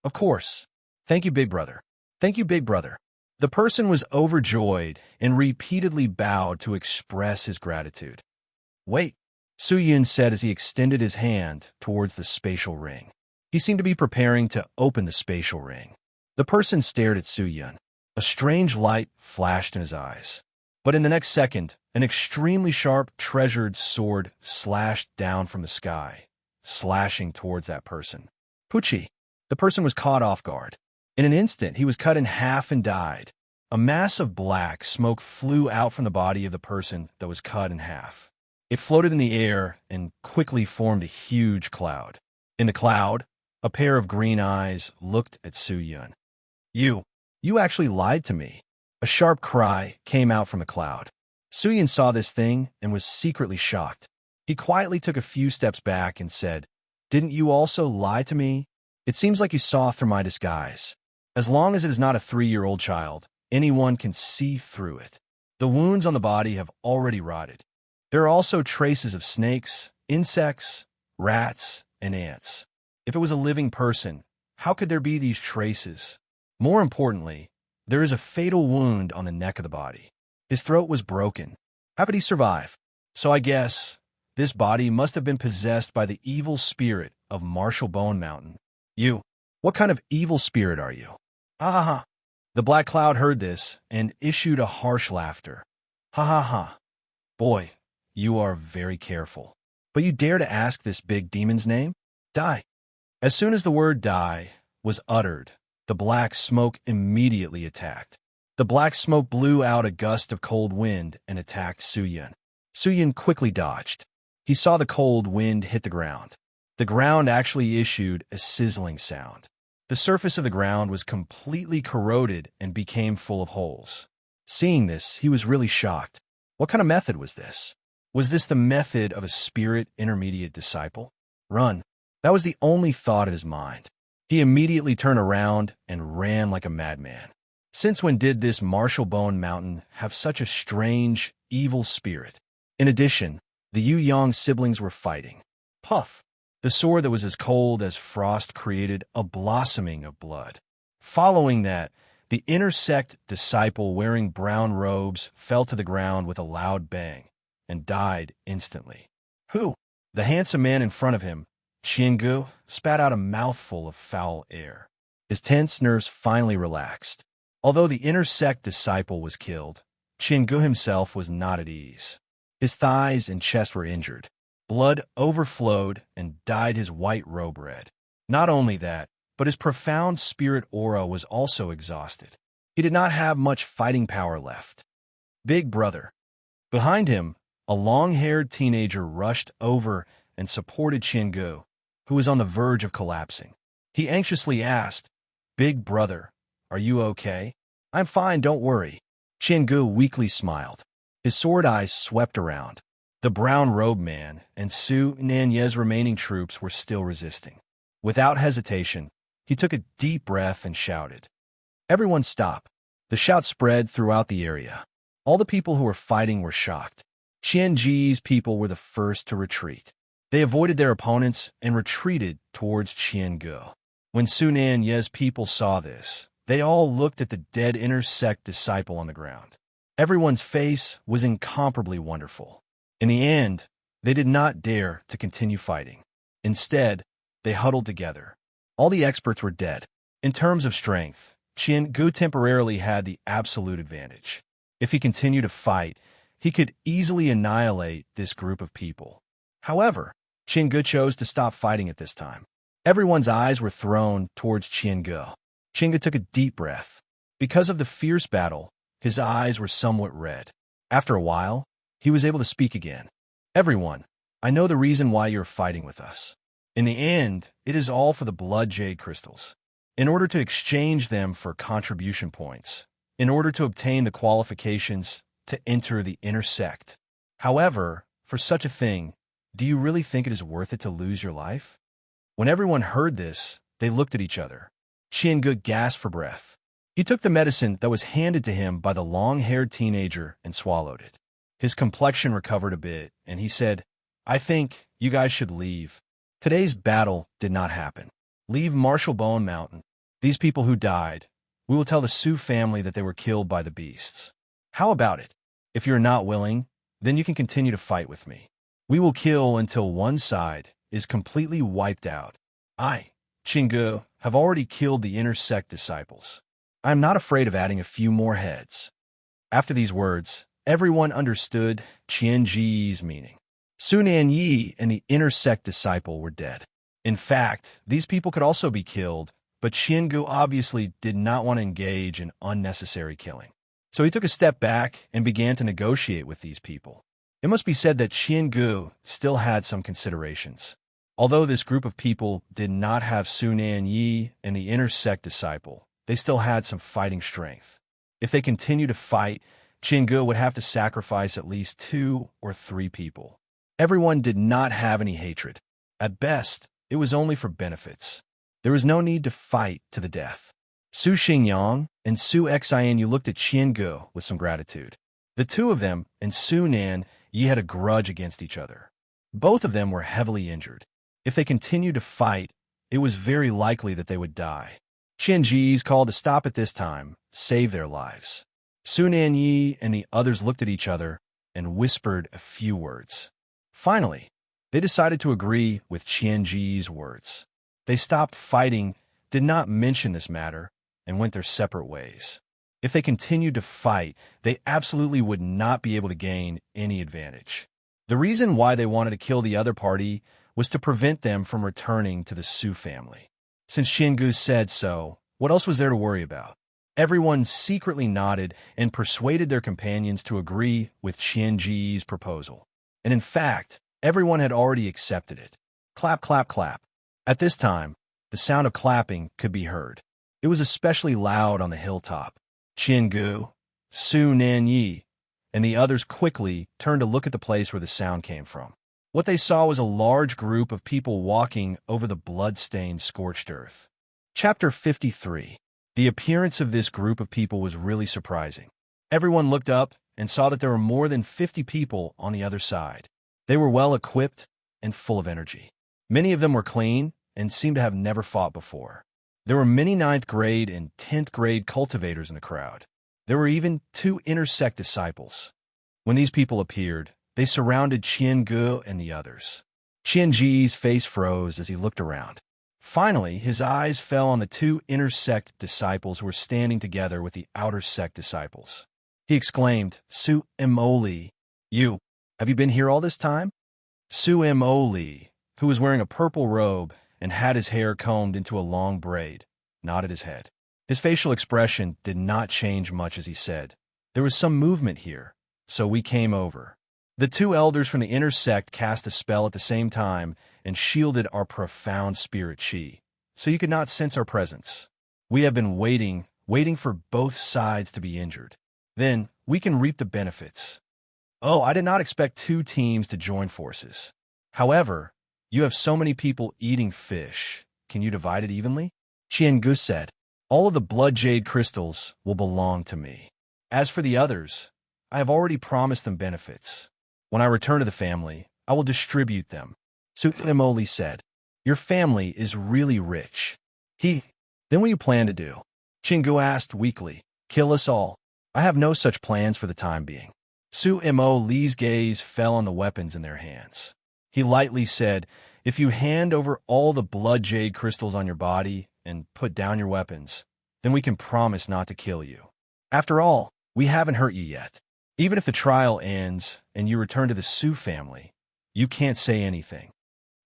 "Of course. Thank you, Big Brother. Thank you, Big Brother." The person was overjoyed and repeatedly bowed to express his gratitude. "Wait," Suyin said as he extended his hand towards the spatial ring. He seemed to be preparing to open the spatial ring. The person stared at Suyin. A strange light flashed in his eyes. But in the next second, an extremely sharp, treasured sword slashed down from the sky, slashing towards that person. Pucci! The person was caught off guard. In an instant, he was cut in half and died. A mass of black smoke flew out from the body of the person that was cut in half. It floated in the air and quickly formed a huge cloud. In the cloud, a pair of green eyes looked at Suyin. You actually lied to me." A sharp cry came out from the cloud. Suyin saw this thing and was secretly shocked. He quietly took a few steps back and said, "Didn't you also lie to me? It seems like you saw through my disguise. As long as it is not a 3-year-old child, anyone can see through it. The wounds on the body have already rotted. There are also traces of snakes, insects, rats, and ants. If it was a living person, How could there be these traces? More importantly, there is a fatal wound on the neck of the body. His throat was broken. How could he survive? So I guess this body must have been possessed by the evil spirit of Marshall Bone Mountain. You, what kind of evil spirit are you? Ha ha ha. The black cloud heard this and issued a harsh laughter. Ha ha ha. Boy, you are very careful. But you dare to ask this big demon's name? Die. As soon as the word die was uttered, the black smoke immediately attacked. The black smoke blew out a gust of cold wind and attacked Suyun. Suyun quickly dodged. He saw the cold wind hit the ground. The ground actually issued a sizzling sound. The surface of the ground was completely corroded and became full of holes. Seeing this, he was really shocked. What kind of method was this? Was this the method of a spirit intermediate disciple? Run. That was the only thought in his mind. He immediately turned around and ran like a madman. Since when did this Marshall Bone Mountain have such a strange, evil spirit? In addition, the Yu Yang siblings were fighting. Puff! The sword that was as cold as frost created a blossoming of blood. Following that, the inner sect disciple wearing brown robes fell to the ground with a loud bang and died instantly. Who? The handsome man in front of him, Qiangu, spat out a mouthful of foul air. His tense nerves finally relaxed. Although the inner sect disciple was killed, Qiangu himself was not at ease. His thighs and chest were injured. Blood overflowed and dyed his white robe red. Not only that, but his profound spirit aura was also exhausted. He did not have much fighting power left. Big brother. Behind him, a long-haired teenager rushed over and supported Qiangu, who was on the verge of collapsing. He anxiously asked, "Big brother, are you okay?" "I'm fine, don't worry." Qiangu weakly smiled. His sword eyes swept around. The brown-robed man and Su Nanye's remaining troops were still resisting. Without hesitation, he took a deep breath and shouted. Everyone stop. The shout spread throughout the area. All the people who were fighting were shocked. Qianji's people were the first to retreat. They avoided their opponents and retreated towards Qiangu. When Su Nanye's people saw this, they all looked at the dead inner sect disciple on the ground. Everyone's face was incomparably wonderful. In the end, they did not dare to continue fighting. Instead, they huddled together. All the experts were dead. In terms of strength, Qiangu temporarily had the absolute advantage. If he continued to fight, he could easily annihilate this group of people. However, Qiangu chose to stop fighting at this time. Everyone's eyes were thrown towards Qiangu. Qiangu took a deep breath. Because of the fierce battle, his eyes were somewhat red. After a while, he was able to speak again. Everyone, I know the reason why you're fighting with us. In the end, it is all for the blood jade crystals. In order to exchange them for contribution points, in order to obtain the qualifications to enter the inner sect. However, for such a thing, do you really think it is worth it to lose your life? When everyone heard this, they looked at each other. Qiangu gasped for breath. He took the medicine that was handed to him by the long-haired teenager and swallowed it. His complexion recovered a bit, and he said, I think you guys should leave. Today's battle did not happen. Leave Marshall Bone Mountain. These people who died, we will tell the Su family that they were killed by the beasts. How about it? If you're not willing, then you can continue to fight with me. We will kill until one side is completely wiped out. I, Qiangu, have already killed the inner sect disciples. I am not afraid of adding a few more heads. After these words, everyone understood Qianji's meaning. Su Nanyi and the inner sect disciple were dead. In fact, these people could also be killed, but Qiangu obviously did not want to engage in unnecessary killing. So he took a step back and began to negotiate with these people. It must be said that Qiangu still had some considerations. Although this group of people did not have Su Nanyi and the inner sect disciple, they still had some fighting strength. If they continued to fight, Qiangu would have to sacrifice at least 2 or 3 people. Everyone did not have any hatred. At best, it was only for benefits. There was no need to fight to the death. Su Xingyang and Su Xianyu looked at Qiangu with some gratitude. The two of them and Su Nanyi had a grudge against each other. Both of them were heavily injured. If they continued to fight, it was very likely that they would die. Qianji's called to stop at this time, save their lives. Su Nanyi and the others looked at each other and whispered a few words. Finally, they decided to agree with Qianji's words. They stopped fighting, did not mention this matter, and went their separate ways. If they continued to fight, they absolutely would not be able to gain any advantage. The reason why they wanted to kill the other party was to prevent them from returning to the Su family. Since Qiangu said so, what else was there to worry about? Everyone secretly nodded and persuaded their companions to agree with Qianji's proposal. And in fact, everyone had already accepted it. Clap, clap, clap. At this time, the sound of clapping could be heard. It was especially loud on the hilltop. Qiangu, Su Nanyi, and the others quickly turned to look at the place where the sound came from. What they saw was a large group of people walking over the blood-stained, scorched earth. Chapter 53. The appearance of this group of people was really surprising. Everyone looked up and saw that there were more than 50 people on the other side. They were well-equipped and full of energy. Many of them were clean and seemed to have never fought before. There were many 9th grade and 10th grade cultivators in the crowd. There were even 2 intersect disciples. When these people appeared, they surrounded Qiangu and the others. Qianji's face froze as he looked around. Finally, his eyes fell on the 2 intersect disciples who were standing together with the outer sect disciples. He exclaimed, Su Li, have you been here all this time? Su Li, who was wearing a purple robe and had his hair combed into a long braid, nodded his head. His facial expression did not change much as he said, there was some movement here, so we came over. The 2 elders from the inner sect cast a spell at the same time and shielded our profound spirit chi, so you could not sense our presence. We have been waiting for both sides to be injured. Then we can reap the benefits. Oh, I did not expect 2 teams to join forces. However, you have so many people eating fish. Can you divide it evenly? Qiangu said, all of the blood jade crystals will belong to me. As for the others, I have already promised them benefits. When I return to the family, I will distribute them. Su Li said, your family is really rich. Then what you plan to do? Qiangu asked weakly, kill us all. I have no such plans for the time being. Su Li's gaze fell on the weapons in their hands. He lightly said, if you hand over all the blood jade crystals on your body and put down your weapons, then we can promise not to kill you. After all, we haven't hurt you yet. Even if the trial ends and you return to the Su family, you can't say anything.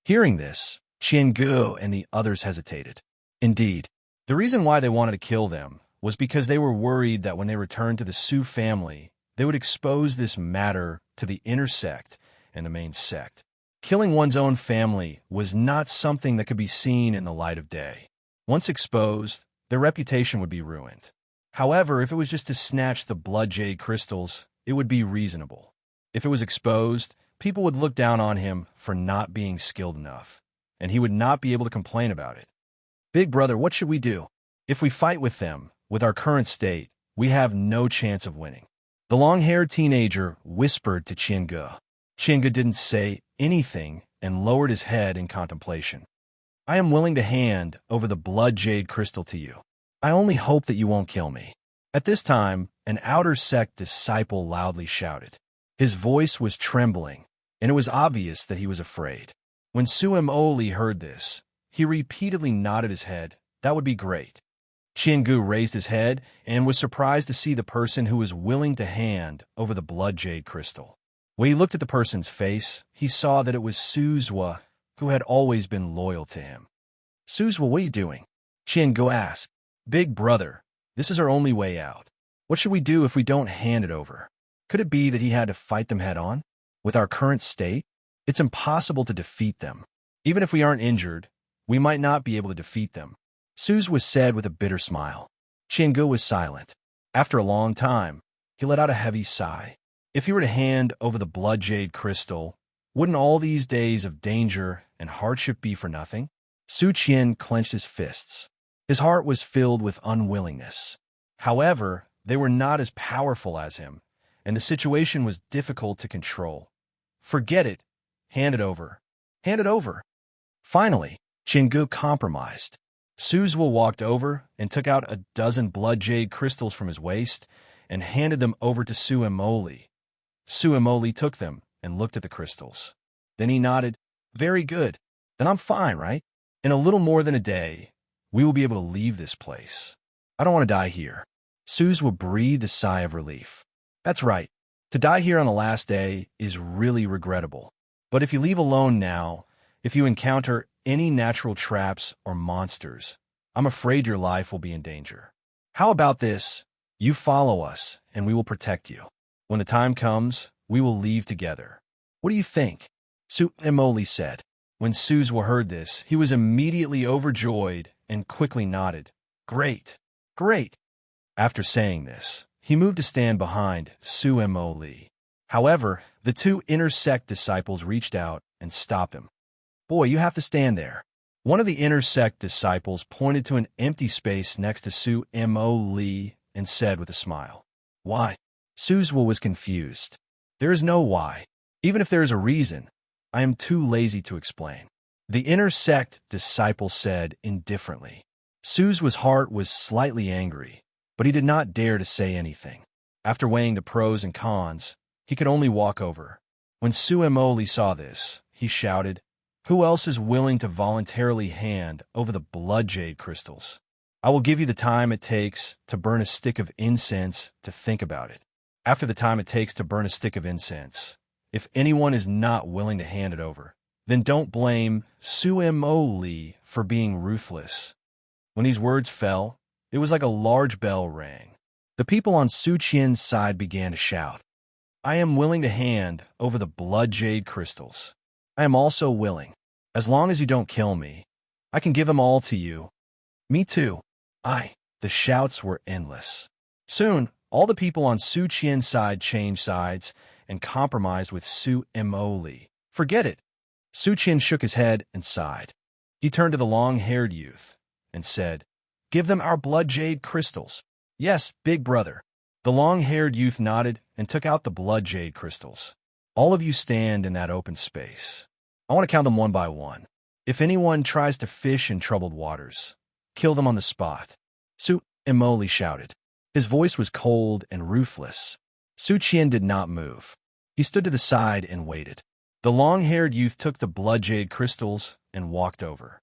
Hearing this, Qiangu and the others hesitated. Indeed, the reason why they wanted to kill them was because they were worried that when they returned to the Su family, they would expose this matter to the inner sect and the main sect. Killing one's own family was not something that could be seen in the light of day. Once exposed, their reputation would be ruined. However, if it was just to snatch the blood jade crystals, it would be reasonable. If it was exposed, people would look down on him for not being skilled enough, and he would not be able to complain about it. Big brother, what should we do? If we fight with them, with our current state, we have no chance of winning. The long-haired teenager whispered to Qiangu. Qiangu didn't say anything and lowered his head in contemplation. I am willing to hand over the blood jade crystal to you. I only hope that you won't kill me. At this time, an outer sect disciple loudly shouted. His voice was trembling, and it was obvious that he was afraid. When Su Li heard this, he repeatedly nodded his head. That would be great. Qiangu raised his head and was surprised to see the person who was willing to hand over the blood jade crystal. When he looked at the person's face, he saw that it was Suzhua, who had always been loyal to him. Suzhua, what are you doing? Qiangu asked. Big brother, this is our only way out. What should we do if we don't hand it over? Could it be that he had to fight them head-on? With our current state, it's impossible to defeat them. Even if we aren't injured, we might not be able to defeat them. Suzhua said with a bitter smile. Qiangu was silent. After a long time, he let out a heavy sigh. If he were to hand over the blood jade crystal, wouldn't all these days of danger and hardship be for nothing? Su Qian clenched his fists. His heart was filled with unwillingness. However, they were not as powerful as him, and the situation was difficult to control. Forget it. Hand it over. Hand it over. Finally, Chingu compromised. Suzwa walked over and took out a dozen blood jade crystals from his waist and handed them over to Suemoli. Suemoli took them and looked at the crystals. Then he nodded. Very good. Then I'm fine, right? In a little more than a day, we will be able to leave this place. I don't want to die here. Suzwa breathed a sigh of relief. That's right. To die here on the last day is really regrettable. But if you leave alone now, if you encounter any natural traps or monsters, I'm afraid your life will be in danger. How about this? You follow us, and we will protect you. When the time comes, we will leave together. What do you think? Suemoli said. When Suzwa heard this, he was immediately overjoyed and quickly nodded. Great, great. After saying this, he moved to stand behind Suemoli. However, the two inner sect disciples reached out and stopped him. Boy, you have to stand there. One of the inner sect disciples pointed to an empty space next to Suemoli and said with a smile, Why? Suzwa was confused. There is no why. Even if there is a reason, I am too lazy to explain. The inner sect disciple said indifferently. Suzwa's heart was slightly angry, but he did not dare to say anything. After weighing the pros and cons, he could only walk over. When Suemoli saw this, he shouted, Who else is willing to voluntarily hand over the blood jade crystals? I will give you the time it takes to burn a stick of incense to think about it. After the time it takes to burn a stick of incense, if anyone is not willing to hand it over, then don't blame Suemoli for being ruthless. When these words fell, it was like a large bell rang. The people on Su Qian's side began to shout, I am willing to hand over the blood jade crystals. I am also willing. As long as you don't kill me, I can give them all to you. Me too. The shouts were endless. Soon, all the people on Su Qian's side changed sides and compromised with Suemoli. Forget it. Su Qian shook his head and sighed. He turned to the long-haired youth and said, Give them our blood jade crystals. Yes, big brother. The long-haired youth nodded and took out the blood jade crystals. All of you stand in that open space. I want to count them one by one. If anyone tries to fish in troubled waters, kill them on the spot. Suemoli shouted. His voice was cold and ruthless. Su Qian did not move. He stood to the side and waited. The long-haired youth took the blood jade crystals and walked over.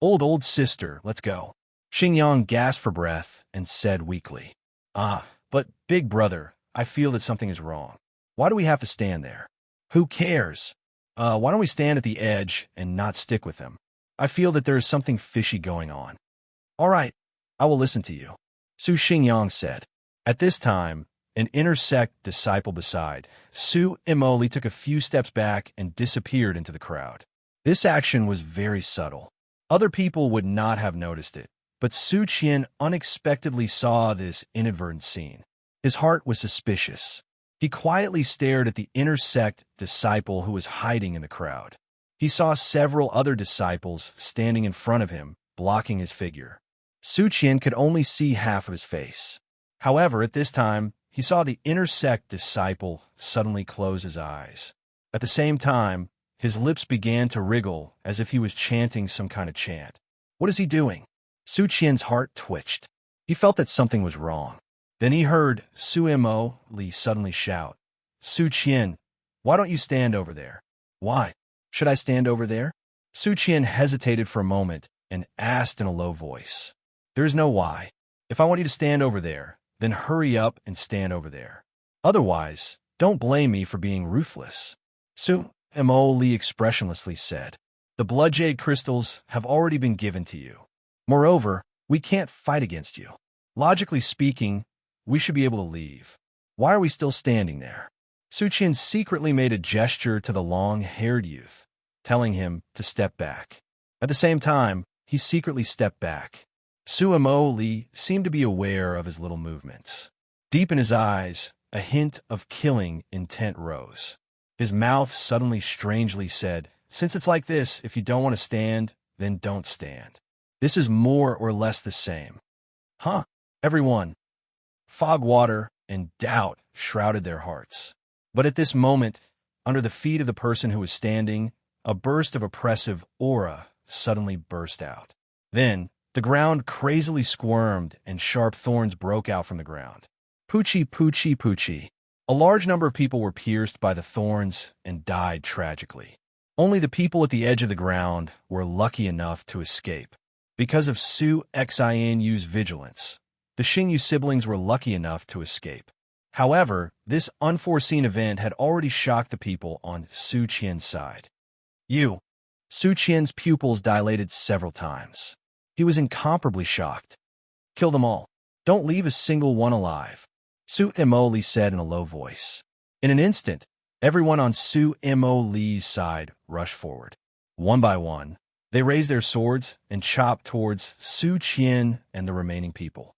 Old sister, let's go. Xingyang gasped for breath and said weakly. But big brother, I feel that something is wrong. Why do we have to stand there? Who cares? Why don't we stand at the edge and not stick with them? I feel that there is something fishy going on. All right, I will listen to you, Su Xingyang said. At this time, an inner sect disciple beside Suemoli took a few steps back and disappeared into the crowd. This action was very subtle. Other people would not have noticed it, but Su Qian unexpectedly saw this inadvertent scene. His heart was suspicious. He quietly stared at the inner sect disciple who was hiding in the crowd. He saw several other disciples standing in front of him, blocking his figure. Su Qian could only see half of his face. However, at this time, he saw the inner sect disciple suddenly close his eyes. At the same time, his lips began to wriggle as if he was chanting some kind of chant. What is he doing? Su Qian's heart twitched. He felt that something was wrong. Then he heard Suemoli suddenly shout, Su Qian, why don't you stand over there? Why? Should I stand over there? Su Qian hesitated for a moment and asked in a low voice. There is no why. If I want you to stand over there, then hurry up and stand over there. Otherwise, don't blame me for being ruthless. Suemoli expressionlessly said, The blood jade crystals have already been given to you. Moreover, we can't fight against you. Logically speaking, we should be able to leave. Why are we still standing there? Su Qian secretly made a gesture to the long-haired youth, telling him to step back. At the same time, he secretly stepped back. Suemoli seemed to be aware of his little movements. Deep in his eyes, a hint of killing intent rose. His mouth suddenly strangely said, Since it's like this, if you don't want to stand, then don't stand. This is more or less the same. Huh? Everyone. Fog water and doubt shrouded their hearts. But at this moment, under the feet of the person who was standing, a burst of oppressive aura suddenly burst out. Then, the ground crazily squirmed and sharp thorns broke out from the ground. Poochie, poochie, poochie. A large number of people were pierced by the thorns and died tragically. Only the people at the edge of the ground were lucky enough to escape. Because of Su Xinu's vigilance, the Xingyu siblings were lucky enough to escape. However, this unforeseen event had already shocked the people on Su Qian's side. Su Qian's pupils dilated several times. He was incomparably shocked. Kill them all. Don't leave a single one alive, Su Mo said in a low voice. In an instant, everyone on Su Mo's side rushed forward. One by one, they raised their swords and chopped towards Su Qian and the remaining people.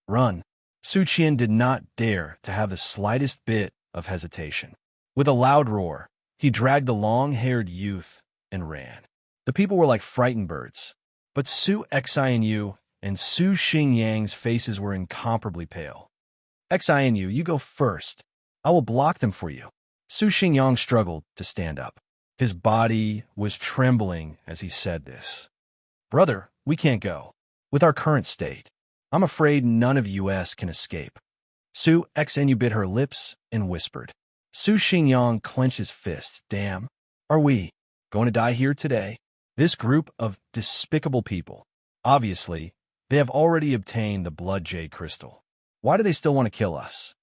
Run! Su Qian did not dare to have the slightest bit of hesitation. With a loud roar, he dragged the long-haired youth and ran. The people were like frightened birds, but Su Xianu and Su Xingyang's faces were incomparably pale. Xianu, you go first. I will block them for you. Su Xingyang struggled to stand up. His body was trembling as he said this. Brother, we can't go. With our current state, I'm afraid none of us can escape. Su Xianu bit her lips and whispered. Su Xingyang clenched his fists. Damn, are we going to die here today? This group of despicable people, obviously, they have already obtained the blood jade crystal. Why do they still want to kill us?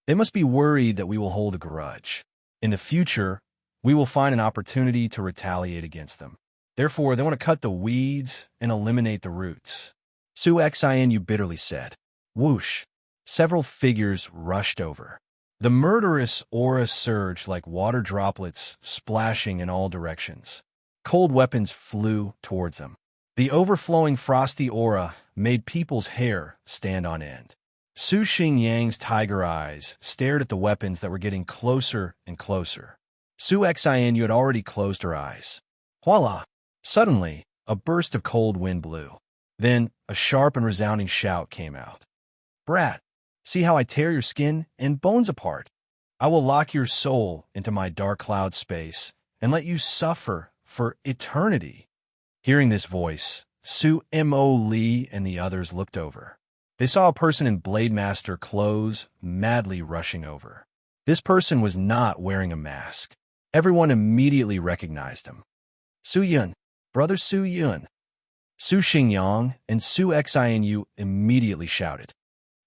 They must be worried that we will hold a grudge. In the future, we will find an opportunity to retaliate against them. Therefore, they want to cut the weeds and eliminate the roots. Su Xianu bitterly said. Whoosh! Several figures rushed over. The murderous aura surged like water droplets splashing in all directions. Cold weapons flew towards them. The overflowing frosty aura made people's hair stand on end. Su Xingyang's tiger eyes stared at the weapons that were getting closer and closer. Su Xianu had already closed her eyes. Voila! Suddenly, a burst of cold wind blew. Then, a sharp and resounding shout came out. Brat, see how I tear your skin and bones apart? I will lock your soul into my dark cloud space and let you suffer for eternity. Hearing this voice, Su Mo and the others looked over. They saw a person in Blade Master clothes madly rushing over. This person was not wearing a mask. Everyone immediately recognized him. Su Yun, brother Su Yun. Su Xingyang and Su Xianu immediately shouted.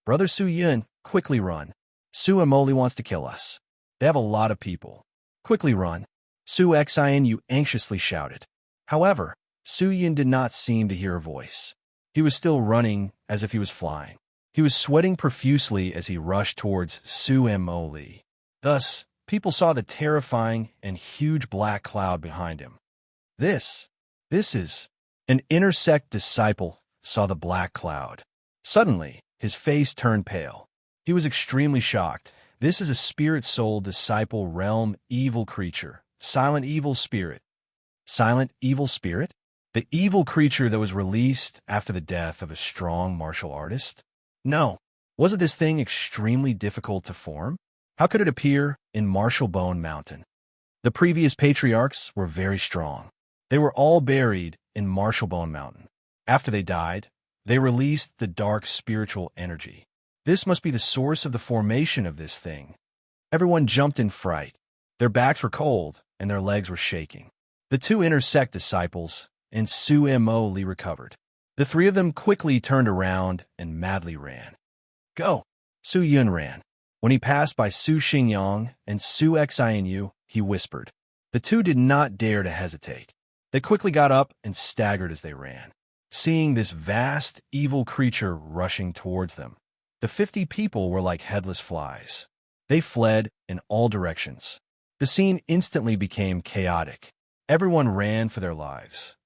Brother Su Yun, quickly run. Su Mo wants to kill us. They have a lot of people. Quickly run. Su Xianu anxiously shouted. However, Su Yun did not seem to hear a voice. He was still running as if he was flying. He was sweating profusely as he rushed towards Su Mo. Thus, people saw the terrifying and huge black cloud behind him. This is... An inner sect disciple saw the black cloud. Suddenly, his face turned pale. He was extremely shocked. This is a spirit soul disciple realm evil creature. Silent evil spirit. Silent evil spirit? The evil creature that was released after the death of a strong martial artist? No. Wasn't this thing extremely difficult to form? How could it appear in Martial Bone Mountain? The previous patriarchs were very strong. They were all buried in Martial Bone Mountain. After they died, they released the dark spiritual energy. This must be the source of the formation of this thing. Everyone jumped in fright. Their backs were cold and their legs were shaking. The two inner sect disciples and Su Mo recovered. The three of them quickly turned around and madly ran. Go! Su Yun ran. When he passed by Su Xingyang and Su Xianu, he whispered. The two did not dare to hesitate. They quickly got up and staggered as they ran, seeing this vast, evil creature rushing towards them. The 50 people were like headless flies. They fled in all directions. The scene instantly became chaotic. Everyone ran for their lives.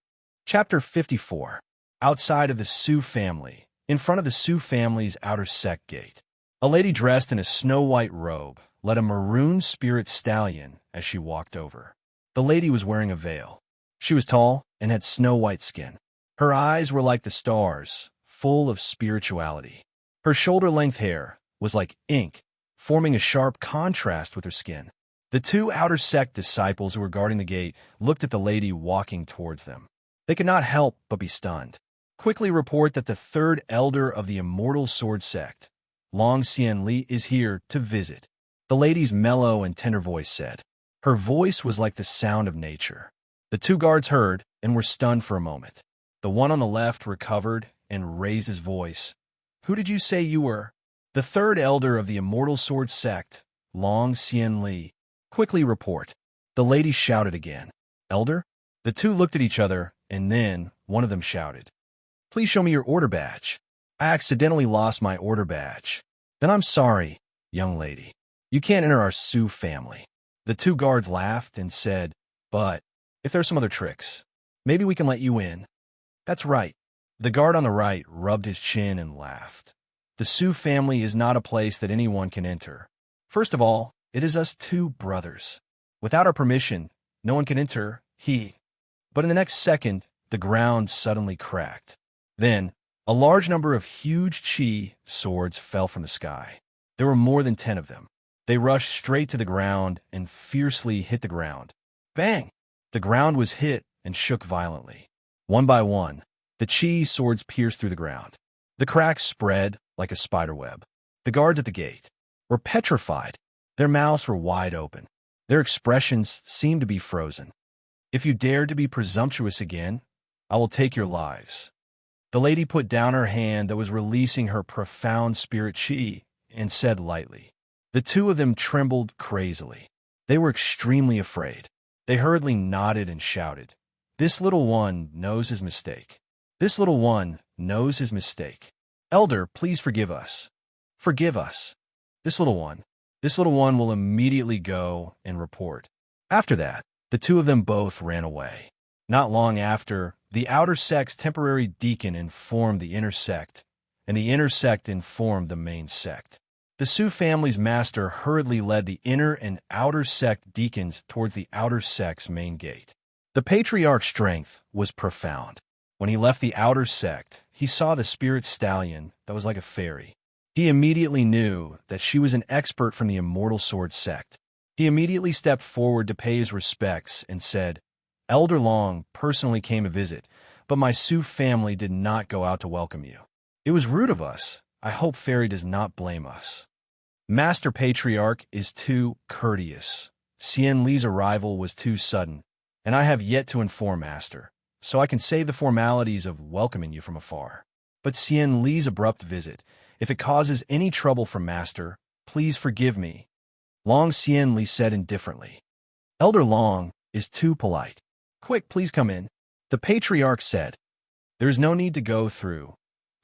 Chapter 54. Outside of the Su family, in front of the Su family's outer sect gate, a lady dressed in a snow-white robe led a maroon spirit stallion as she walked over. The lady was wearing a veil. She was tall and had snow-white skin. Her eyes were like the stars, full of spirituality. Her shoulder-length hair was like ink, forming a sharp contrast with her skin. The two outer sect disciples who were guarding the gate looked at the lady walking towards them. They could not help but be stunned. Quickly report that the third elder of the immortal sword sect, Long Xian Li, is here to visit, the lady's mellow and tender voice said. Her voice was like the sound of nature. The two guards heard and were stunned for a moment. The one on the left recovered and raised his voice. Who did you say you were? The third elder of the immortal sword sect, Long Xian Li. Quickly report. The lady shouted again. Elder? The two looked at each other, and then one of them shouted. Please show me your order badge. I accidentally lost my order badge. Then I'm sorry, young lady. You can't enter our Su family. The two guards laughed and said, but if there's some other tricks, maybe we can let you in. That's right. The guard on the right rubbed his chin and laughed. The Su family is not a place that anyone can enter. First of all, it is us two brothers. Without our permission, no one can enter, But in the next second, the ground suddenly cracked. Then, a large number of huge chi swords fell from the sky. There were more than 10 of them. They rushed straight to the ground and fiercely hit the ground. Bang! The ground was hit and shook violently. One by one, the chi swords pierced through the ground. The cracks spread like a spiderweb. The guards at the gate were petrified. Their mouths were wide open. Their expressions seemed to be frozen. If you dare to be presumptuous again, I will take your lives. The lady put down her hand that was releasing her profound spirit chi and said lightly. The two of them trembled crazily. They were extremely afraid. They hurriedly nodded and shouted, This little one knows his mistake. This little one knows his mistake. Elder, please forgive us. Forgive us. This little one will immediately go and report. After that, the two of them both ran away. Not long after, the outer sect's temporary deacon informed the inner sect, and the inner sect informed the main sect. The Su family's master hurriedly led the inner and outer sect deacons towards the outer sect's main gate. The patriarch's strength was profound. When he left the outer sect, he saw the spirit stallion that was like a fairy. He immediately knew that she was an expert from the immortal sword sect. He immediately stepped forward to pay his respects and said, Elder Long personally came to visit, but my Su family did not go out to welcome you. It was rude of us. I hope Fairy does not blame us. Master Patriarch is too courteous. Xian Li's arrival was too sudden, and I have yet to inform Master, so I can save the formalities of welcoming you from afar. But Xian Li's abrupt visit, if it causes any trouble for Master, please forgive me. Long Xian Li said indifferently. Elder Long is too polite. Quick, please come in. The Patriarch said. There is no need to go through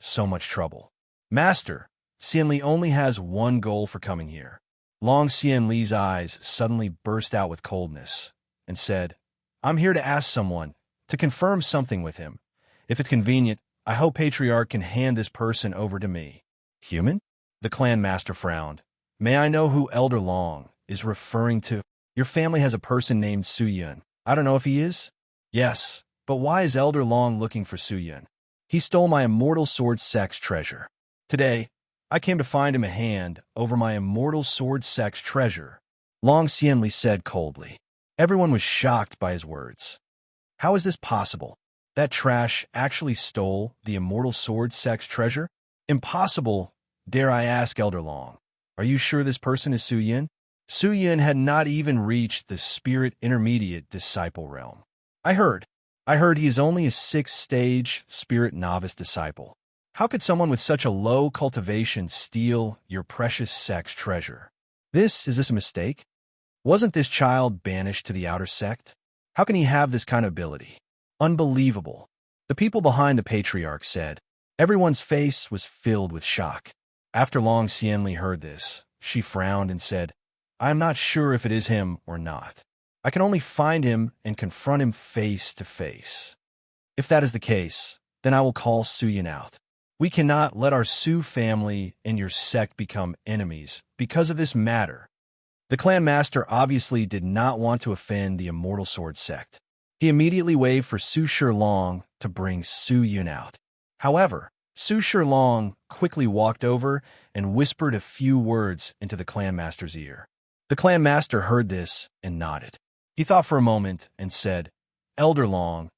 so much trouble. Master, Xian Li only has one goal for coming here. Long Xian Li's eyes suddenly burst out with coldness and said, I'm here to ask someone to confirm something with him. If it's convenient, I hope Patriarch can hand this person over to me. Human? The clan master frowned. May I know who Elder Long is referring to? Your family has a person named Su Yun. I don't know if he is. Yes, but why is Elder Long looking for Su Yun? He stole my immortal sword sect's treasure. Today, I came to find him a hand over my immortal sword sect's treasure. Long Xian Li said coldly. Everyone was shocked by his words. How is this possible? That trash actually stole the immortal sword sect's treasure? Impossible, dare I ask Elder Long. Are you sure this person is Su Yun? Su Yun had not even reached the spirit intermediate disciple realm. I heard he is only a 6th stage spirit novice disciple. How could someone with such a low cultivation steal your precious sect's treasure? Is this a mistake? Wasn't this child banished to the outer sect? How can he have this kind of ability? Unbelievable. The people behind the Patriarch said. Everyone's face was filled with shock. After Long Xian Li heard this, she frowned and said, I am not sure if it is him or not. I can only find him and confront him face to face. If that is the case, then I will call Su Yun out. We cannot let our Su family and your sect become enemies because of this matter. The clan master obviously did not want to offend the immortal sword sect. He immediately waved for Su Shilong to bring Su Yun out. However, Su Shilong quickly walked over and whispered a few words into the clan master's ear. The clan master heard this and nodded. He thought for a moment and said, Elder Long,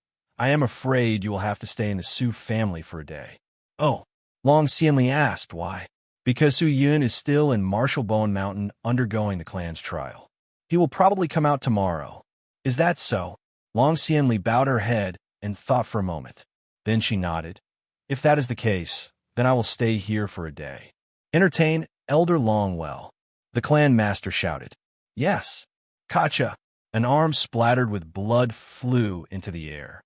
I am afraid you will have to stay in the Su family for a day. Oh, Long Xianli asked why. Because Su Yun is still in Marshall Bone Mountain undergoing the clan's trial. He will probably come out tomorrow. Is that so? Long Xianli bowed her head and thought for a moment. Then she nodded. If that is the case, then I will stay here for a day. Entertain Elder Longwell. The clan master shouted. Yes. Kacha. An arm splattered with blood flew into the air.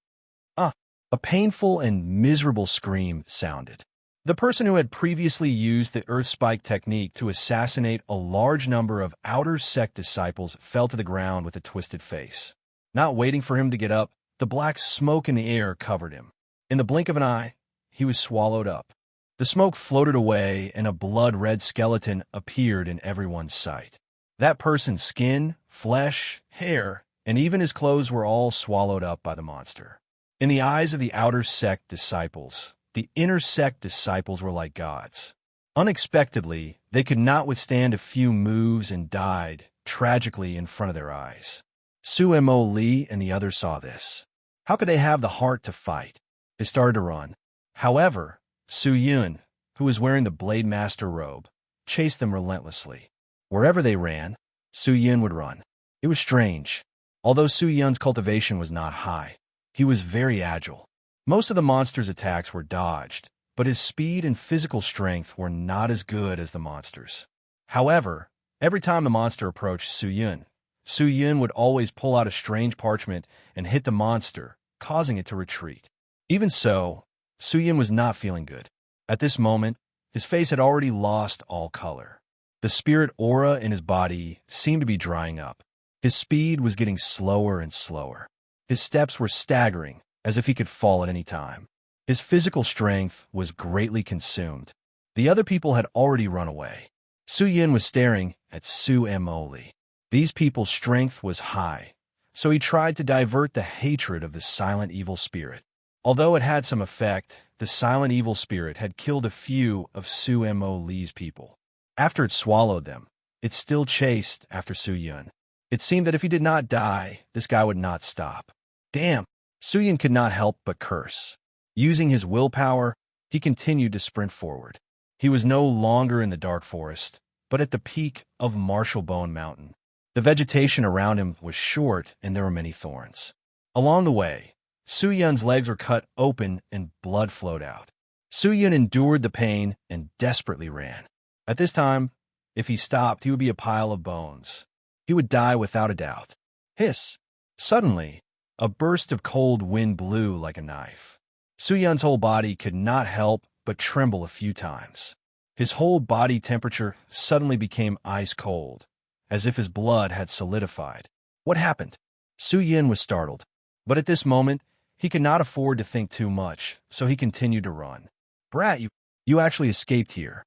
A painful and miserable scream sounded. The person who had previously used the earth spike technique to assassinate a large number of outer sect disciples fell to the ground with a twisted face. Not waiting for him to get up, the black smoke in the air covered him. In the blink of an eye, he was swallowed up. The smoke floated away and a blood-red skeleton appeared in everyone's sight. That person's skin, flesh, hair, and even his clothes were all swallowed up by the monster. In the eyes of the outer sect disciples, the inner sect disciples were like gods. Unexpectedly, they could not withstand a few moves and died tragically in front of their eyes. Su Mo Li and the others saw this. How could they have the heart to fight? They started to run. However, Su Yun, who was wearing the Blade Master robe, chased them relentlessly. Wherever they ran, Su Yun would run. It was strange. Although Su Yun's cultivation was not high, he was very agile. Most of the monster's attacks were dodged, but his speed and physical strength were not as good as the monster's. However, every time the monster approached Su Yun would always pull out a strange parchment and hit the monster, causing it to retreat. Even so, Su Yun was not feeling good. At this moment, his face had already lost all color. The spirit aura in his body seemed to be drying up. His speed was getting slower and slower. His steps were staggering, as if he could fall at any time. His physical strength was greatly consumed. The other people had already run away. Su Yun was staring at Su Mo Li. These people's strength was high, so he tried to divert the hatred of the silent evil spirit. Although it had some effect, the silent evil spirit had killed a few of Su Mo Li's people. After it swallowed them, it still chased after Su Yun. It seemed that if he did not die, this guy would not stop. Damn! Su Yun could not help but curse. Using his willpower, he continued to sprint forward. He was no longer in the dark forest, but at the peak of Marshall Bone Mountain. The vegetation around him was short and there were many thorns. Along the way, Su Yun's legs were cut open and blood flowed out. Su Yun endured the pain and desperately ran. At this time, if he stopped, he would be a pile of bones. He would die without a doubt. Hiss! Suddenly, a burst of cold wind blew like a knife. Su Yun's whole body could not help but tremble a few times. His whole body temperature suddenly became ice cold, as if his blood had solidified. What happened? Su Yun was startled. But at this moment, he could not afford to think too much, so he continued to run. Brat, you actually escaped here.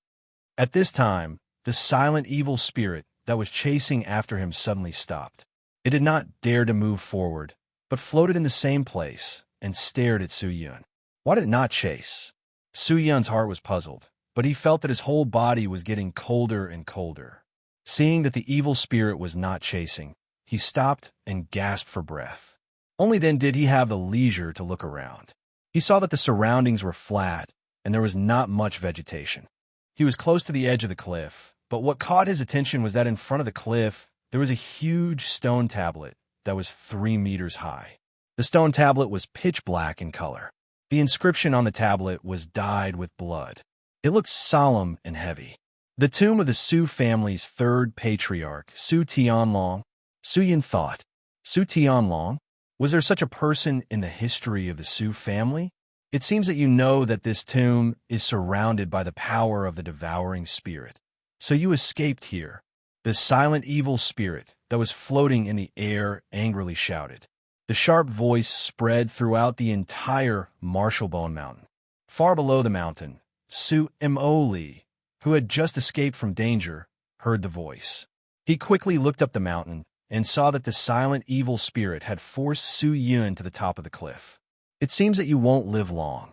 At this time, the silent evil spirit that was chasing after him suddenly stopped. It did not dare to move forward, but floated in the same place and stared at Su Yun. Why did it not chase? Su Yun's heart was puzzled, but he felt that his whole body was getting colder and colder. Seeing that the evil spirit was not chasing, he stopped and gasped for breath. Only then did he have the leisure to look around. He saw that the surroundings were flat and there was not much vegetation. He was close to the edge of the cliff, but what caught his attention was that in front of the cliff, there was a huge stone tablet that was 3 meters high. The stone tablet was pitch black in color. The inscription on the tablet was dyed with blood. It looked solemn and heavy. The tomb of the Su family's third patriarch, Su Tianlong. Su Yun thought, Su Tianlong? Was there such a person in the history of the Su family? It seems that you know that this tomb is surrounded by the power of the devouring spirit. So you escaped here. The silent evil spirit that was floating in the air angrily shouted. The sharp voice spread throughout the entire Marshall Bone Mountain. Far below the mountain, Su Mo Li, who had just escaped from danger, heard the voice. He quickly looked up the mountain and saw that the silent evil spirit had forced Su Yun to the top of the cliff. It seems that you won't live long,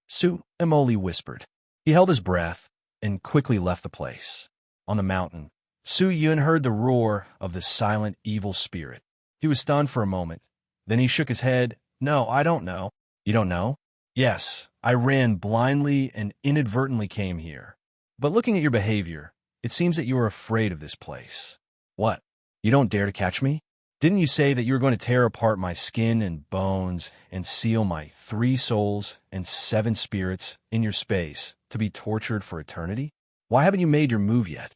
Su Mo Li whispered. He held his breath and quickly left the place. On the mountain, Su Yun heard the roar of the silent evil spirit. He was stunned for a moment. Then he shook his head No, I don't know. You don't know? Yes, I ran blindly and inadvertently came here. But looking at your behavior, it seems that you are afraid of this place. What? You don't dare to catch me? Didn't you say that you were going to tear apart my skin and bones and seal my 3 souls and 7 spirits in your space to be tortured for eternity? Why haven't you made your move yet?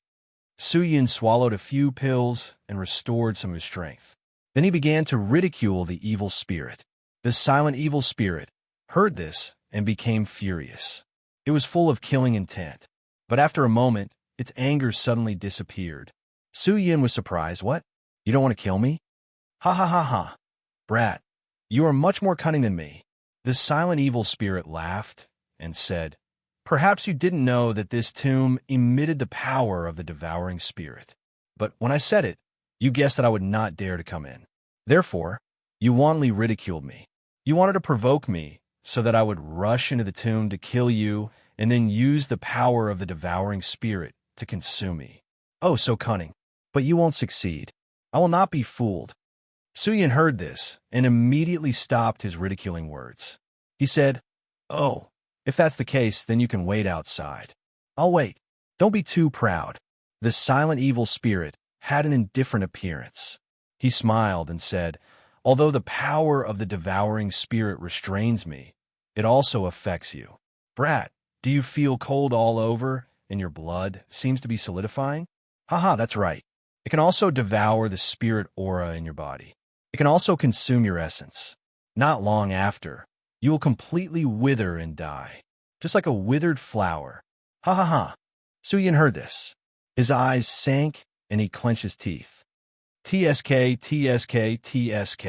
Suyin swallowed a few pills and restored some of his strength. Then he began to ridicule the evil spirit. The silent evil spirit heard this and became furious. It was full of killing intent. But after a moment, its anger suddenly disappeared. Suyin was surprised. What? You don't want to kill me? Ha ha ha ha. Brat, you are much more cunning than me. The silent evil spirit laughed and said, perhaps you didn't know that this tomb emitted the power of the devouring spirit. But when I said it, you guessed that I would not dare to come in. Therefore, you wantonly ridiculed me. You wanted to provoke me so that I would rush into the tomb to kill you and then use the power of the devouring spirit to consume me. Oh, so cunning. But you won't succeed. I will not be fooled. Suyin heard this and immediately stopped his ridiculing words. He said, oh, if that's the case, then you can wait outside. I'll wait. Don't be too proud. The silent evil spirit had an indifferent appearance. He smiled and said, although the power of the devouring spirit restrains me, it also affects you. Brat, do you feel cold all over and your blood seems to be solidifying? Haha, that's right. It can also devour the spirit aura in your body. It can also consume your essence. Not long after, you will completely wither and die, just like a withered flower. Ha ha ha. Suyin heard this. His eyes sank and he clenched his teeth. TSK, TSK, TSK.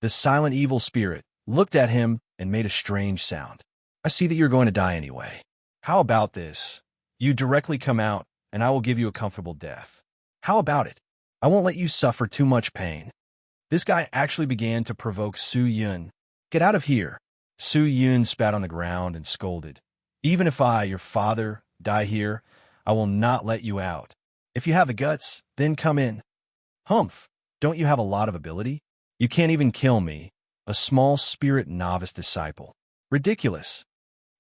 The silent evil spirit looked at him and made a strange sound. I see that you're going to die anyway. How about this? You directly come out and I will give you a comfortable death. How about it? I won't let you suffer too much pain. This guy actually began to provoke Suyin. Get out of here. Suyin spat on the ground and scolded. Even if I, your father, die here, I will not let you out. If you have the guts, then come in. Humph, don't you have a lot of ability? You can't even kill me, a small spirit novice disciple. Ridiculous.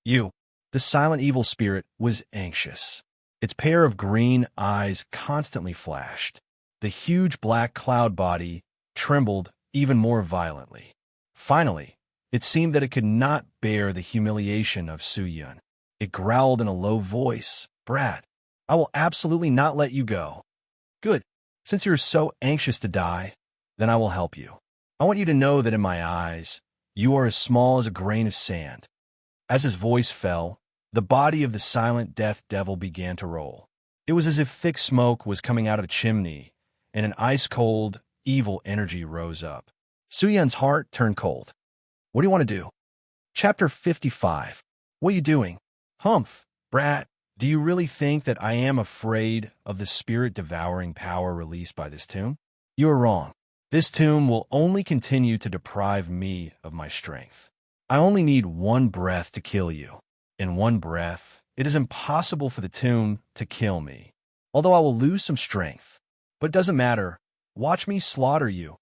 You, the silent evil spirit, was anxious. Its pair of green eyes constantly flashed. The huge black cloud body trembled even more violently. Finally, it seemed that it could not bear the humiliation of Suyin. It growled in a low voice, Brat, I will absolutely not let you go. Good. Since you're so anxious to die, then I will help you. I want you to know that in my eyes, you are as small as a grain of sand. As his voice fell, the body of the silent death devil began to roll. It was as if thick smoke was coming out of a chimney, and an ice-cold, evil energy rose up. Suyun's heart turned cold. What do you want to do? Chapter 55. What are you doing? Humph, Brat, do you really think that I am afraid of the spirit-devouring power released by this tomb? You are wrong. This tomb will only continue to deprive me of my strength. I only need one breath to kill you. In one breath, it is impossible for the tomb to kill me, although I will lose some strength. But it doesn't matter. Watch me slaughter you.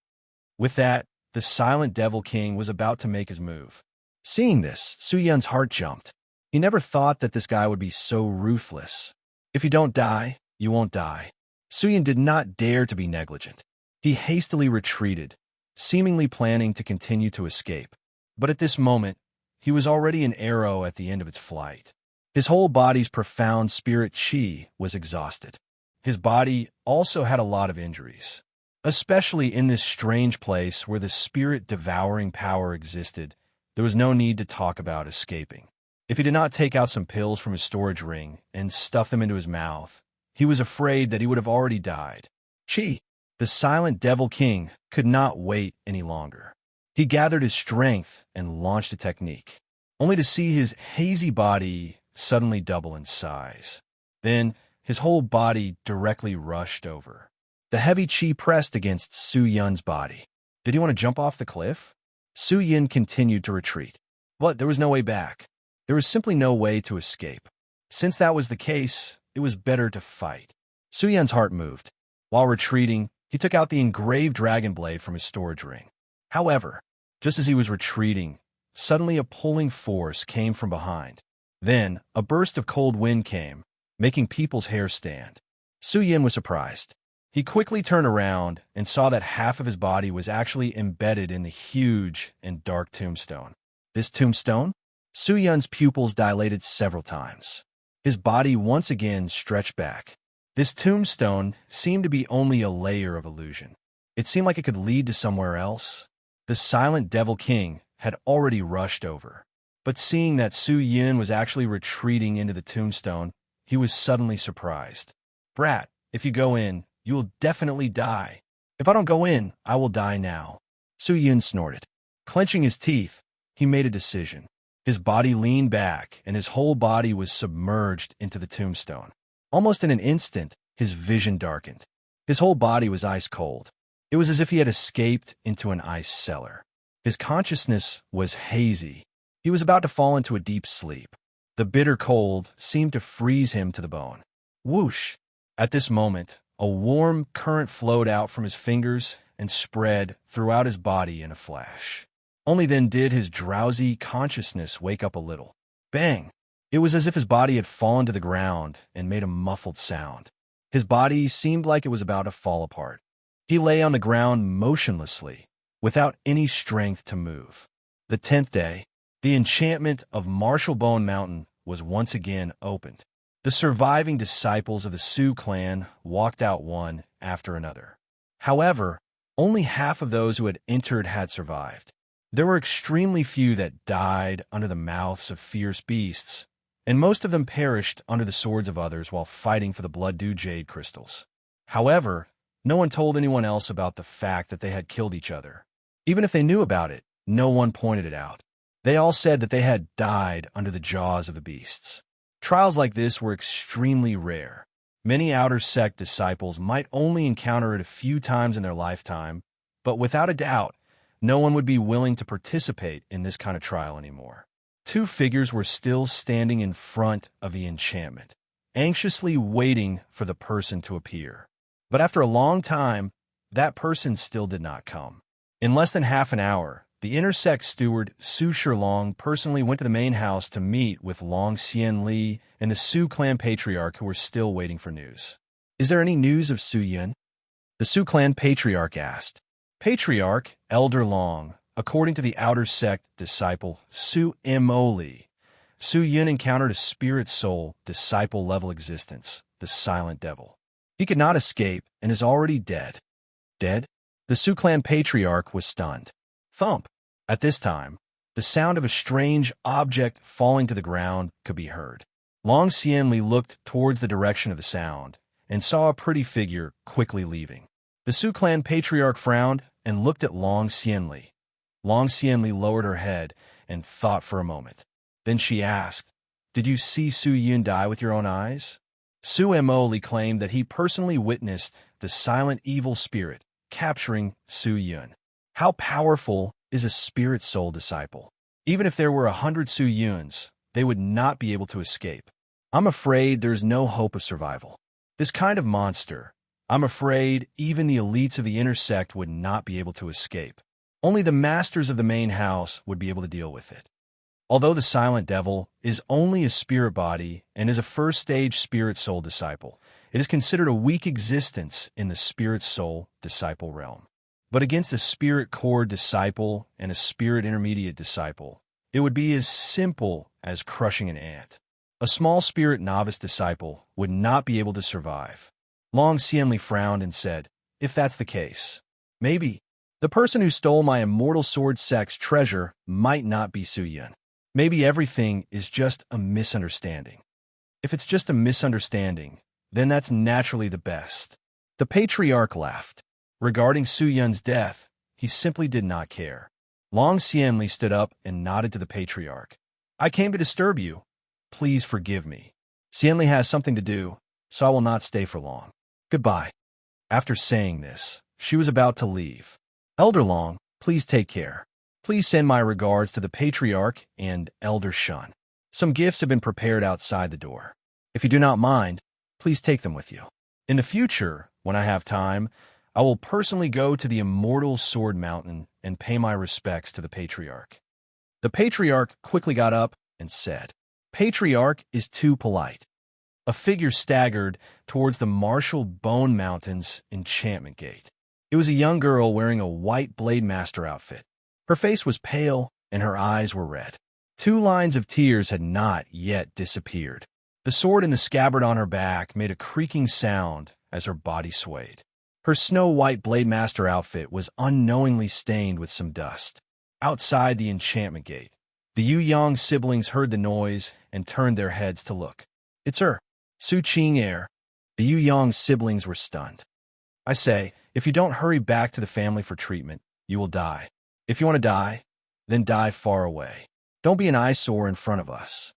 With that, the silent devil king was about to make his move. Seeing this, Suyun's heart jumped. He never thought that this guy would be so ruthless. If you don't die, you won't die. Suyin did not dare to be negligent. He hastily retreated, seemingly planning to continue to escape. But at this moment, he was already an arrow at the end of its flight. His whole body's profound spirit chi was exhausted. His body also had a lot of injuries. Especially in this strange place where the spirit-devouring power existed, there was no need to talk about escaping. If he did not take out some pills from his storage ring and stuff them into his mouth, he was afraid that he would have already died. Chi, the silent devil king, could not wait any longer. He gathered his strength and launched a technique, only to see his hazy body suddenly double in size. Then, his whole body directly rushed over. The heavy chi pressed against Suyun's body. Did he want to jump off the cliff? Suyin continued to retreat. But there was no way back. There was simply no way to escape. Since that was the case, it was better to fight. Suyun's heart moved. While retreating, he took out the engraved dragon blade from his storage ring. However, Just as he was retreating, suddenly a pulling force came from behind. Then, a burst of cold wind came, making people's hair stand. Su Yin was surprised. He quickly turned around and saw that half of his body was actually embedded in the huge and dark tombstone. This tombstone? Su Yun's pupils dilated several times. His body once again stretched back. This tombstone seemed to be only a layer of illusion. It seemed like it could lead to somewhere else. The silent Devil King had already rushed over. But seeing that Su Yun was actually retreating into the tombstone, he was suddenly surprised. "Brat, if you go in, you will definitely die. If I don't go in, I will die now." Su Yun snorted. Clenching his teeth, he made a decision. His body leaned back, and his whole body was submerged into the tombstone. Almost in an instant, his vision darkened. His whole body was ice cold. It was as if he had escaped into an ice cellar. His consciousness was hazy. He was about to fall into a deep sleep. The bitter cold seemed to freeze him to the bone. Whoosh! At this moment, a warm current flowed out from his fingers and spread throughout his body in a flash. Only then did his drowsy consciousness wake up a little. Bang! It was as if his body had fallen to the ground and made a muffled sound. His body seemed like it was about to fall apart. He lay on the ground motionlessly, without any strength to move. The 10th day, the enchantment of Martial Bone Mountain was once again opened. The surviving disciples of the Su clan walked out one after another. However, only half of those who had entered had survived. There were extremely few that died under the mouths of fierce beasts, and most of them perished under the swords of others while fighting for the blood-dew jade crystals. However, no one told anyone else about the fact that they had killed each other. Even if they knew about it, no one pointed it out. They all said that they had died under the jaws of the beasts. Trials like this were extremely rare. Many outer sect disciples might only encounter it a few times in their lifetime, but without a doubt, no one would be willing to participate in this kind of trial anymore. Two figures were still standing in front of the enchantment, anxiously waiting for the person to appear. But after a long time, that person still did not come. In less than half an hour, the intersect steward Su Shilong personally went to the main house to meet with Long Xian Li and the Su clan patriarch who were still waiting for news. "Is there any news of Su Yun?" The Su clan patriarch asked. Patriarch Elder Long, according to the outer sect disciple Su Mo Li, Su Yun encountered a spirit soul disciple-level existence, the Silent Devil. He could not escape and is already dead. Dead? The Su clan patriarch was stunned. Thump! At this time, the sound of a strange object falling to the ground could be heard. Long Xianli looked towards the direction of the sound and saw a pretty figure quickly leaving. The Su clan patriarch frowned and looked at Long Xianli. Long Xianli lowered her head and thought for a moment. Then she asked, "Did you see Su Yun die with your own eyes?" Su Mo Li claimed that he personally witnessed the silent evil spirit capturing Su Yun. How powerful is a spirit soul disciple? Even if there were 100 Su Yuns, they would not be able to escape. I'm afraid there's no hope of survival. This kind of monster, I'm afraid even the elites of the intersect would not be able to escape. Only the masters of the main house would be able to deal with it. Although the Silent Devil is only a spirit body and is a first-stage spirit soul disciple, it is considered a weak existence in the spirit soul disciple realm. But against a spirit core disciple and a spirit intermediate disciple, it would be as simple as crushing an ant. A small spirit novice disciple would not be able to survive. Long Xianli frowned and said, "If that's the case, maybe the person who stole my immortal sword sex treasure might not be Su Yun. Maybe everything is just a misunderstanding. If it's just a misunderstanding, then that's naturally the best." The patriarch laughed. Regarding Su Yun's death, he simply did not care. Long Xianli stood up and nodded to the patriarch. "I came to disturb you. Please forgive me. Xianli has something to do, so I will not stay for long. Goodbye." After saying this, she was about to leave. "Elder Long, please take care. Please send my regards to the patriarch and Elder Shun. Some gifts have been prepared outside the door. If you do not mind, please take them with you. In the future, when I have time, I will personally go to the Immortal Sword Mountain and pay my respects to the patriarch." The patriarch quickly got up and said, "Patriarch is too polite." A figure staggered towards the Martial Bone Mountain's enchantment gate. It was a young girl wearing a white Blade Master outfit. Her face was pale and her eyes were red. 2 lines of tears had not yet disappeared. The sword in the scabbard on her back made a creaking sound as her body swayed. Her snow-white Blade Master outfit was unknowingly stained with some dust. Outside the enchantment gate, the Yu Yang siblings heard the noise and turned their heads to look. "It's her, Su Qing'er." The Yu Yang siblings were stunned. "I say, if you don't hurry back to the family for treatment, you will die. If you want to die, then die far away. Don't be an eyesore in front of us."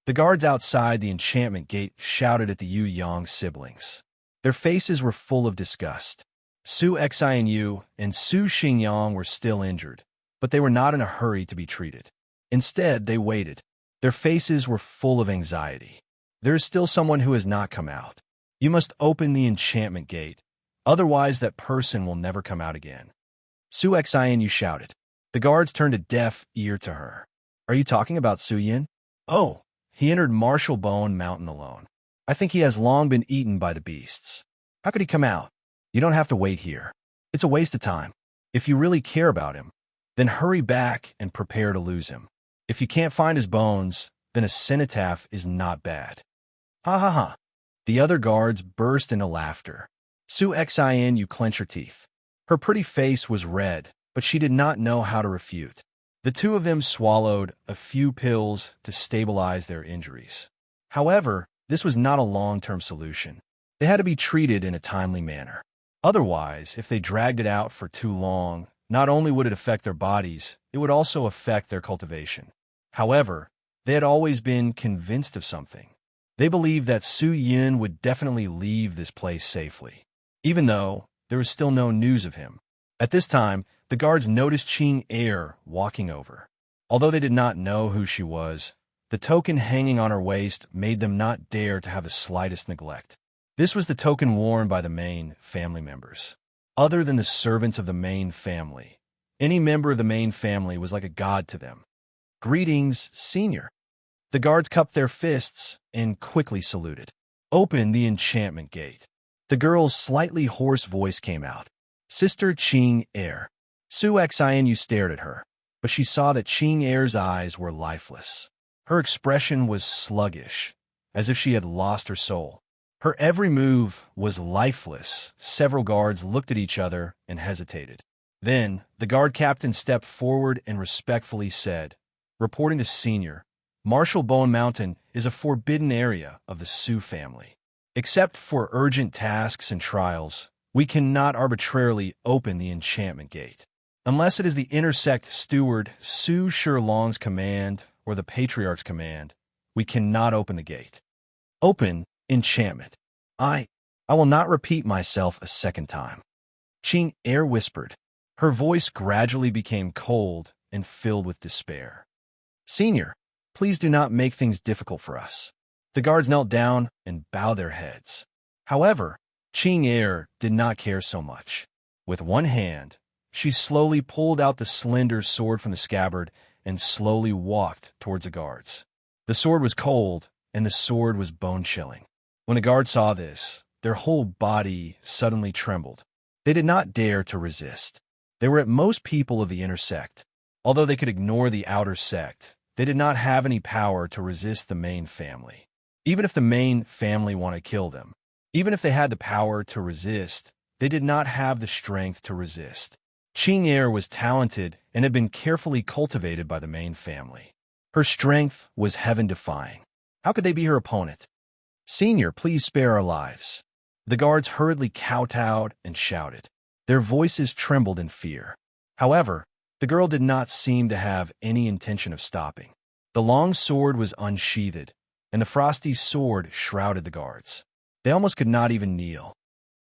The guards outside the enchantment gate shouted at the Yu Yang siblings. Their faces were full of disgust. Su Xianyu and Su Xingyang were still injured, but they were not in a hurry to be treated. Instead, they waited. Their faces were full of anxiety. "There is still someone who has not come out. You must open the enchantment gate. Otherwise, that person will never come out again." Su Xianyu shouted. The guards turned a deaf ear to her. "Are you talking about Su Yin?" "Oh, he entered Martial Bone Mountain alone. I think he has long been eaten by the beasts. How could he come out? You don't have to wait here. It's a waste of time. If you really care about him, then hurry back and prepare to lose him. If you can't find his bones, then a cenotaph is not bad." "Ha ha ha." The other guards burst into laughter. Su Xianyu clenched her teeth. Her pretty face was red, but she did not know how to refute. The 2 of them swallowed a few pills to stabilize their injuries. However, this was not a long-term solution. They had to be treated in a timely manner. Otherwise, if they dragged it out for too long, not only would it affect their bodies, it would also affect their cultivation. However, they had always been convinced of something. They believed that Su Yin would definitely leave this place safely, even though there was still no news of him. At this time, the guards noticed Qing'er walking over. Although they did not know who she was, the token hanging on her waist made them not dare to have the slightest neglect. This was the token worn by the main family members. Other than the servants of the main family, any member of the main family was like a god to them. "Greetings, senior." The guards cupped their fists and quickly saluted. "Open the enchantment gate." The girl's slightly hoarse voice came out. "Sister Qing'er." Su Xianyu stared at her, but she saw that Qing'er's eyes were lifeless. Her expression was sluggish, as if she had lost her soul. Her every move was lifeless. Several guards looked at each other and hesitated. Then, the guard captain stepped forward and respectfully said, "Reporting to Senior, Martial Bone Mountain is a forbidden area of the Su family. Except for urgent tasks and trials, we cannot arbitrarily open the enchantment gate. Unless it is the intersect steward Su Shilong's command or the patriarch's command, we cannot open the gate. Open enchantment. I will not repeat myself a second time." Qing'er whispered. Her voice gradually became cold and filled with despair. "Senior, please do not make things difficult for us." The guards knelt down and bowed their heads. However, Qing'er did not care so much. With one hand, she slowly pulled out the slender sword from the scabbard and slowly walked towards the guards. The sword was cold, and the sword was bone-chilling. When the guards saw this, their whole body suddenly trembled. They did not dare to resist. They were at most people of the inner sect. Although they could ignore the outer sect, they did not have any power to resist the main family. Even if the main family wanted to kill them, even if they had the power to resist, they did not have the strength to resist. Qing'er was talented and had been carefully cultivated by the main family. Her strength was heaven-defying. How could they be her opponent? "Senior, please spare our lives." The guards hurriedly kowtowed and shouted. Their voices trembled in fear. However, the girl did not seem to have any intention of stopping. The long sword was unsheathed, and the frosty sword shrouded the guards. They almost could not even kneel.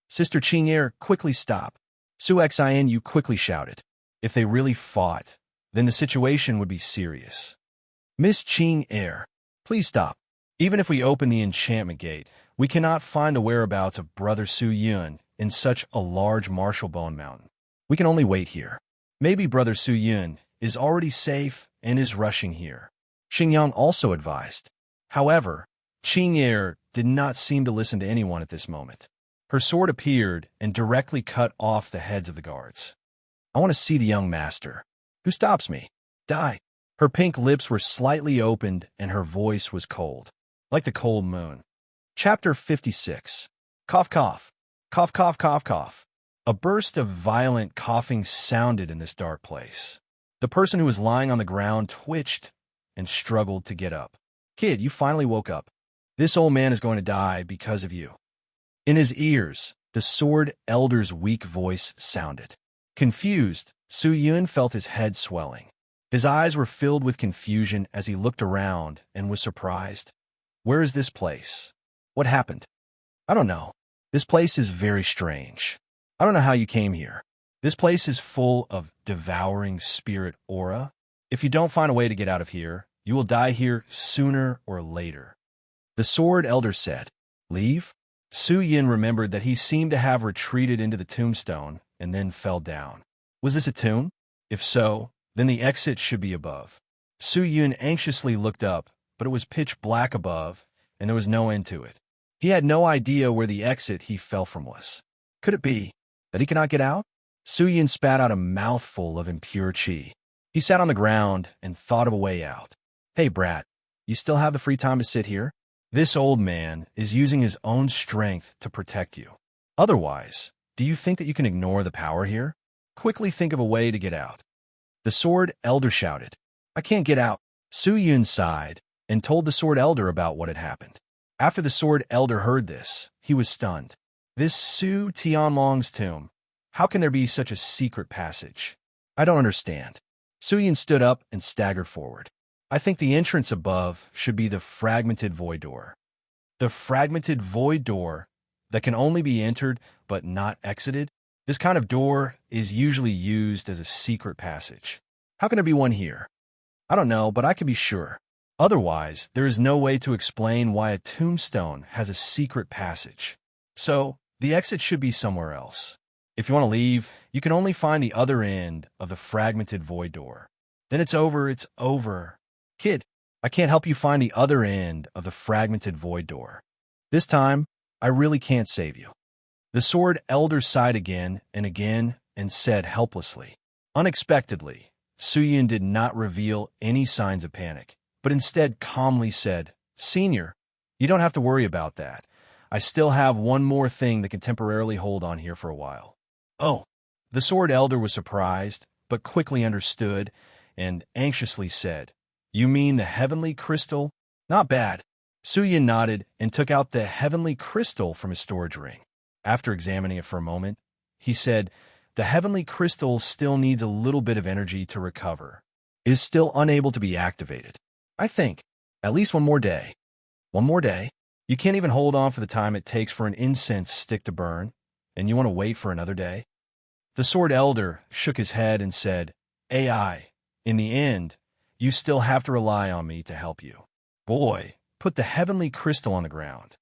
"Sister Qing'er, quickly stop." Su Xianyu quickly shouted. If they really fought, then the situation would be serious. "Miss Qing'er, please stop. Even if we open the enchantment gate, we cannot find the whereabouts of Brother Su Yun in such a large Martial Bone Mountain. We can only wait here." Maybe Brother Su Yun is already safe and is rushing here, Xingyang also advised. However, Qing'er did not seem to listen to anyone at this moment. Her sword appeared and directly cut off the heads of the guards. I want to see the young master. Who stops me? Die. Her pink lips were slightly opened and her voice was cold, like the cold moon. Chapter 56. Cough, cough. Cough, cough, cough, cough. A burst of violent coughing sounded in this dark place. The person who was lying on the ground twitched and struggled to get up. Kid, you finally woke up. This old man is going to die because of you. In his ears, the sword elder's weak voice sounded. Confused, Su Yun felt his head swelling. His eyes were filled with confusion as he looked around and was surprised. Where is this place? What happened? I don't know. This place is very strange. I don't know how you came here. This place is full of devouring spirit aura. If you don't find a way to get out of here, you will die here sooner or later. The sword elder said. Leave? Su Yin remembered that he seemed to have retreated into the tombstone and then fell down. Was this a tomb? If so, then the exit should be above. Su Yun anxiously looked up, but it was pitch black above, and there was no end to it. He had no idea where the exit he fell from was. Could it be that he could not get out? Su Yun spat out a mouthful of impure qi. He sat on the ground and thought of a way out. Hey, brat, you still have the free time to sit here? This old man is using his own strength to protect you. Otherwise, do you think that you can ignore the power here? Quickly think of a way to get out. The sword elder shouted. I can't get out. Su Yun sighed and told the sword elder about what had happened. After the sword elder heard this, he was stunned. This Su Tianlong's tomb. How can there be such a secret passage? I don't understand. Su Yun stood up and staggered forward. I think the entrance above should be the fragmented void door. The fragmented void door that can only be entered but not exited? This kind of door is usually used as a secret passage. How can there be one here? I don't know, but I can be sure. Otherwise, there is no way to explain why a tombstone has a secret passage. So, the exit should be somewhere else. If you want to leave, you can only find the other end of the fragmented void door. Then it's over, it's over. Kid, I can't help you find the other end of the fragmented void door. This time, I really can't save you. The sword elder sighed again and said helplessly. Unexpectedly, Su Yun did not reveal any signs of panic, but instead calmly said, Senior, you don't have to worry about that. I still have one more thing that can temporarily hold on here for a while. Oh, the sword elder was surprised, but quickly understood and anxiously said, You mean the heavenly crystal? Not bad. Su Yun nodded and took out the heavenly crystal from his storage ring. After examining it for a moment, he said, The heavenly crystal still needs a little bit of energy to recover. It is still unable to be activated. I think, at least one more day. One more day? You can't even hold on for the time it takes for an incense stick to burn, and you want to wait for another day? The sword elder shook his head and said, AI, in the end, you still have to rely on me to help you. Boy, put the heavenly crystal on the ground.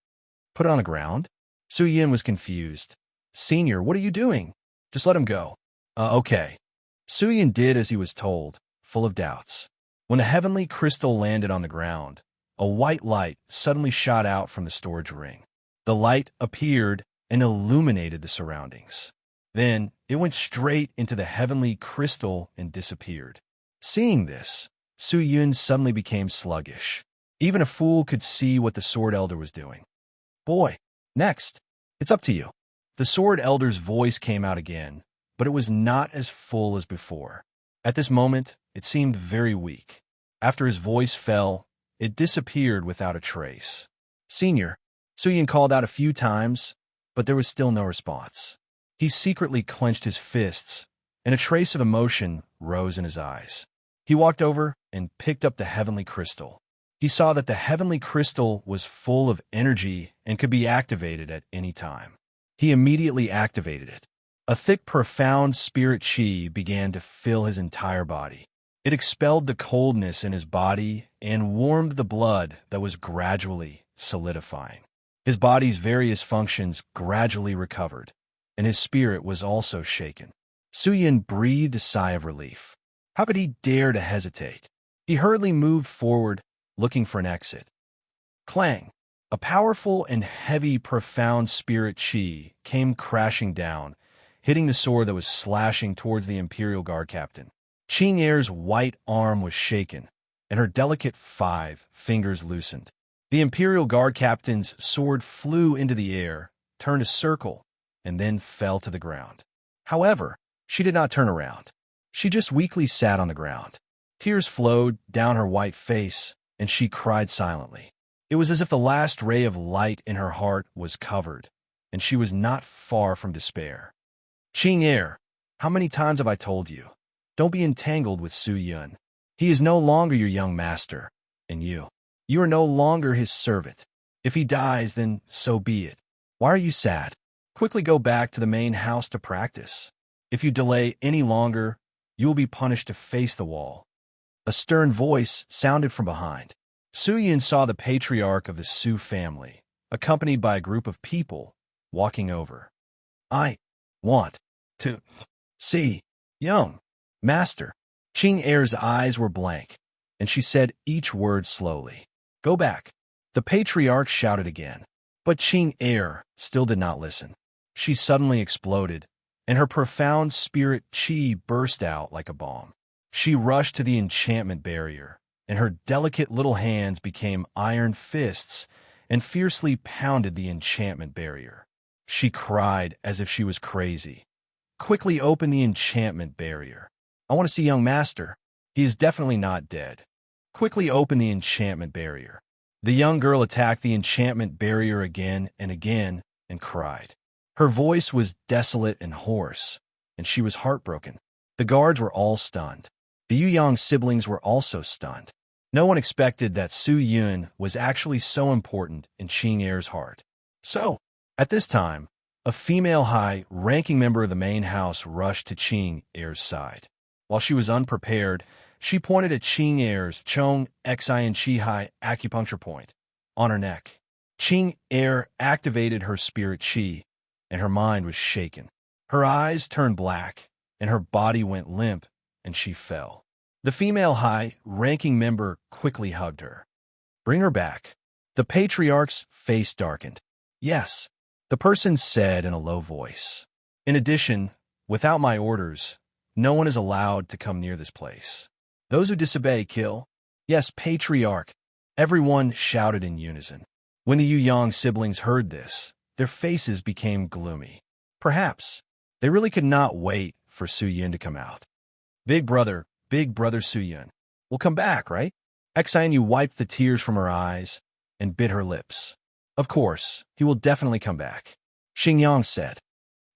Put it on the ground? Su Yin was confused. Senior, what are you doing? Just let him go. Okay. Su Yin did as he was told, full of doubts. When the heavenly crystal landed on the ground, a white light suddenly shot out from the storage ring. The light appeared and illuminated the surroundings. Then it went straight into the heavenly crystal and disappeared. Seeing this, Su Yun suddenly became sluggish. Even a fool could see what the sword elder was doing. Boy, next, it's up to you. The sword elder's voice came out again, but it was not as full as before. At this moment, it seemed very weak. After his voice fell, it disappeared without a trace. Senior, Su Yun called out a few times, but there was still no response. He secretly clenched his fists, and a trace of emotion rose in his eyes. He walked over and picked up the heavenly crystal. He saw that the heavenly crystal was full of energy and could be activated at any time. He immediately activated it. A thick, profound spirit chi began to fill his entire body. It expelled the coldness in his body and warmed the blood that was gradually solidifying. His body's various functions gradually recovered, and his spirit was also shaken. Suyin breathed a sigh of relief. How could he dare to hesitate? He hurriedly moved forward, looking for an exit. Clang! A powerful and heavy, profound spirit chi came crashing down, hitting the sword that was slashing towards the Imperial Guard captain. Qing Er's white arm was shaken, and her delicate 5 fingers loosened. The Imperial Guard captain's sword flew into the air, turned a circle, and then fell to the ground. However, she did not turn around. She just weakly sat on the ground. Tears flowed down her white face, and she cried silently. It was as if the last ray of light in her heart was covered, and she was not far from despair. Qing Er, how many times have I told you? Don't be entangled with Su Yun. He is no longer your young master, and you are no longer his servant. If he dies, then so be it. Why are you sad? Quickly go back to the main house to practice. If you delay any longer, you will be punished to face the wall. A stern voice sounded from behind. Su Yun saw the patriarch of the Su family, accompanied by a group of people, walking over. I want to see young master. Qing Er's eyes were blank, and she said each word slowly. Go back. The patriarch shouted again, but Qing Er still did not listen. She suddenly exploded, and her profound spirit chi burst out like a bomb. She rushed to the enchantment barrier, and her delicate little hands became iron fists and fiercely pounded the enchantment barrier. She cried as if she was crazy. Quickly open the enchantment barrier. I want to see young master. He is definitely not dead. Quickly open the enchantment barrier. The young girl attacked the enchantment barrier again and cried. Her voice was desolate and hoarse, and she was heartbroken. The guards were all stunned. The Yuyang siblings were also stunned. No one expected that Su Yun was actually so important in Qing Er's heart. So, at this time, a female high-ranking member of the main house rushed to Qing Er's side. While she was unprepared, she pointed at Qing Er's Chong Xin Chi Hai acupuncture point on her neck. Qing Er activated her spirit chi, and her mind was shaken. Her eyes turned black, and her body went limp, and she fell. The female high-ranking member quickly hugged her. Bring her back. The patriarch's face darkened. Yes, the person said in a low voice. In addition, without my orders, no one is allowed to come near this place. Those who disobey kill. Yes, patriarch. Everyone shouted in unison. When the Yuyang siblings heard this, their faces became gloomy. Perhaps they really could not wait for Su Yun to come out. Big brother Su Yun will come back, right? Xianyu wiped the tears from her eyes and bit her lips. Of course, he will definitely come back, Xingyang said.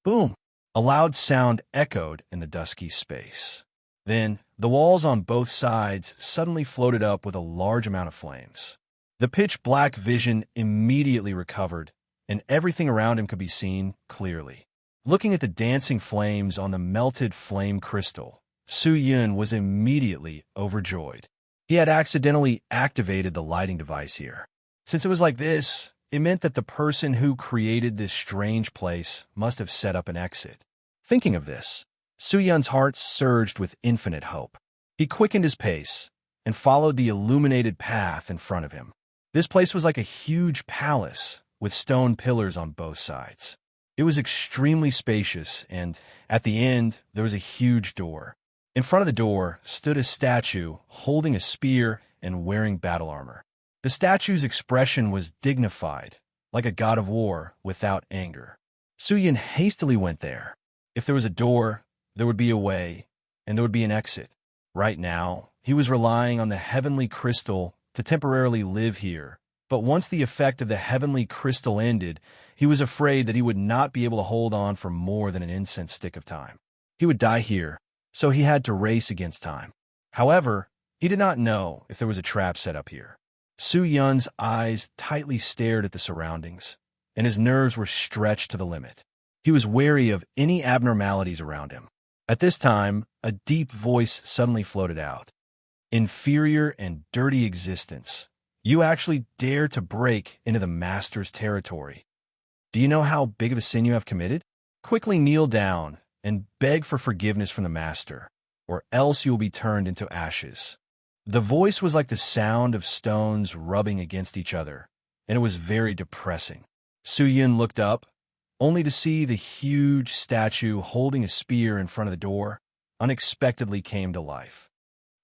Boom! A loud sound echoed in the dusky space. Then, the walls on both sides suddenly floated up with a large amount of flames. The pitch-black vision immediately recovered, and everything around him could be seen clearly. Looking at the dancing flames on the melted flame crystal, Su Yun was immediately overjoyed. He had accidentally activated the lighting device here. Since it was like this, it meant that the person who created this strange place must have set up an exit. Thinking of this, Su Yun's heart surged with infinite hope. He quickened his pace and followed the illuminated path in front of him. This place was like a huge palace with stone pillars on both sides. It was extremely spacious, and at the end, there was a huge door. In front of the door stood a statue holding a spear and wearing battle armor. The statue's expression was dignified, like a god of war without anger. Su Yun hastily went there. If there was a door, there would be a way, and there would be an exit. Right now, he was relying on the heavenly crystal to temporarily live here, but once the effect of the heavenly crystal ended, he was afraid that he would not be able to hold on for more than an incense stick of time. He would die here, so he had to race against time. However, he did not know if there was a trap set up here. Su Yun's eyes tightly stared at the surroundings, and his nerves were stretched to the limit. He was wary of any abnormalities around him. At this time, a deep voice suddenly floated out. Inferior and dirty existence. You actually dare to break into the master's territory. Do you know how big of a sin you have committed? Quickly kneel down and beg for forgiveness from the master, or else you will be turned into ashes. The voice was like the sound of stones rubbing against each other, and it was very depressing. Su-Yun looked up, only to see the huge statue holding a spear in front of the door unexpectedly came to life.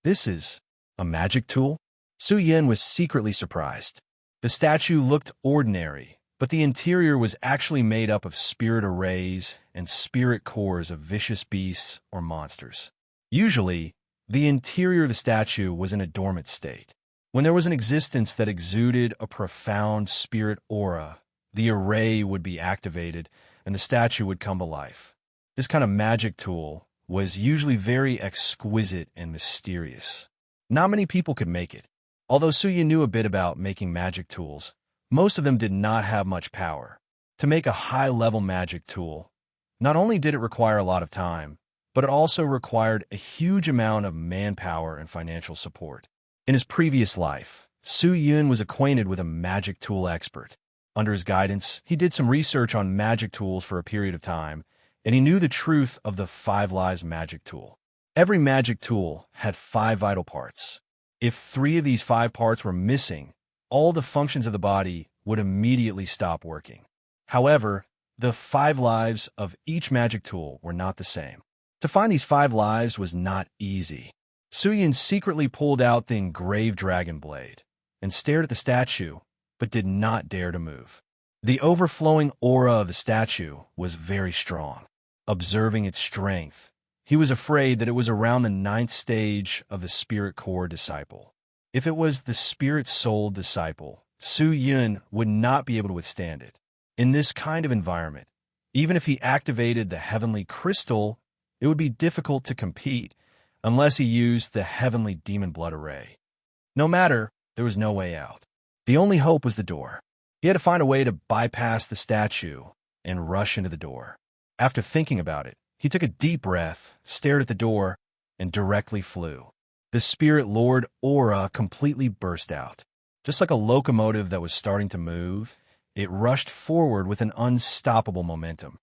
"This is a magic tool?" Su-Yun was secretly surprised. The statue looked ordinary, but the interior was actually made up of spirit arrays and spirit cores of vicious beasts or monsters. Usually, the interior of the statue was in a dormant state. When there was an existence that exuded a profound spirit aura, the array would be activated and the statue would come to life. This kind of magic tool was usually very exquisite and mysterious. Not many people could make it. Although Su-Yun knew a bit about making magic tools, most of them did not have much power. To make a high-level magic tool, not only did it require a lot of time, but it also required a huge amount of manpower and financial support. In his previous life, Su-Yun was acquainted with a magic tool expert. Under his guidance, he did some research on magic tools for a period of time, and he knew the truth of the 5 Lives magic tool. Every magic tool had 5 vital parts. If 3 of these 5 parts were missing, all the functions of the body would immediately stop working. However, the 5 lives of each magic tool were not the same. To find these 5 lives was not easy. Su-Yun secretly pulled out the engraved dragon blade and stared at the statue, but did not dare to move. The overflowing aura of the statue was very strong. Observing its strength, he was afraid that it was around the 9th stage of the Spirit Core disciple. If it was the Spirit Soul disciple, Su-Yun would not be able to withstand it. In this kind of environment, even if he activated the Heavenly Crystal, it would be difficult to compete unless he used the Heavenly Demon Blood Array. No matter, there was no way out. The only hope was the door. He had to find a way to bypass the statue and rush into the door. After thinking about it, he took a deep breath, stared at the door, and directly flew. The Spirit Lord aura completely burst out. Just like a locomotive that was starting to move, it rushed forward with an unstoppable momentum.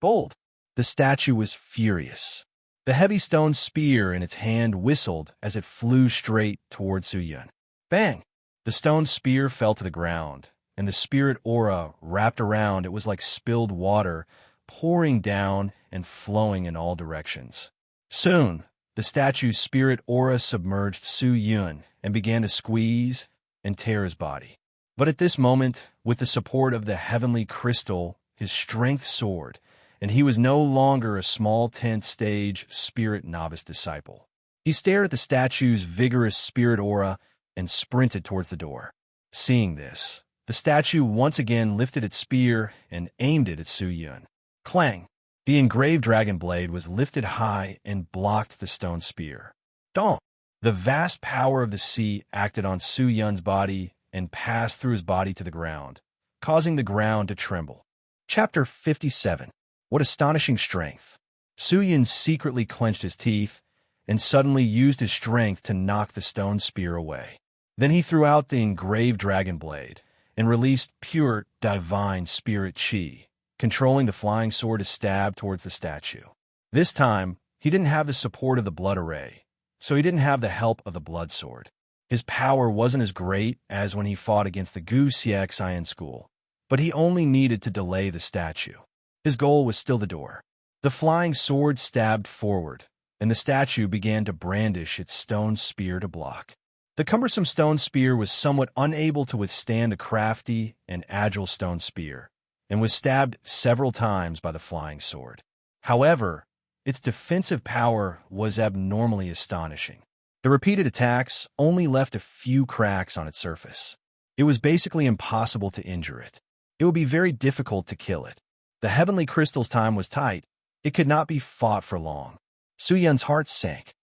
Bold! The statue was furious. The heavy stone spear in its hand whistled as it flew straight toward Su-Yun. Bang! The stone spear fell to the ground, and the spirit aura wrapped around it was like spilled water, pouring down and flowing in all directions. Soon, the statue's spirit aura submerged Su-Yun and began to squeeze and tear his body. But at this moment, with the support of the heavenly crystal, his strength soared, and he was no longer a small 10th stage spirit novice disciple. He stared at the statue's vigorous spirit aura and sprinted towards the door. Seeing this, the statue once again lifted its spear and aimed it at Su-Yun. Clang! The engraved dragon blade was lifted high and blocked the stone spear. Dong! The vast power of the sea acted on Su-Yun's body and passed through his body to the ground, causing the ground to tremble. Chapter 57. What astonishing strength! Su-Yun secretly clenched his teeth and suddenly used his strength to knock the stone spear away. Then he threw out the engraved dragon blade and released pure, divine spirit chi, controlling the flying sword to stab towards the statue. This time, he didn't have the support of the blood array, so he didn't have the help of the blood sword. His power wasn't as great as when he fought against the Gu Xiek Science School, but he only needed to delay the statue. His goal was still the door. The flying sword stabbed forward, and the statue began to brandish its stone spear to block. The cumbersome stone spear was somewhat unable to withstand the crafty and agile stone spear, and was stabbed several times by the flying sword. However, its defensive power was abnormally astonishing. The repeated attacks only left a few cracks on its surface. It was basically impossible to injure it. It would be very difficult to kill it. The heavenly crystal's time was tight. It could not be fought for long. Su-Yun's heart sank.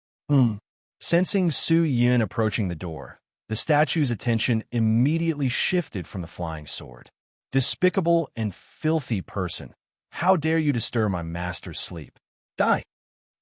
Sensing Su-Yun approaching the door, the statue's attention immediately shifted from the flying sword. Despicable and filthy person, how dare you disturb my master's sleep? Die!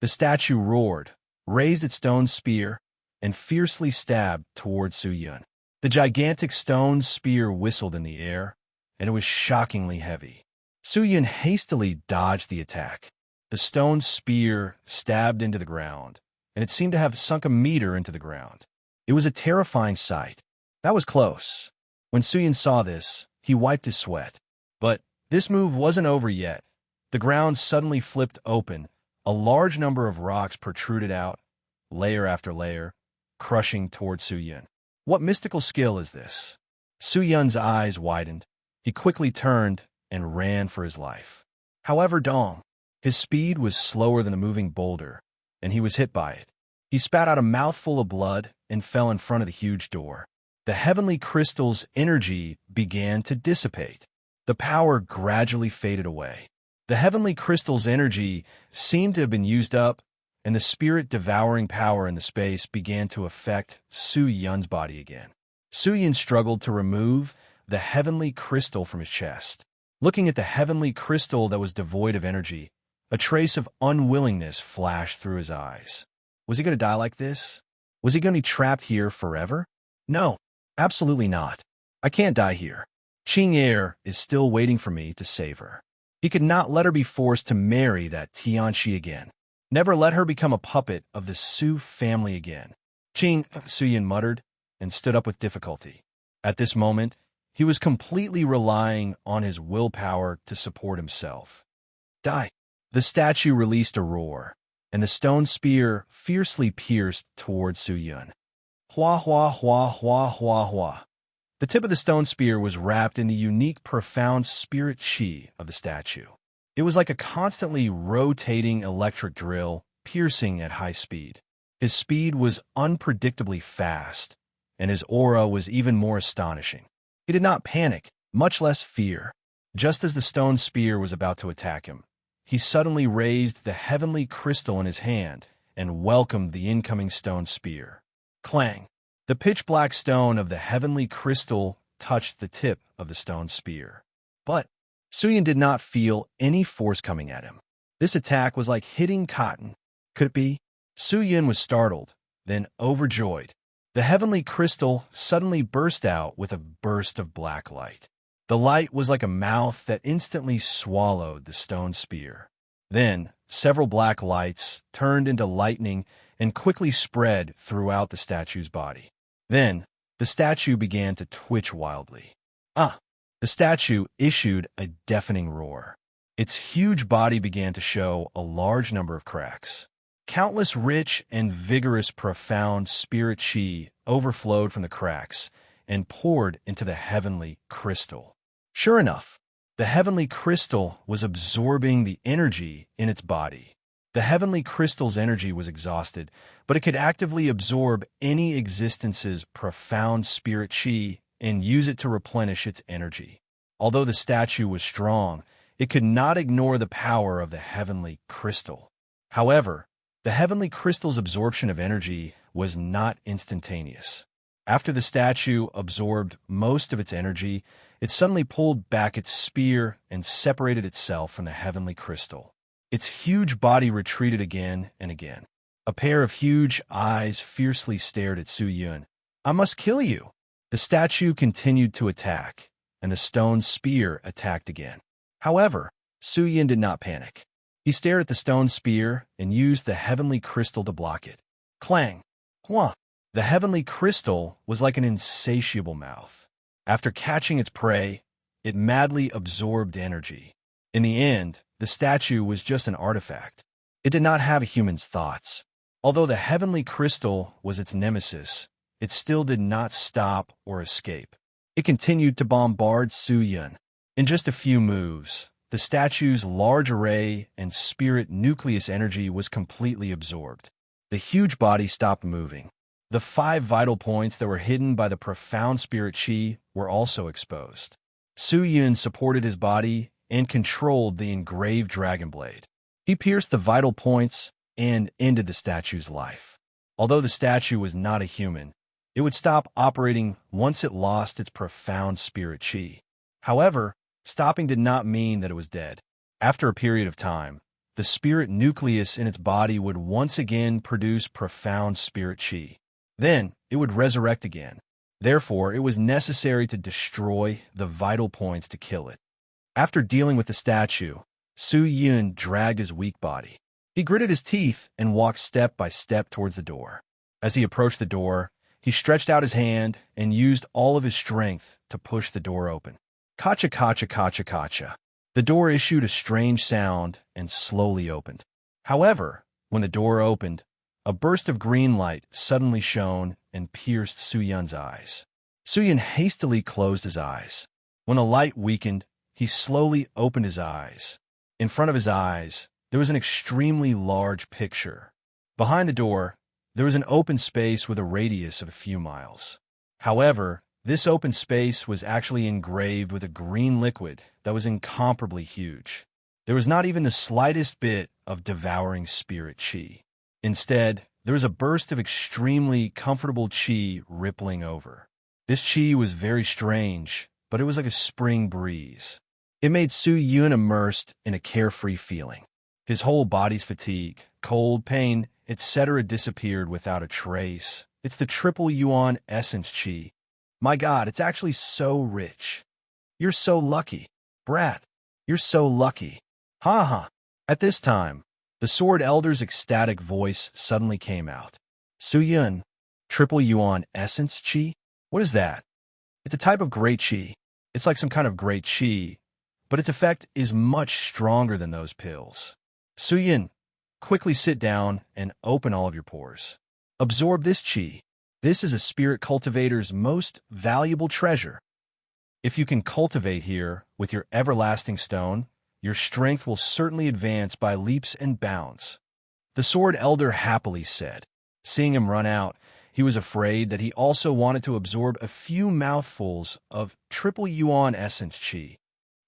The statue roared, raised its stone spear, and fiercely stabbed toward Su-Yun. The gigantic stone spear whistled in the air, and it was shockingly heavy. Su-Yun hastily dodged the attack. The stone spear stabbed into the ground, and it seemed to have sunk a meter into the ground. It was a terrifying sight. That was close. When Suyin saw this, he wiped his sweat. But this move wasn't over yet. The ground suddenly flipped open. A large number of rocks protruded out, layer after layer, crushing toward Suyin. What mystical skill is this? Suyun's eyes widened. He quickly turned and ran for his life. However, his speed was slower than a moving boulder, and he was hit by it. He spat out a mouthful of blood and fell in front of the huge door. The heavenly crystal's energy began to dissipate. The power gradually faded away. The heavenly crystal's energy seemed to have been used up, and the spirit-devouring power in the space began to affect Su Yun's body again. Su Yun struggled to remove the heavenly crystal from his chest. Looking at the heavenly crystal that was devoid of energy, a trace of unwillingness flashed through his eyes. Was he going to die like this? Was he going to be trapped here forever? No, absolutely not. I can't die here. Qing Er is still waiting for me to save her. He could not let her be forced to marry that Tianxi again. Never let her become a puppet of the Su family again. Su Yun muttered and stood up with difficulty. At this moment, he was completely relying on his willpower to support himself. Die. The statue released a roar, and the stone spear fiercely pierced toward Su Yun. Hua, hua, hua, hua, hua, hua. The tip of the stone spear was wrapped in the unique, profound spirit chi of the statue. It was like a constantly rotating electric drill, piercing at high speed. His speed was unpredictably fast, and his aura was even more astonishing. He did not panic, much less fear. Just as the stone spear was about to attack him, he suddenly raised the heavenly crystal in his hand and welcomed the incoming stone spear. Clang! The pitch-black stone of the heavenly crystal touched the tip of the stone spear. But Suyin did not feel any force coming at him. This attack was like hitting cotton. Could it be? Suyin was startled, then overjoyed. The heavenly crystal suddenly burst out with a burst of black light. The light was like a mouth that instantly swallowed the stone spear. Then, several black lights turned into lightning and quickly spread throughout the statue's body. Then, the statue began to twitch wildly. The statue issued a deafening roar. Its huge body began to show a large number of cracks. Countless rich and vigorous profound spirit chi overflowed from the cracks and poured into the heavenly crystal. Sure enough, the heavenly crystal was absorbing the energy in its body. The heavenly crystal's energy was exhausted, but it could actively absorb any existence's profound spirit chi and use it to replenish its energy. Although the statue was strong, it could not ignore the power of the heavenly crystal. However, the heavenly crystal's absorption of energy was not instantaneous. After the statue absorbed most of its energy, it suddenly pulled back its spear and separated itself from the heavenly crystal. Its huge body retreated again and again. A pair of huge eyes fiercely stared at Su Yun. "I must kill you!" The statue continued to attack, and the stone spear attacked again. However, Su Yun did not panic. He stared at the stone spear and used the heavenly crystal to block it. Clang! Hua! The heavenly crystal was like an insatiable mouth. After catching its prey, it madly absorbed energy. In the end, the statue was just an artifact. It did not have a human's thoughts. Although the heavenly crystal was its nemesis, it still did not stop or escape. It continued to bombard Su Yun. In just a few moves, the statue's large array and spirit nucleus energy was completely absorbed. The huge body stopped moving. The 5 vital points that were hidden by the profound spirit chi were also exposed. Su Yun supported his body and controlled the engraved dragon blade. He pierced the vital points and ended the statue's life. Although the statue was not a human, it would stop operating once it lost its profound spirit chi. However, stopping did not mean that it was dead. After a period of time, the spirit nucleus in its body would once again produce profound spirit chi. Then, it would resurrect again. Therefore, it was necessary to destroy the vital points to kill it. After dealing with the statue, Su Yun dragged his weak body. He gritted his teeth and walked step by step towards the door. As he approached the door, he stretched out his hand and used all of his strength to push the door open. Kacha, kacha, kacha, kacha. The door issued a strange sound and slowly opened. However, when the door opened, a burst of green light suddenly shone and pierced Su Yun's eyes. Su Yun hastily closed his eyes. When the light weakened, he slowly opened his eyes. In front of his eyes, there was an extremely large picture. Behind the door, there was an open space with a radius of a few miles. However, this open space was actually engraved with a green liquid that was incomparably huge. There was not even the slightest bit of devouring spirit chi. Instead, there was a burst of extremely comfortable chi rippling over. This chi was very strange, but it was like a spring breeze. It made Su Yun immersed in a carefree feeling. His whole body's fatigue, cold, pain, etc. disappeared without a trace. It's the triple yuan essence chi. My God, it's actually so rich. You're so lucky. Brat, you're so lucky. Ha ha. At this time, the Sword Elder's ecstatic voice suddenly came out. Su Yun, triple yuan essence chi? What is that? It's a type of great chi. It's like some kind of great chi, but its effect is much stronger than those pills. Su Yun, quickly sit down and open all of your pores. Absorb this chi. This is a spirit cultivator's most valuable treasure. If you can cultivate here with your everlasting stone, your strength will certainly advance by leaps and bounds. The Sword Elder happily said. Seeing him run out, he was afraid that he also wanted to absorb a few mouthfuls of triple yuan essence chi.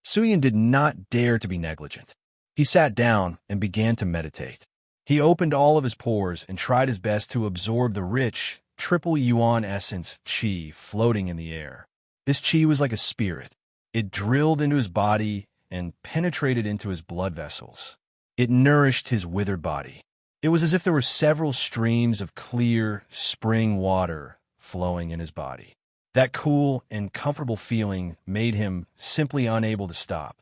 Su Yun did not dare to be negligent. He sat down and began to meditate. He opened all of his pores and tried his best to absorb the rich, triple yuan essence chi floating in the air. This chi was like a spirit. It drilled into his body and penetrated into his blood vessels. It nourished his withered body. It was as if there were several streams of clear, spring water flowing in his body. That cool and comfortable feeling made him simply unable to stop.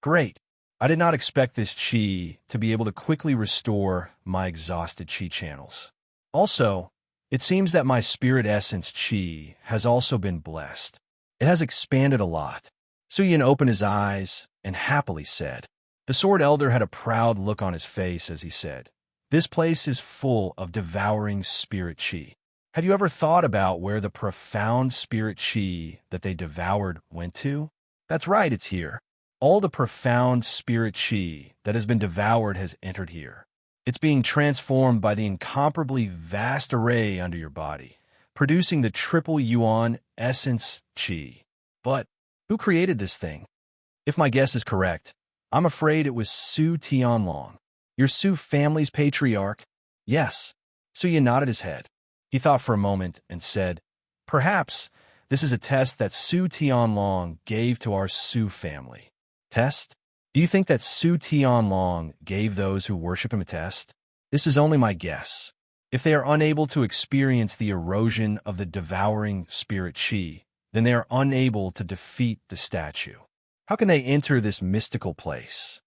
Great. I did not expect this chi to be able to quickly restore my exhausted chi channels. Also, it seems that my spirit essence chi has also been blessed. It has expanded a lot. Su Yun opened his eyes and happily said. The Sword Elder had a proud look on his face as he said, "This place is full of devouring spirit chi. Have you ever thought about where the profound spirit chi that they devoured went to? That's right, it's here. All the profound spirit chi that has been devoured has entered here. It's being transformed by the incomparably vast array under your body, producing the triple yuan essence chi. But who created this thing? If my guess is correct, I'm afraid it was Su Tianlong, your Su family's patriarch. Yes. Su Yun nodded his head. He thought for a moment and said, perhaps this is a test that Su Tianlong gave to our Su family. Test? Do you think that Su Tianlong gave those who worship him a test? This is only my guess. If they are unable to experience the erosion of the devouring spirit chi, then they are unable to defeat the statue. How can they enter this mystical place?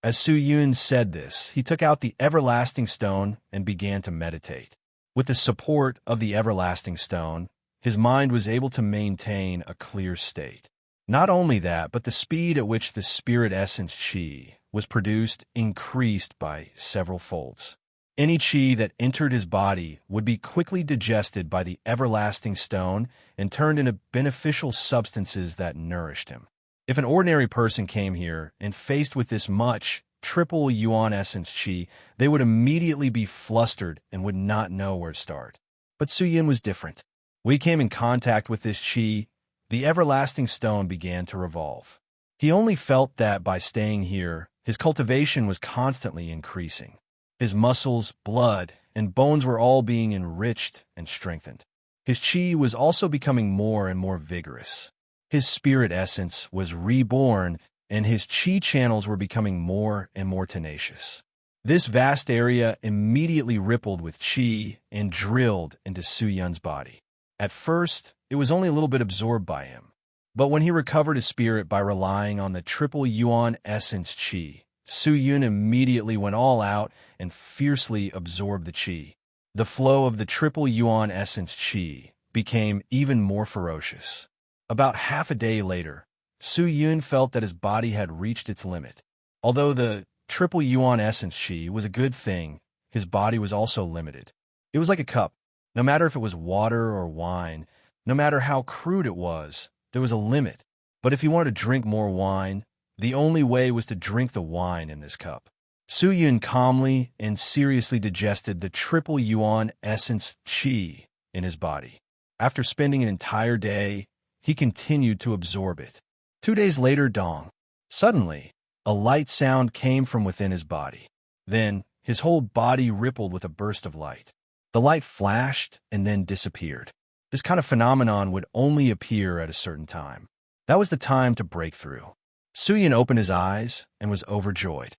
As Su Yun said this, he took out the everlasting stone and began to meditate. With the support of the everlasting stone, his mind was able to maintain a clear state. Not only that, but the speed at which the spirit essence chi was produced increased by several folds. Any chi that entered his body would be quickly digested by the everlasting stone and turned into beneficial substances that nourished him. If an ordinary person came here and faced with this much triple yuan essence chi, they would immediately be flustered and would not know where to start. But Su Yun was different. When he came in contact with this chi, the everlasting stone began to revolve. He only felt that by staying here, his cultivation was constantly increasing. His muscles, blood, and bones were all being enriched and strengthened. His chi was also becoming more and more vigorous. His spirit essence was reborn, and his chi channels were becoming more and more tenacious. This vast area immediately rippled with chi and drilled into Su Yun's body. At first, it was only a little bit absorbed by him. But when he recovered his spirit by relying on the triple yuan essence chi, Su Yun immediately went all out and fiercely absorbed the qi. The flow of the triple yuan essence qi became even more ferocious. About half a day later, Su Yun felt that his body had reached its limit. Although the triple yuan essence qi was a good thing, his body was also limited. It was like a cup. No matter if it was water or wine, no matter how crude it was, there was a limit. But if he wanted to drink more wine, the only way was to drink the wine in this cup. Su Yun calmly and seriously digested the triple yuan essence qi in his body. After spending an entire day, he continued to absorb it. 2 days later dawned. Suddenly, a light sound came from within his body. Then, his whole body rippled with a burst of light. The light flashed and then disappeared. This kind of phenomenon would only appear at a certain time. That was the time to break through. Su Yun opened his eyes and was overjoyed.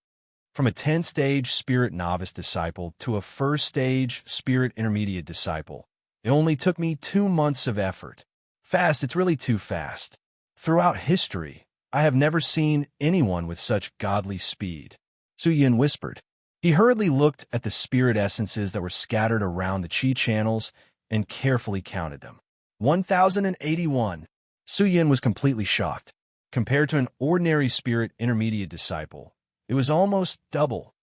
From a 10-stage spirit novice disciple to a first-stage spirit intermediate disciple, it only took me 2 months of effort. Fast, it's really too fast. Throughout history, I have never seen anyone with such godly speed. Su Yun whispered. He hurriedly looked at the spirit essences that were scattered around the qi channels and carefully counted them. 1,081. Su Yun was completely shocked. Compared to an ordinary spirit intermediate disciple, it was almost double.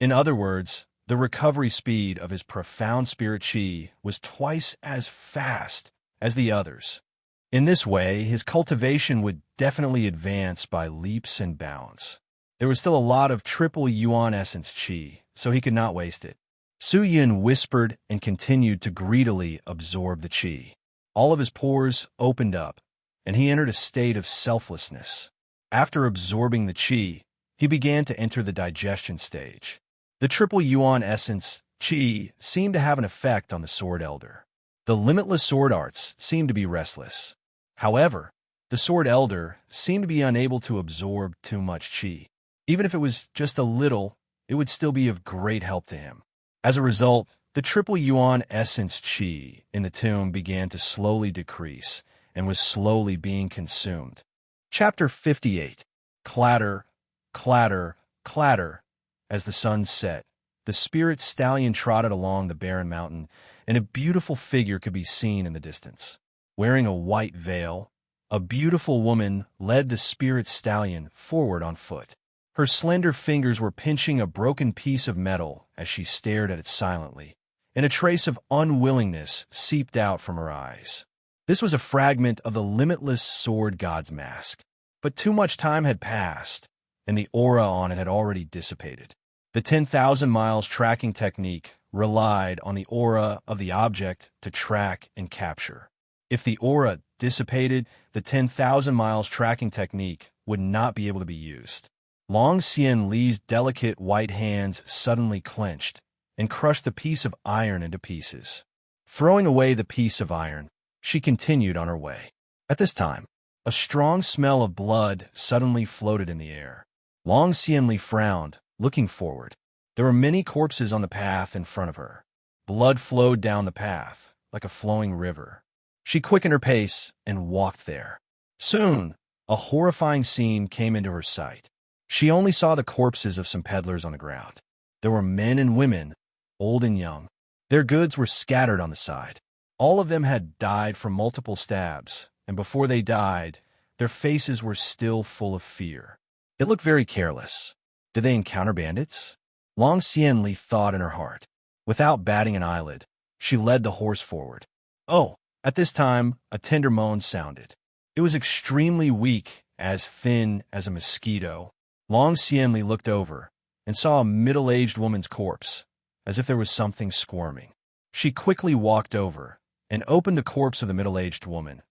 In other words, the recovery speed of his profound spirit qi was twice as fast as the others. In this way, his cultivation would definitely advance by leaps and bounds. There was still a lot of triple yuan essence qi, so he could not waste it. Su Yun whispered and continued to greedily absorb the qi. All of his pores opened up, and he entered a state of selflessness. After absorbing the qi, he began to enter the digestion stage. The triple yuan essence qi seemed to have an effect on the sword elder. The limitless sword arts seemed to be restless. However, the sword elder seemed to be unable to absorb too much qi. Even if it was just a little, it would still be of great help to him. As a result, the triple yuan essence qi in the tomb began to slowly decrease and was slowly being consumed. Chapter 58. Clatter, clatter, clatter. As the sun set, the spirit stallion trotted along the barren mountain, and a beautiful figure could be seen in the distance. Wearing a white veil, a beautiful woman led the spirit stallion forward on foot. Her slender fingers were pinching a broken piece of metal as she stared at it silently, and a trace of unwillingness seeped out from her eyes. This was a fragment of the limitless sword god's mask, but too much time had passed, and the aura on it had already dissipated. The 10,000 miles tracking technique relied on the aura of the object to track and capture. If the aura dissipated, the 10,000 miles tracking technique would not be able to be used. Long Xian Li's delicate white hands suddenly clenched and crushed the piece of iron into pieces. Throwing away the piece of iron, she continued on her way. At this time, a strong smell of blood suddenly floated in the air. Long Xian Li frowned, looking forward. There were many corpses on the path in front of her. Blood flowed down the path like a flowing river. She quickened her pace and walked there. Soon, a horrifying scene came into her sight. She only saw the corpses of some peddlers on the ground. There were men and women, old and young. Their goods were scattered on the side. All of them had died from multiple stabs, and before they died, their faces were still full of fear. It looked very careless. Did they encounter bandits? Long Xian Li thought in her heart. Without batting an eyelid, she led the horse forward. Oh, at this time, a tender moan sounded. It was extremely weak, as thin as a mosquito. Long Xian Li looked over and saw a middle-aged woman's corpse, as if there was something squirming. She quickly walked over and opened the corpse of the middle-aged woman,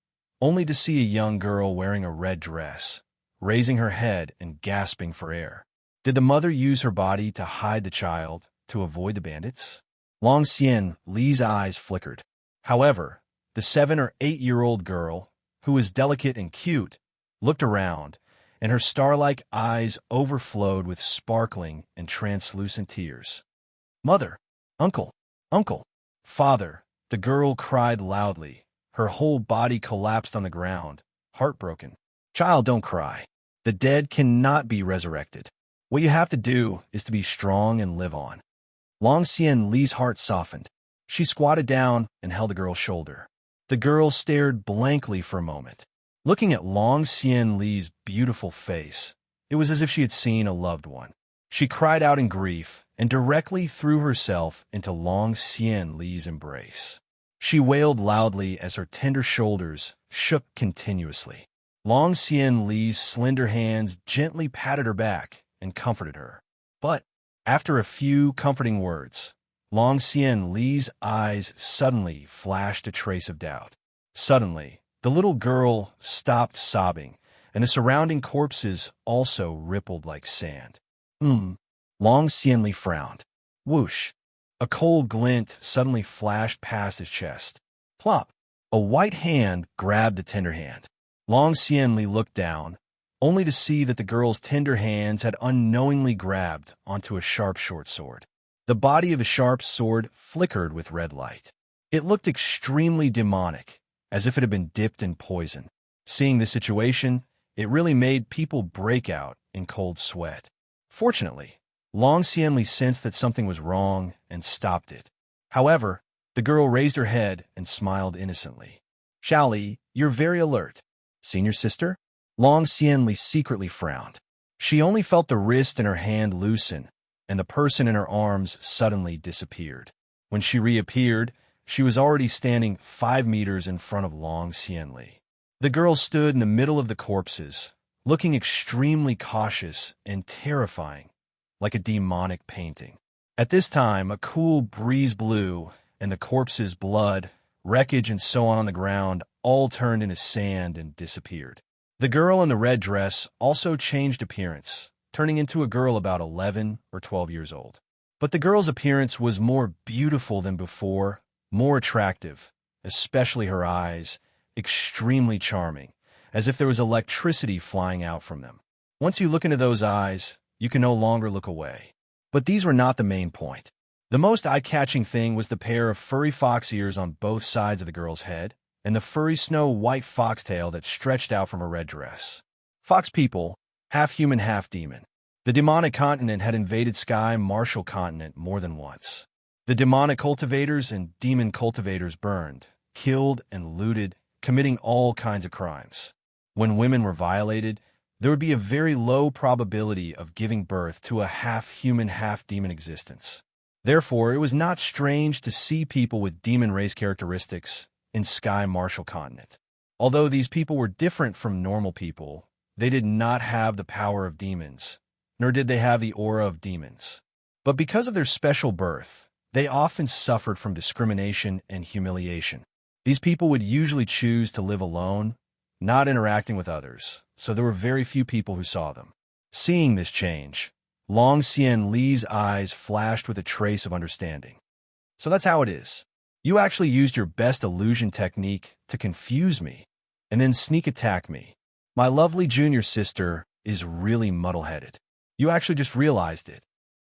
only to see a young girl wearing a red dress, raising her head and gasping for air. Did the mother use her body to hide the child to avoid the bandits? Long Xian Li's eyes flickered. However, the 7 or 8-year-old girl, who was delicate and cute, looked around, and her star-like eyes overflowed with sparkling and translucent tears. Mother, uncle, father, the girl cried loudly. Her whole body collapsed on the ground, heartbroken. Child, don't cry. The dead cannot be resurrected. What you have to do is to be strong and live on. Long Xian Li's heart softened. She squatted down and held the girl's shoulder. The girl stared blankly for a moment. Looking at Long Xian Li's beautiful face, it was as if she had seen a loved one. She cried out in grief and directly threw herself into Long Xian Li's embrace. She wailed loudly as her tender shoulders shook continuously. Long Xian Li's slender hands gently patted her back and comforted her. But after a few comforting words, Long Xian Li's eyes suddenly flashed a trace of doubt. Suddenly, the little girl stopped sobbing, and the surrounding corpses also rippled like sand. Long Xian Li frowned. Whoosh! A cold glint suddenly flashed past his chest. Plop! A white hand grabbed the tender hand. Long Xian Li looked down, only to see that the girl's tender hands had unknowingly grabbed onto a sharp short sword. The body of the sharp sword flickered with red light. It looked extremely demonic, as if it had been dipped in poison. Seeing the situation, it really made people break out in cold sweat. Fortunately, Long Xian Li sensed that something was wrong and stopped it. However, the girl raised her head and smiled innocently. Xiao Li, you're very alert. Senior sister? Long Xian Li secretly frowned. She only felt the wrist in her hand loosen, and the person in her arms suddenly disappeared. When she reappeared, she was already standing 5 meters in front of Long Xian Li. The girl stood in the middle of the corpses, looking extremely cautious and terrifying, like a demonic painting. At this time, a cool breeze blew, and the corpses' blood, wreckage, and so on the ground all turned into sand and disappeared. The girl in the red dress also changed appearance, turning into a girl about 11 or 12 years old. But the girl's appearance was more beautiful than before, more attractive, especially her eyes, extremely charming, as if there was electricity flying out from them. Once you look into those eyes, you can no longer look away. But these were not the main point. The most eye-catching thing was the pair of furry fox ears on both sides of the girl's head, and the furry snow-white foxtail that stretched out from her red dress. Fox people, half human, half demon. The demonic continent had invaded Sky Martial Continent more than once. The demonic cultivators and demon cultivators burned, killed, and looted, committing all kinds of crimes. When women were violated, there would be a very low probability of giving birth to a half-human, half-demon existence. Therefore, it was not strange to see people with demon race characteristics in Sky Martial Continent. Although these people were different from normal people, they did not have the power of demons, nor did they have the aura of demons. But because of their special birth, they often suffered from discrimination and humiliation. These people would usually choose to live alone, not interacting with others, so there were very few people who saw them. Seeing this change, Long Xian Li's eyes flashed with a trace of understanding. So that's how it is. You actually used your best illusion technique to confuse me, and then sneak attack me. My lovely junior sister is really muddle-headed. You actually just realized it.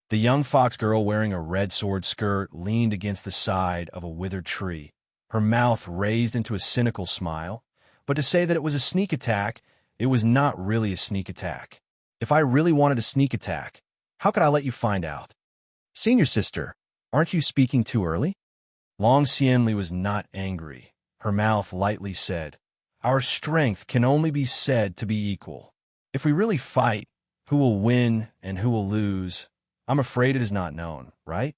The young fox girl wearing a red sword skirt leaned against the side of a withered tree, her mouth raised into a cynical smile. But to say that it was a sneak attack, it was not really a sneak attack. If I really wanted a sneak attack, how could I let you find out? Senior sister, aren't you speaking too early? Long Xian Li was not angry. Her mouth lightly said, Our strength can only be said to be equal. If we really fight, who will win and who will lose, I'm afraid it is not known, right?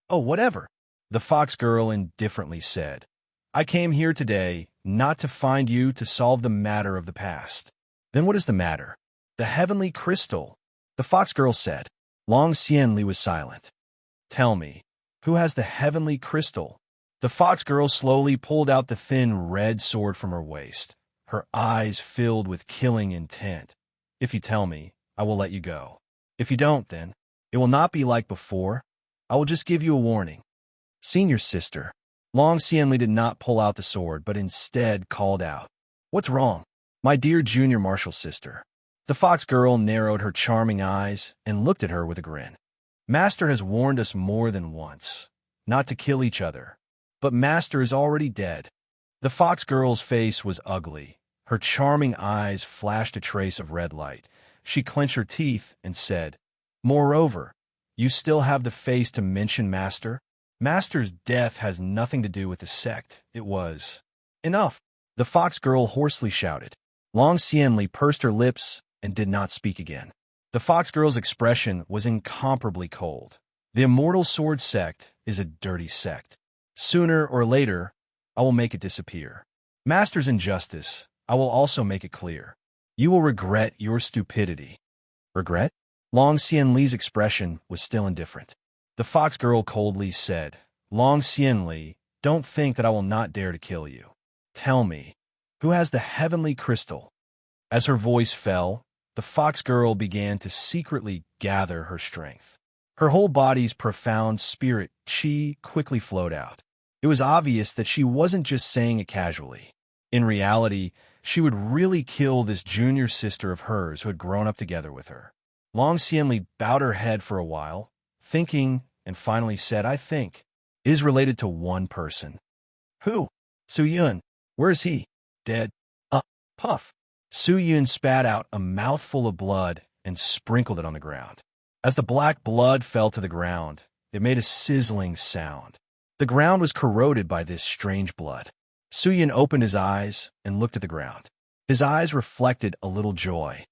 Oh, whatever, the fox girl indifferently said. I came here today not to find you to solve the matter of the past. Then what is the matter? The heavenly crystal, the fox girl said. Long Xian Li was silent. Tell me, who has the heavenly crystal? The fox girl slowly pulled out the thin red sword from her waist, her eyes filled with killing intent. If you tell me, I will let you go. If you don't, then it will not be like before. I will just give you a warning. Senior sister. Long Xian Li did not pull out the sword, but instead called out, What's wrong? My dear junior martial sister. The fox girl narrowed her charming eyes and looked at her with a grin. Master has warned us more than once, not to kill each other. But Master is already dead. The fox girl's face was ugly. Her charming eyes flashed a trace of red light. She clenched her teeth and said, Moreover, you still have the face to mention Master? Master's death has nothing to do with the sect. It was. Enough, the fox girl hoarsely shouted. Long Xianli pursed her lips and did not speak again. The fox girl's expression was incomparably cold. The Immortal Sword Sect is a dirty sect. Sooner or later, I will make it disappear. Master's injustice, I will also make it clear. You will regret your stupidity. Regret? Long Xianli's expression was still indifferent. The fox girl coldly said, Long Xianli, don't think that I will not dare to kill you. Tell me, who has the heavenly crystal? As her voice fell, the fox girl began to secretly gather her strength. Her whole body's profound spirit chi quickly flowed out. It was obvious that she wasn't just saying it casually. In reality, she would really kill this junior sister of hers who had grown up together with her. Long Xianli bowed her head for a while, thinking, and finally said, I think it is related to one person. Who? Su Yun. Where is he? Dead. Puff. Su Yun spat out a mouthful of blood and sprinkled it on the ground. As the black blood fell to the ground, it made a sizzling sound. The ground was corroded by this strange blood. Su Yun opened his eyes and looked at the ground. His eyes reflected a little joy.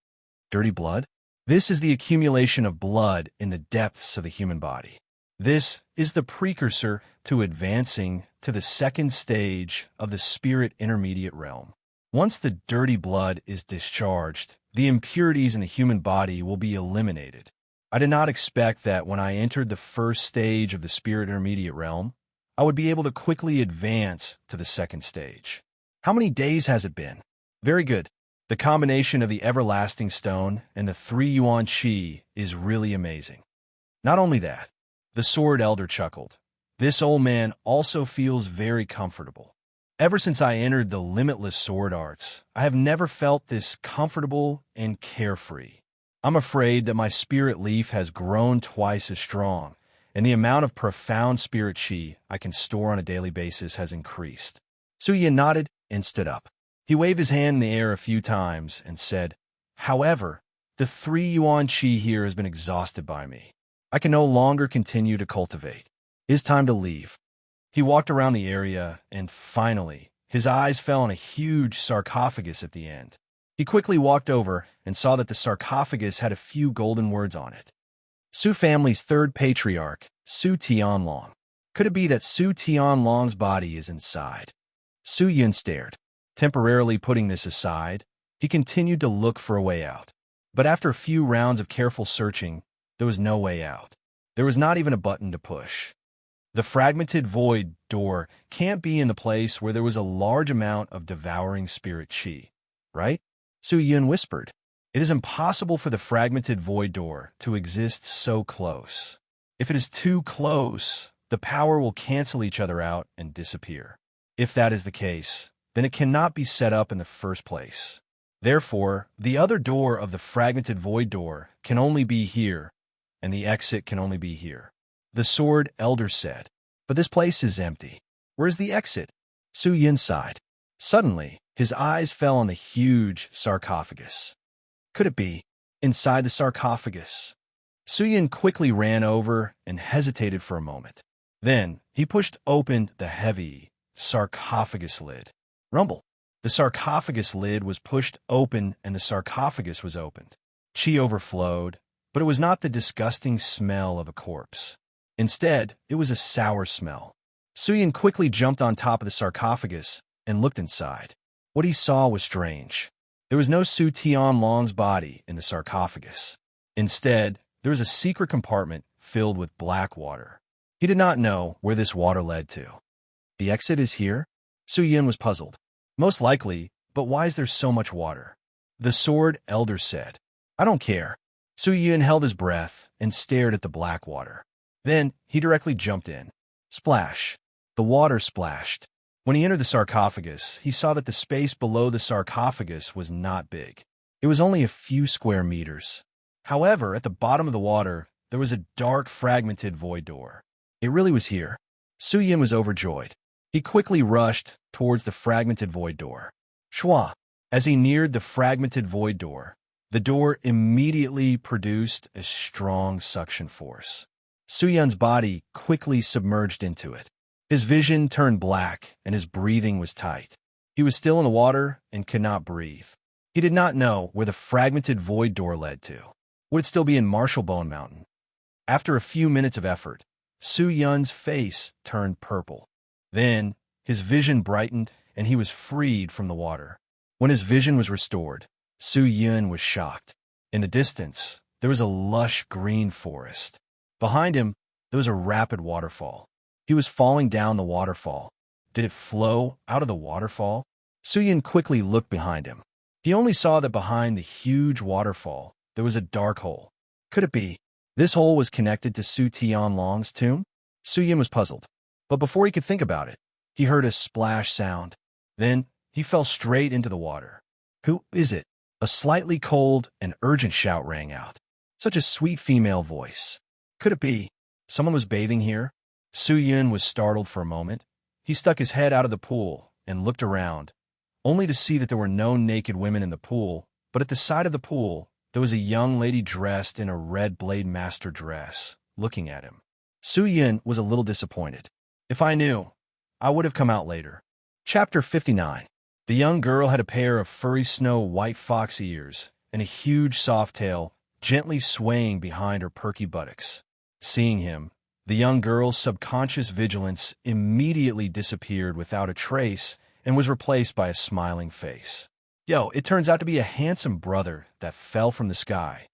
Dirty blood? This is the accumulation of blood in the depths of the human body. This is the precursor to advancing to the second stage of the spirit intermediate realm. Once the dirty blood is discharged, the impurities in the human body will be eliminated. I did not expect that when I entered the first stage of the spirit intermediate realm, I would be able to quickly advance to the second stage. How many days has it been? Very good. The combination of the everlasting stone and the 3 yuan chi is really amazing. Not only that, the sword elder chuckled. This old man also feels very comfortable. Ever since I entered the limitless sword arts, I have never felt this comfortable and carefree. I'm afraid that my spirit leaf has grown twice as strong, and the amount of profound spirit chi I can store on a daily basis has increased. Su Yun nodded and stood up. He waved his hand in the air a few times and said, However, the 3 yuan chi here has been exhausted by me. I can no longer continue to cultivate. It is time to leave. He walked around the area, and finally, his eyes fell on a huge sarcophagus at the end. He quickly walked over and saw that the sarcophagus had a few golden words on it. Su family's third patriarch, Su Tianlong. Could it be that Su Tianlong's body is inside? Su Yun stared. Temporarily putting this aside, he continued to look for a way out. But after a few rounds of careful searching, there was no way out. There was not even a button to push. The fragmented void door can't be in the place where there was a large amount of devouring spirit chi, right? Su Yun whispered. It is impossible for the fragmented void door to exist so close. If it is too close, the power will cancel each other out and disappear. If that is the case, then it cannot be set up in the first place. Therefore, the other door of the fragmented void door can only be here, and the exit can only be here. The sword elder said, But this place is empty. Where is the exit? Su Yun sighed. Suddenly, his eyes fell on the huge sarcophagus. Could it be inside the sarcophagus? Su Yun quickly ran over and hesitated for a moment. Then, he pushed open the heavy sarcophagus lid. Rumble. The sarcophagus lid was pushed open and the sarcophagus was opened. Chi overflowed, but it was not the disgusting smell of a corpse. Instead, it was a sour smell. Su Yun quickly jumped on top of the sarcophagus and looked inside. What he saw was strange. There was no Su Tianlong's body in the sarcophagus. Instead, there was a secret compartment filled with black water. He did not know where this water led to. The exit is here? Su Yun was puzzled. Most likely, but why is there so much water? The sword elder said. I don't care. Su Yun held his breath and stared at the black water. Then, he directly jumped in. Splash. The water splashed. When he entered the sarcophagus, he saw that the space below the sarcophagus was not big. It was only a few square meters. However, at the bottom of the water, there was a dark, fragmented void door. It really was here. Su Yun was overjoyed. He quickly rushed towards the fragmented void door. Shwa! As he neared the fragmented void door, The door immediately produced a strong suction force. Soo-yun's body quickly submerged into it. His vision turned black and his breathing was tight. He was still in the water and could not breathe. He did not know where the fragmented void door led to. Would it still be in Marshallbone Mountain? After a few minutes of effort, Soo-yun's face turned purple. Then, his vision brightened and he was freed from the water. When his vision was restored, Soo-yun was shocked. In the distance, there was a lush green forest. Behind him, there was a rapid waterfall. He was falling down the waterfall. Did it flow out of the waterfall? Soo-yun quickly looked behind him. He only saw that behind the huge waterfall, there was a dark hole. Could it be? This hole was connected to Su Tianlong's tomb? Soo-yun was puzzled. But before he could think about it, he heard a splash sound. Then, he fell straight into the water. Who is it? A slightly cold and urgent shout rang out. Such a sweet female voice. Could it be? Someone was bathing here? Soo-yun was startled for a moment. He stuck his head out of the pool and looked around, only to see that there were no naked women in the pool, but at the side of the pool, there was a young lady dressed in a red Blade Master dress, looking at him. Soo-yun was a little disappointed. If I knew, I would have come out later. Chapter 59. The young girl had a pair of furry snow-white fox ears and a huge soft tail gently swaying behind her perky buttocks. Seeing him, the young girl's subconscious vigilance immediately disappeared without a trace and was replaced by a smiling face. Yo, it turns out to be a handsome brother that fell from the sky.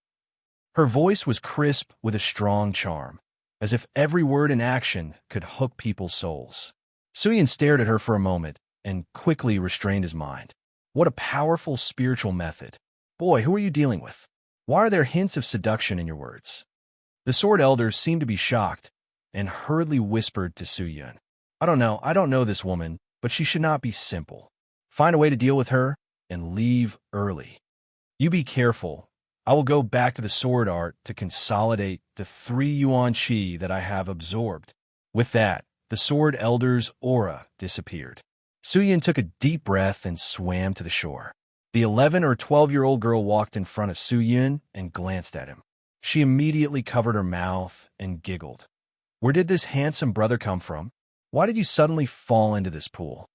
Her voice was crisp with a strong charm, as if every word and action could hook people's souls. Soo-yun stared at her for a moment and quickly restrained his mind. What a powerful spiritual method. Boy, who are you dealing with? Why are there hints of seduction in your words? The sword elder seemed to be shocked and hurriedly whispered to Soo-yun. I don't know this woman, but she should not be simple. Find a way to deal with her and leave early. You be careful. I will go back to the sword art to consolidate the 3 yuan chi that I have absorbed. With that, the sword elder's aura disappeared. Soo-yun took a deep breath and swam to the shore. The 11 or 12-year-old girl walked in front of Soo-yun and glanced at him. She immediately covered her mouth and giggled. Where did this handsome brother come from? Why did you suddenly fall into this pool?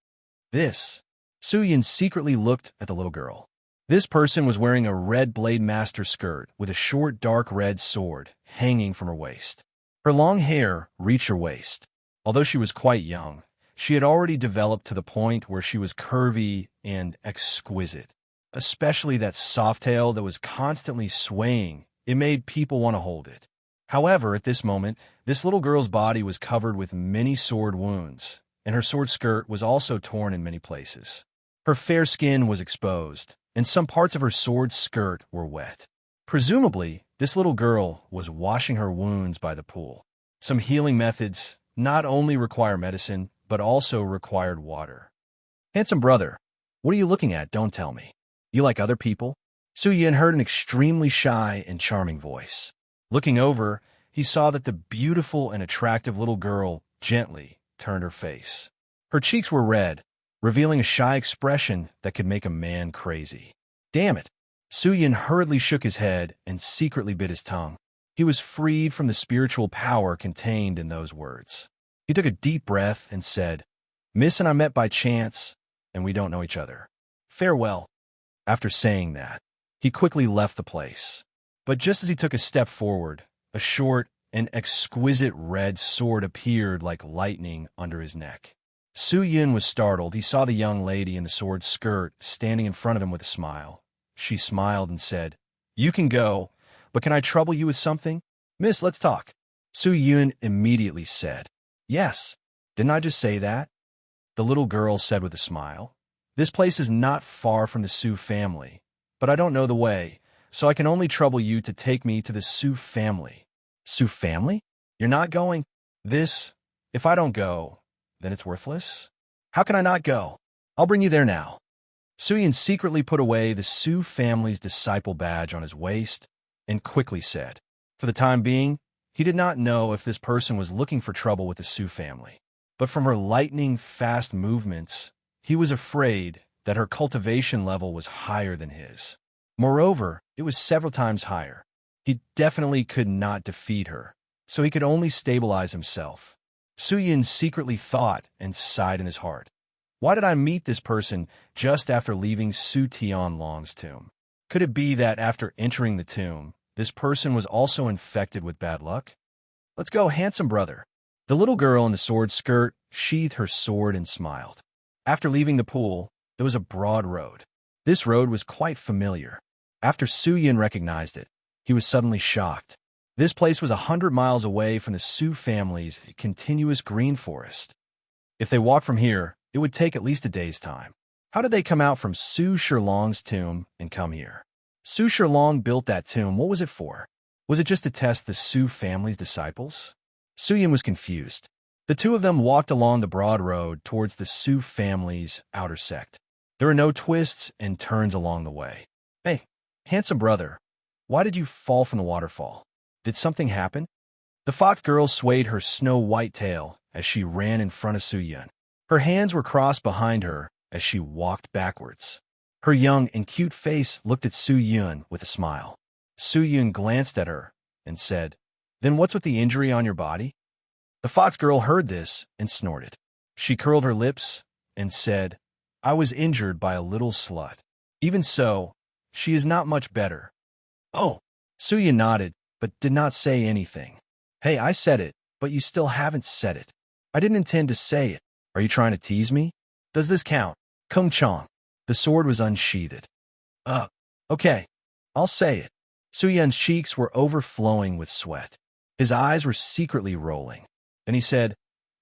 Soo-yun secretly looked at the little girl. This person was wearing a red Blade Master skirt with a short dark red sword hanging from her waist. Her long hair reached her waist. Although she was quite young, she had already developed to the point where she was curvy and exquisite. Especially that soft tail that was constantly swaying. It made people want to hold it. However, at this moment, this little girl's body was covered with many sword wounds, and her sword skirt was also torn in many places. Her fair skin was exposed, and some parts of her sword skirt were wet. Presumably, this little girl was washing her wounds by the pool. Some healing methods not only require medicine, but also required water. Handsome brother, what are you looking at? Don't tell me. You like other people? Soo-yun heard an extremely shy and charming voice. Looking over, he saw that the beautiful and attractive little girl gently turned her face. Her cheeks were red, revealing a shy expression that could make a man crazy. Damn it! Soo-yun hurriedly shook his head and secretly bit his tongue. He was freed from the spiritual power contained in those words. He took a deep breath and said, Miss and I met by chance, and we don't know each other. Farewell. After saying that, he quickly left the place. But just as he took a step forward, a short and exquisite red sword appeared like lightning under his neck. Soo-yun was startled. He saw the young lady in the sword skirt standing in front of him with a smile. She smiled and said, You can go, but can I trouble you with something? Miss, let's talk. Soo-yun immediately said, Yes. Didn't I just say that? The little girl said with a smile, This place is not far from the Su family, but I don't know the way, so I can only trouble you to take me to the Su family. Su family? You're not going? If I don't go, then it's worthless? How can I not go? I'll bring you there now. Soo-yun secretly put away the Su family's disciple badge on his waist and quickly said, For the time being, he did not know if this person was looking for trouble with the Su family. But from her lightning-fast movements, he was afraid that her cultivation level was higher than his. Moreover, it was several times higher. He definitely could not defeat her, so he could only stabilize himself. Su-Yun secretly thought and sighed in his heart. Why did I meet this person just after leaving Su Tianlong's tomb? Could it be that after entering the tomb, this person was also infected with bad luck? Let's go, handsome brother. The little girl in the sword skirt sheathed her sword and smiled. After leaving the pool, there was a broad road. This road was quite familiar. After Su-Yun recognized it, he was suddenly shocked. This place was 100 miles away from the Su family's continuous green forest. If they walked from here, it would take at least a day's time. How did they come out from Su Shilong's tomb and come here? Su Shilong built that tomb. What was it for? Was it just to test the Su family's disciples? Su-Yun was confused. The two of them walked along the broad road towards the Su family's outer sect. There were no twists and turns along the way. Hey, handsome brother, why did you fall from the waterfall? Did something happen? The fox girl swayed her snow-white tail as she ran in front of Su-Yun. Her hands were crossed behind her as she walked backwards. Her young and cute face looked at Su-Yun with a smile. Su-Yun glanced at her and said, "Then what's with the injury on your body?" The fox girl heard this and snorted. She curled her lips and said, "I was injured by a little slut. Even so, she is not much better." "Oh." Su-Yun nodded, but did not say anything. "Hey, I said it, but you still haven't said it. I didn't intend to say it. Are you trying to tease me? Does this count?" Clipchamp. The sword was unsheathed. Okay, I'll say it." Su-Yun's cheeks were overflowing with sweat. His eyes were secretly rolling. Then he said,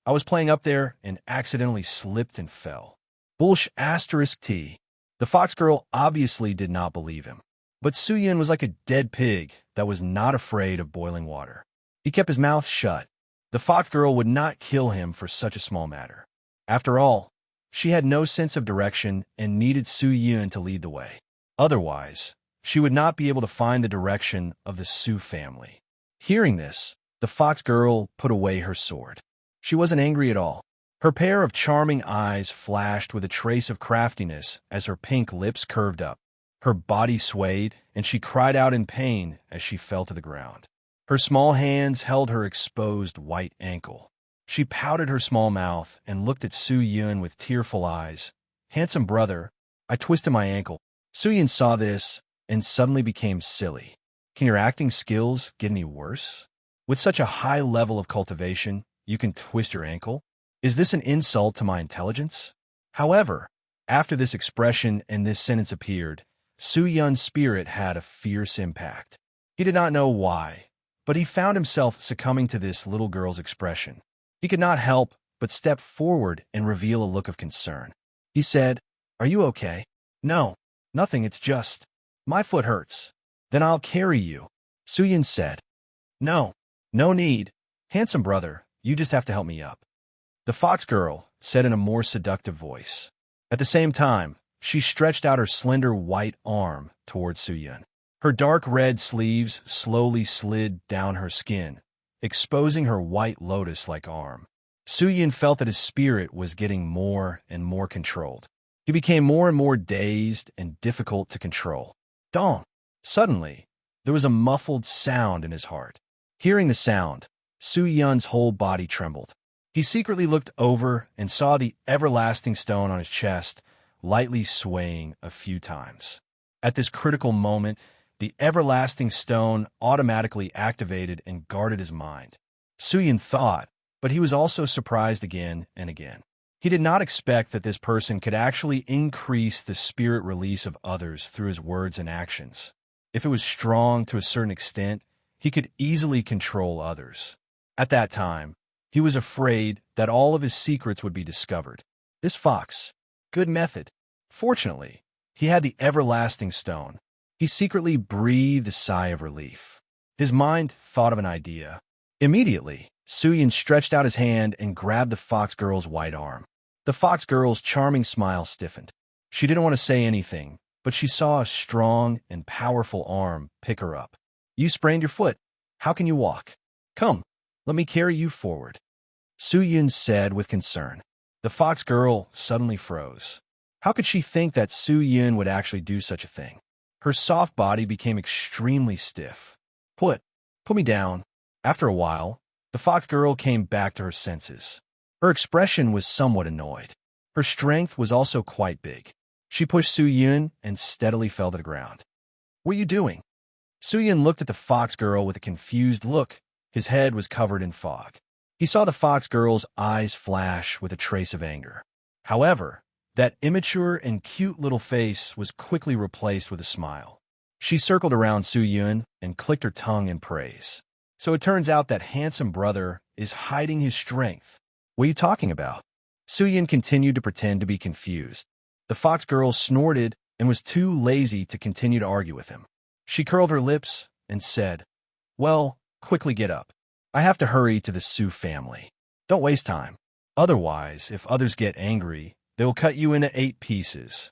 "I was playing up there and accidentally slipped and fell." T. The fox girl obviously did not believe him. But Su-Yun was like a dead pig that was not afraid of boiling water. He kept his mouth shut. The fox girl would not kill him for such a small matter. After all, she had no sense of direction and needed Su-Yun to lead the way. Otherwise, she would not be able to find the direction of the Su family. Hearing this, the fox girl put away her sword. She wasn't angry at all. Her pair of charming eyes flashed with a trace of craftiness as her pink lips curved up. Her body swayed, and she cried out in pain as she fell to the ground. Her small hands held her exposed white ankle. She pouted her small mouth and looked at Su-Yun with tearful eyes. "Handsome brother, I twisted my ankle." Su-Yun saw this and suddenly became silly. Can your acting skills get any worse? With such a high level of cultivation, you can twist your ankle? Is this an insult to my intelligence? However, after this expression and this sentence appeared, Su-Yun's spirit had a fierce impact. He did not know why, but he found himself succumbing to this little girl's expression. He could not help but step forward and reveal a look of concern. He said, "Are you okay?" "No, nothing, it's just, my foot hurts." "Then I'll carry you," Su-Yun said. No need. Handsome brother, you just have to help me up," the fox girl said in a more seductive voice. At the same time, she stretched out her slender white arm towards Su-Yun. Her dark red sleeves slowly slid down her skin, exposing her white lotus-like arm. Su-Yun felt that his spirit was getting more and more controlled. He became more and more dazed and difficult to control. Dong! Suddenly, there was a muffled sound in his heart. Hearing the sound, Su-Yun's whole body trembled. He secretly looked over and saw the everlasting stone on his chest lightly swaying a few times. At this critical moment, the everlasting stone automatically activated and guarded his mind. Su-Yun thought, but he was also surprised again and again. He did not expect that this person could actually increase the spirit release of others through his words and actions. If it was strong to a certain extent, he could easily control others. At that time, he was afraid that all of his secrets would be discovered. This fox, good method. Fortunately, he had the everlasting stone. He secretly breathed a sigh of relief. His mind thought of an idea. Immediately, Su-Yun stretched out his hand and grabbed the fox girl's white arm. The fox girl's charming smile stiffened. She didn't want to say anything, but she saw a strong and powerful arm pick her up. "You sprained your foot. How can you walk? Come, let me carry you forward," Su-Yun said with concern. The fox girl suddenly froze. How could she think that Su-Yun would actually do such a thing? Her soft body became extremely stiff. Put me down. After a while, the fox girl came back to her senses. Her expression was somewhat annoyed. Her strength was also quite big. She pushed Su Yun and steadily fell to the ground. What are you doing? Su Yun looked at the fox girl with a confused look. His head was covered in fog. He saw the fox girl's eyes flash with a trace of anger. However, that immature and cute little face was quickly replaced with a smile. She circled around Su Yun and clicked her tongue in praise. So it turns out that handsome brother is hiding his strength. What are you talking about? Su Yun continued to pretend to be confused. The fox girl snorted and was too lazy to continue to argue with him. She curled her lips and said, "Well, quickly get up. I have to hurry to the Su family. Don't waste time. Otherwise, if others get angry, they will cut you into 8 pieces."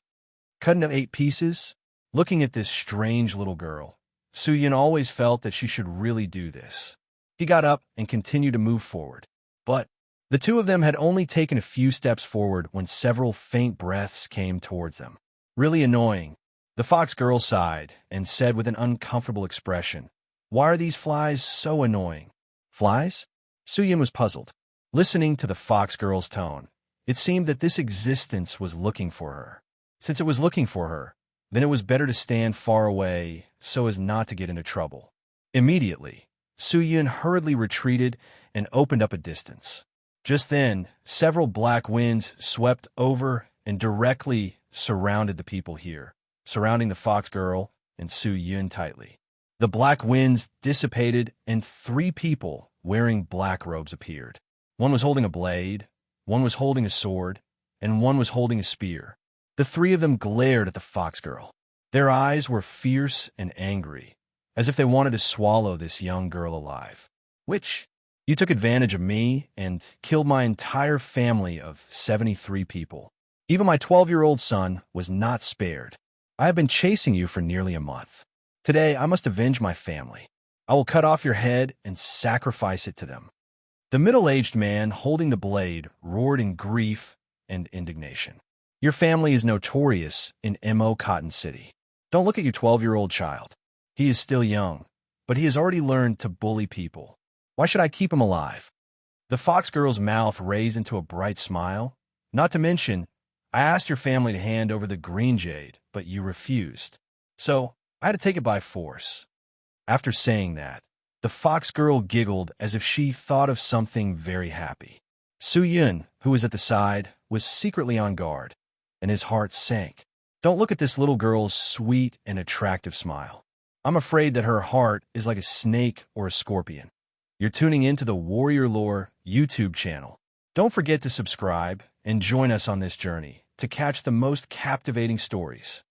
Cut into 8 pieces? Looking at this strange little girl, Su Yun always felt that she should really do this. He got up and continued to move forward. But the two of them had only taken a few steps forward when several faint breaths came towards them. Really annoying. The fox girl sighed and said with an uncomfortable expression, "Why are these flies so annoying?" Flies? Su Yun was puzzled. Listening to the fox girl's tone, it seemed that this existence was looking for her. Since it was looking for her, then it was better to stand far away so as not to get into trouble. Immediately, Su Yun hurriedly retreated and opened up a distance. Just then, several black winds swept over and directly surrounded the people here, surrounding the fox girl and Su Yun tightly. The black winds dissipated and 3 people wearing black robes appeared. One was holding a blade, one was holding a sword, and one was holding a spear. The 3 of them glared at the fox girl. Their eyes were fierce and angry, as if they wanted to swallow this young girl alive. "Which? You took advantage of me and killed my entire family of 73 people. Even my 12-year-old son was not spared. I have been chasing you for nearly a month. Today, I must avenge my family. I will cut off your head and sacrifice it to them." The middle-aged man holding the blade roared in grief and indignation. "Your family is notorious in M.O. Cotton City. Don't look at your 12-year-old child. He is still young, but he has already learned to bully people. Why should I keep him alive?" The fox girl's mouth raised into a bright smile. "Not to mention, I asked your family to hand over the green jade, but you refused. So I had to take it by force." After saying that, the fox girl giggled as if she thought of something very happy. Su Yun, who was at the side, was secretly on guard, and his heart sank. Don't look at this little girl's sweet and attractive smile. I'm afraid that her heart is like a snake or a scorpion. You're tuning into the Warrior Lore YouTube channel. Don't forget to subscribe and join us on this journey to catch the most captivating stories.